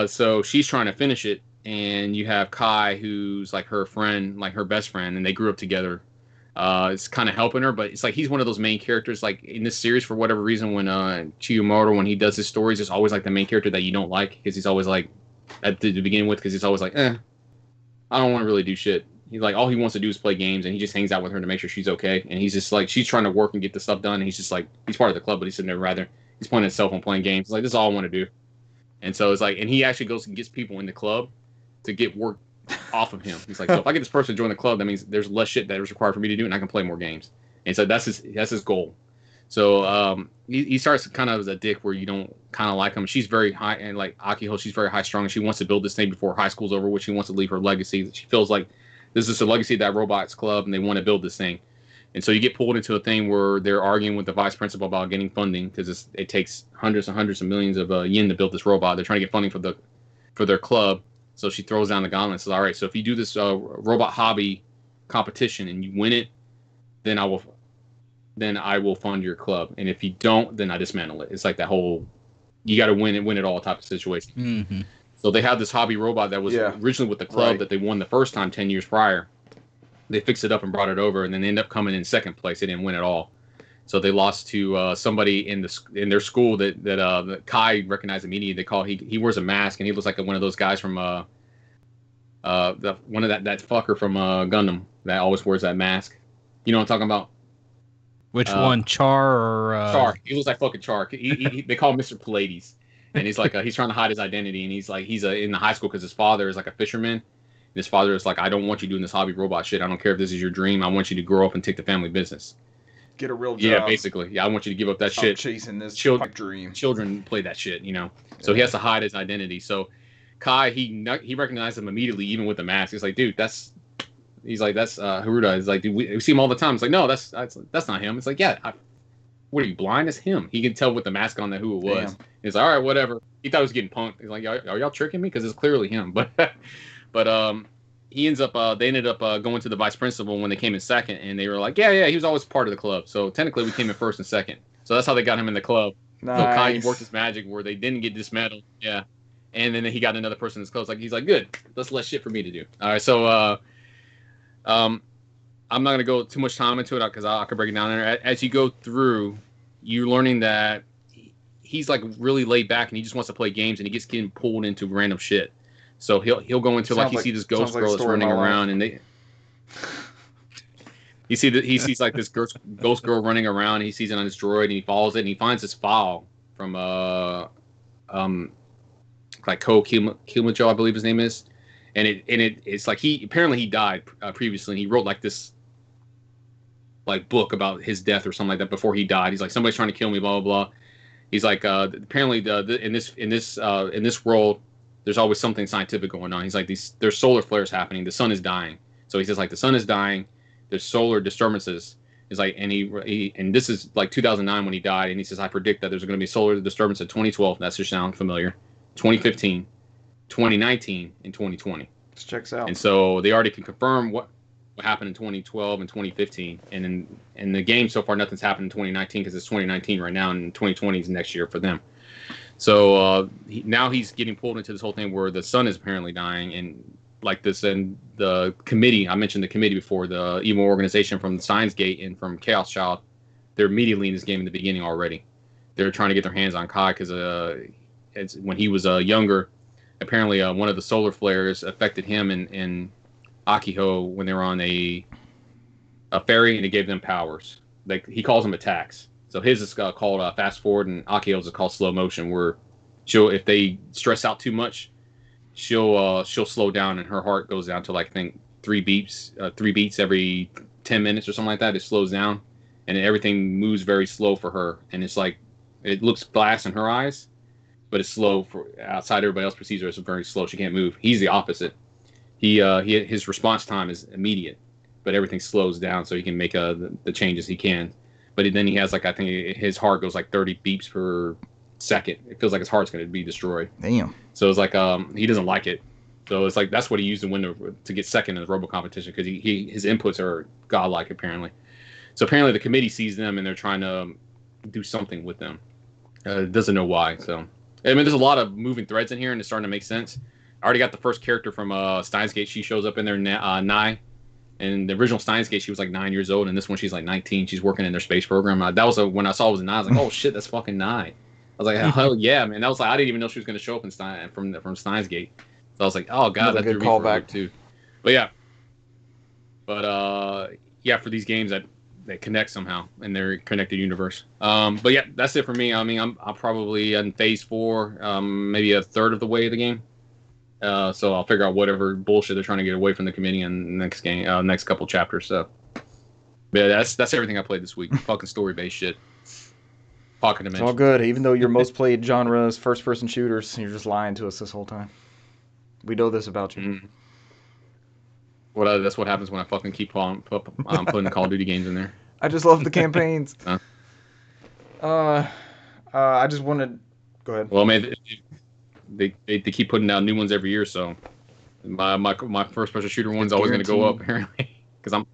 so she's trying to finish it, and you have Kai, who's like her friend, like her best friend, and they grew up together. It's kind of helping her, but it's like he's one of those main characters. Like in this series, for whatever reason, when Chiyomoto, when he does his stories, it's always like the main character that you don't like because he's always like at the beginning with because he's always like, I don't want to really do shit. He's like, all he wants to do is play games, and he just hangs out with her to make sure she's okay. And he's just like, she's trying to work and get the stuff done, and he's just like, he's part of the club, but he's sitting there rather, he's playing his cell phone playing games. He's like, this is all I want to do. And so it's like, and he actually goes and gets people in the club to get work off of him. He's like, so if I get this person to join the club, that means there's less shit that is required for me to do, and I can play more games. And so that's his goal. So he starts kind of as a dick where you don't kind of like him. She's very high, and like Akiho, she's very high strung, and she wants to build this thing before high school's over, which she wants to leave her legacy. She feels like this is a legacy of that robots club, and they want to build this thing. And so you get pulled into a thing where they're arguing with the vice principal about getting funding because it takes hundreds and hundreds of millions of yen to build this robot. They're trying to get funding for their club. So she throws down the gauntlet and says, all right, so if you do this robot hobby competition and you win it, then I will fund your club. And if you don't, then I dismantle it. It's like that whole, you got to win it all type of situation. Mm-hmm. So they have this hobby robot that was originally with the club that they won the first time 10 years prior. They fixed it up and brought it over, and then they end up coming in second place. They didn't win at all. So they lost to somebody in their school that Kai recognized immediately. They call he wears a mask and he looks like one of those guys from one of that fucker from Gundam that always wears that mask. You know what I'm talking about? Which one, Char or Char? He looks like fucking Char. They call him Mr. Pallades, and he's like he's trying to hide his identity, and he's in the high school because his father is like a fisherman. His father is like, I don't want you doing this hobby robot shit. I don't care if this is your dream. I want you to grow up and take the family business. Get a real job. Yeah, basically. Yeah, I want you to give up that shit. Chasing this dream. Children play that shit, you know. So he has to hide his identity. So Kai, he recognized him immediately, even with the mask. He's like, dude, that's Haruda. He's like, dude, we see him all the time. It's like, no, that's not him. It's like, yeah, what are you, blind? It's him. He can tell with the mask on who it was. Damn. He's like, all right, whatever. He thought he was getting punked. He's like, are y'all tricking me? Because it's clearly him. But he ends up. They ended up going to the vice principal when they came in second, and they were like, yeah, he was always part of the club. So technically, we came in first and second. So that's how they got him in the club. Nice. So Kai worked his magic where they didn't get dismantled. Yeah, and then he got another person in his club. He's like, good. That's less shit for me to do. All right, so I'm not gonna go too much time into it because I could break it down there. As you go through, you're learning that he's like really laid back and he just wants to play games, and he gets getting pulled into random shit. So he'll go into he sees this ghost girl that's running around, and he sees like this ghost girl running around. And he sees it on his droid, and he follows it, and he finds this file from like Ko Kimajo, I believe his name is, and it's like he died previously, and he wrote like this like book about his death or something like that before he died. He's like, somebody's trying to kill me, blah blah blah. He's like, apparently in this world, there's always something scientific going on. He's like, there's solar flares happening. The sun is dying. So he says like the sun is dying. There's solar disturbances. He's like, and this is like 2009 when he died. And he says, I predict that there's going to be solar disturbance in 2012. That should sound familiar. 2015, 2019, and 2020. This checks out. And so they already can confirm what happened in 2012 and 2015. And in the game so far, nothing's happened in 2019 because it's 2019 right now, and 2020 is next year for them. So now he's getting pulled into this whole thing where the sun is apparently dying, and like this, and the committee, I mentioned the committee before, the evil organization from the Steins Gate and from Chaos Child, they're immediately in this game in the beginning already. They're trying to get their hands on Kai because when he was younger, apparently one of the solar flares affected him and Akiho when they were on a ferry, and it gave them powers. Like he calls them attacks. So his is called fast forward, and Akiho's is called slow motion, where if they stress out too much, she'll slow down, and her heart goes down to like I think 3 beats every 10 minutes or something like that. It slows down, and everything moves very slow for her, and it's like it looks fast in her eyes, but it's slow for outside. Everybody else perceives her as very slow. She can't move. He's the opposite. His response time is immediate, but everything slows down so he can make the changes he can. But then he has like, I think his heart goes like 30 beeps per second. It feels like his heart's going to be destroyed. Damn. So it's like he doesn't like it. So it's like that's what he used to win to get second in the robo competition, because his inputs are godlike apparently. So apparently the committee sees them and they're trying to do something with them. Doesn't know why. So I mean, there's a lot of moving threads in here, and it's starting to make sense. I already got the first character from Steins Gate. She shows up in there, Nai. And the original Steins Gate, she was like 9 years old, and this one she's like 19. She's working in their space program. That was when I saw it was 9. I was like, oh shit, that's fucking 9. I was like, hell yeah, man. That was like I didn't even know she was gonna show up in from Steins Gate. So I was like, oh god, that's a good callback too. But yeah, yeah, for these games that connect somehow in their connected universe. But yeah, that's it for me. I mean, I'm probably in phase 4, maybe a third of the way of the game. So I'll figure out whatever bullshit they're trying to get away from the committee in the next couple chapters. So, yeah, that's everything I played this week. Fucking story-based shit. Pocket Dimension. It's all good. Even though your most played genre is first-person shooters, you're just lying to us this whole time. We know this about you. Mm. That's what happens when I fucking keep putting Call of Duty games in there. I just love the campaigns. I just wanted. Go ahead. Well, man, they keep putting out new ones every year, so my first person shooter one's always going to go up apparently because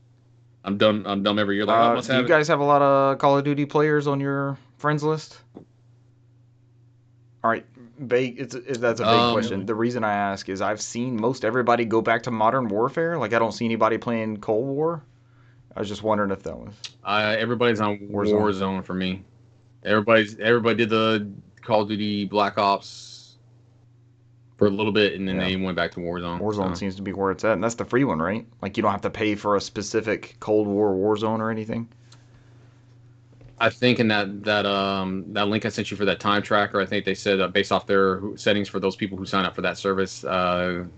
I'm dumb every year. Like, do you guys have a lot of Call of Duty players on your friends list? All right, that's a big question. The reason I ask is I've seen most everybody go back to Modern Warfare. Like I don't see anybody playing Cold War. I was just wondering if that was. Everybody's on Warzone for me. Everybody did the Call of Duty Black Ops for a little bit, and then they went back to Warzone. Warzone seems to be where it's at, and that's the free one, right? Like you don't have to pay for a specific Cold War Warzone or anything. I think in that link I sent you for that time tracker, I think they said based off their settings for those people who sign up for that service, that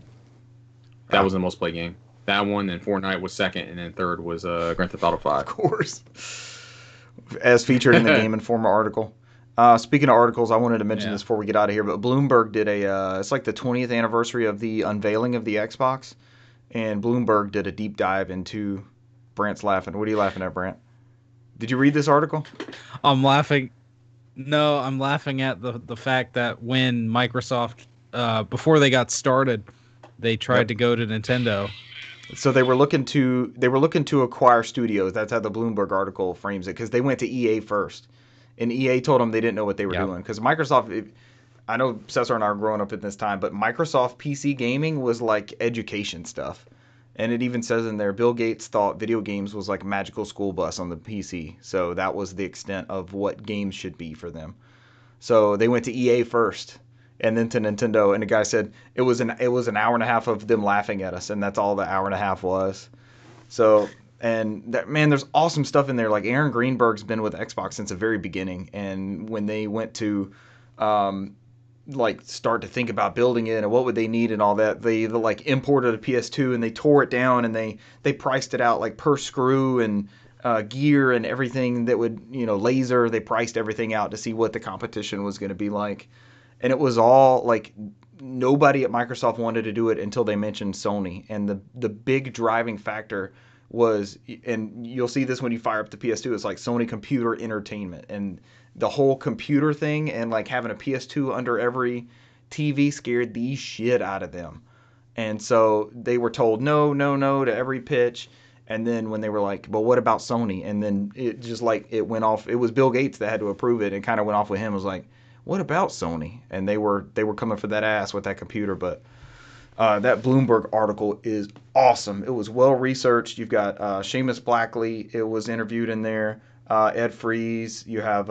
was the most played game. That one, and Fortnite was second, and then third was Grand Theft Auto 5. Of course. As featured in the Game Informer article. Speaking of articles, I wanted to mention this before we get out of here, but Bloomberg did it's like the 20th anniversary of the unveiling of the Xbox, and Bloomberg did a deep dive into. Brant's laughing. What are you laughing at, Brant? Did you read this article? I'm laughing. No, I'm laughing at the fact that when Microsoft, before they got started, they tried to go to Nintendo. So they were looking to acquire studios. That's how the Bloomberg article frames it, because they went to EA first, and EA told them they didn't know what they were doing. Because Microsoft, I know Cesar and I were growing up at this time, but Microsoft PC gaming was like education stuff. And it even says in there, Bill Gates thought video games was like a magical school bus on the PC. So that was the extent of what games should be for them. So they went to EA first, and then to Nintendo. And the guy said it was an hour and a half of them laughing at us, and that's all the hour and a half was. So, and that, man, there's awesome stuff in there. Like Aaron Greenberg's been with Xbox since the very beginning, and when they went to like start to think about building it and what would they need and all that, they like imported a PS2 and they tore it down and they priced it out like per screw and gear and everything that would, laser. They priced everything out to see what the competition was going to be like. And it was all like nobody at Microsoft wanted to do it until they mentioned Sony. And the big driving factor was, and you'll see this when you fire up the PS2, it's like Sony Computer Entertainment. And the whole computer thing and like having a PS2 under every TV scared the shit out of them. And so they were told no to every pitch. And then when they were like, but what about Sony? And then it just like it went off. It was Bill Gates that had to approve it, and kind of went off with him. It was like, what about Sony? And they were coming for that ass with that computer. But that Bloomberg article is awesome. It was well researched. You've got Seamus Blackley. It was interviewed in there. Ed Freeze, you have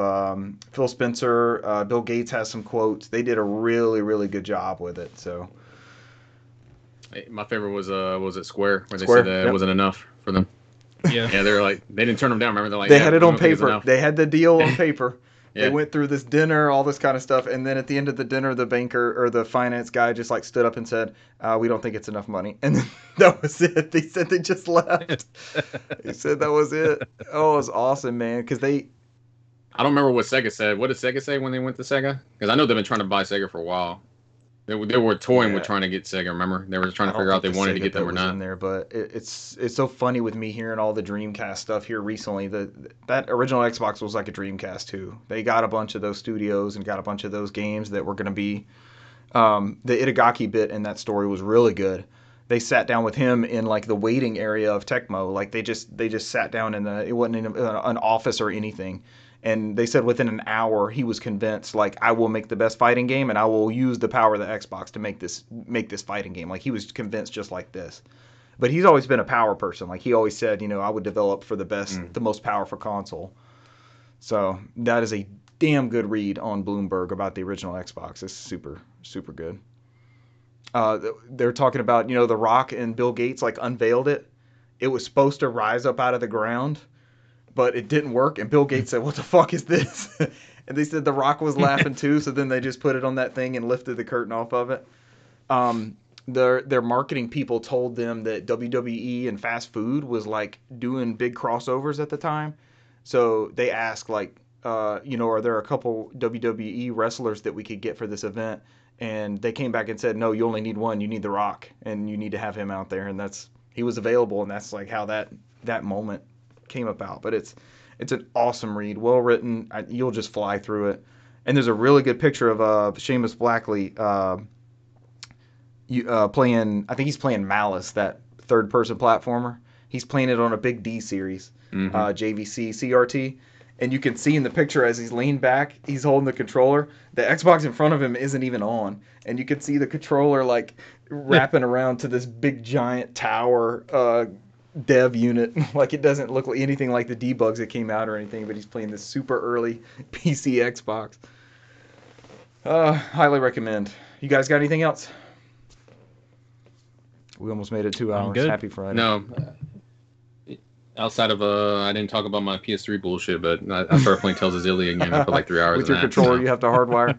Phil Spencer, Bill Gates has some quotes. They did a really, really good job with it. So, my favorite was it Square, where they said that it wasn't enough for them. Yeah, they were like, they didn't turn them down. Remember, they're like, they had it on paper. They had the deal on paper. Yeah. They went through this dinner, all this kind of stuff, and then at the end of the dinner, the banker or the finance guy just like stood up and said, "We don't think it's enough money," and then that was it. They said they just left. He said that was it. Oh, it was awesome, man, because I don't remember what Sega said. What did Sega say when they went to Sega? Because I know they've been trying to buy Sega for a while. They were toying with trying to get Sega. Remember, they were trying to figure out if they wanted to get them or not. In there, but it's so funny with me hearing all the Dreamcast stuff here recently. That original Xbox was like a Dreamcast too. They got a bunch of those studios and got a bunch of those games that were going to be. The Itagaki bit in that story was really good. They sat down with him in like the waiting area of Tecmo. Like they just sat down it wasn't in an office or anything. And they said within an hour he was convinced, like, I will make the best fighting game and I will use the power of the Xbox to make this fighting game. Like he was convinced just like this. But he's always been a power person. Like he always said, I would develop for the best, the most powerful console. So that is a damn good read on Bloomberg about the original Xbox. It's super, super good. They're talking about, The Rock and Bill Gates like unveiled it. It was supposed to rise up out of the ground, but it didn't work. And Bill Gates said, "What the fuck is this?" And they said The Rock was laughing too. So then they just put it on that thing and lifted the curtain off of it. Their marketing people told them that WWE and fast food was like doing big crossovers at the time. So they asked like, are there a couple WWE wrestlers that we could get for this event? And they came back and said, no, you only need one. You need The Rock, and you need to have him out there. And he was available, and that's like how that moment came about. But it's an awesome read, well written. You'll just fly through it. And there's a really good picture of Seamus Blackley playing. I think he's playing Malice, that third-person platformer. He's playing it on a big D series, JVC CRT. And you can see in the picture as he's leaned back, he's holding the controller. The Xbox in front of him isn't even on. And you can see the controller like wrapping around to this big giant tower dev unit. Like it doesn't look like anything like the debugs that came out or anything, but he's playing this super early PC Xbox. Highly recommend. You guys got anything else? We almost made it 2 hours. Good. Happy Friday. No. Outside of I didn't talk about my PS3 bullshit, but I started playing Tales of Zillia again after like 3 hours. With your controller, you have to hardwire.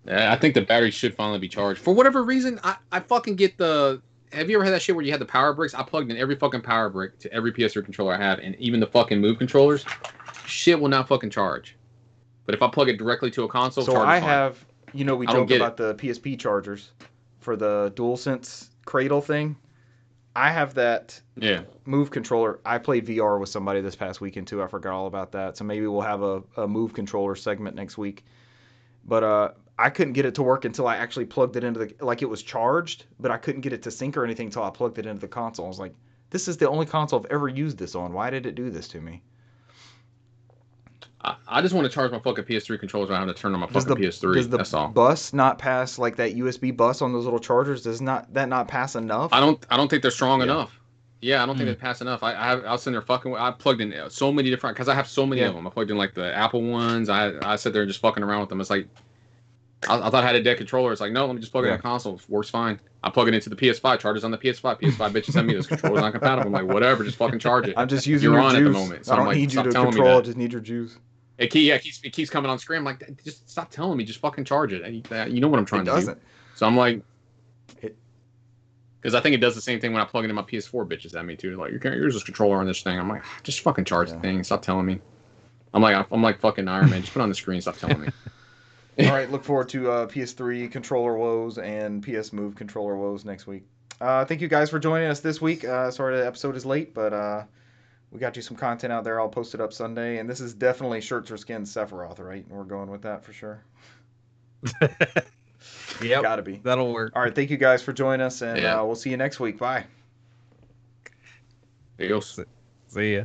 I think the battery should finally be charged. For whatever reason, I fucking get the. Have you ever had that shit where you had the power bricks? I plugged in every fucking power brick to every PS3 controller I have, and even the fucking Move controllers, shit will not fucking charge. But if I plug it directly to a console, so I have, we joke about the PSP chargers for the DualSense Cradle thing. I have that Move controller. I played VR with somebody this past weekend too. I forgot all about that. So maybe we'll have a Move controller segment next week. But I couldn't get it to work until I actually plugged it into it was charged, but I couldn't get it to sync or anything until I plugged it into the console. I was like, this is the only console I've ever used this on. Why did it do this to me? I just want to charge my fucking PS3 controllers. I have to turn on my fucking PS3. That's all. Does the bus not pass like that USB bus on those little chargers? Does that not pass enough? I don't think they're strong enough. Yeah, I don't think they pass enough. I was sitting there fucking. I plugged in so many different because I have so many of them. I plugged in like the Apple ones. I sat there just fucking around with them. It's like I thought I had a dead controller. It's like no, let me just plug it in a console. It works fine. I plug it into the PS5. Charges on the PS5. PS5 bitches send me this controller's not compatible. I'm like whatever, just fucking charge it. I'm just using your juice. At the moment. So I don't need you to control. I just need your juice. It keeps coming on screen. I'm like, just stop telling me. Just fucking charge it. You know what I'm trying to do. So I'm like, because I think it does the same thing when I plug it in my PS4. Bitches at me too. Like, you can't use this controller on this thing. I'm like, just fucking charge the thing. Stop telling me. I'm like fucking Iron Man. Just put it on the screen. Stop telling me. All right. Look forward to PS3 controller woes and PS Move controller woes next week. Thank you guys for joining us this week. Sorry the episode is late, but we got you some content out there. I'll post it up Sunday. And this is definitely Shirts or Skins Sephiroth, right? We're going with that for sure. Yep. Gotta be. That'll work. All right. Thank you guys for joining us. And we'll see you next week. Bye. Adios. See ya.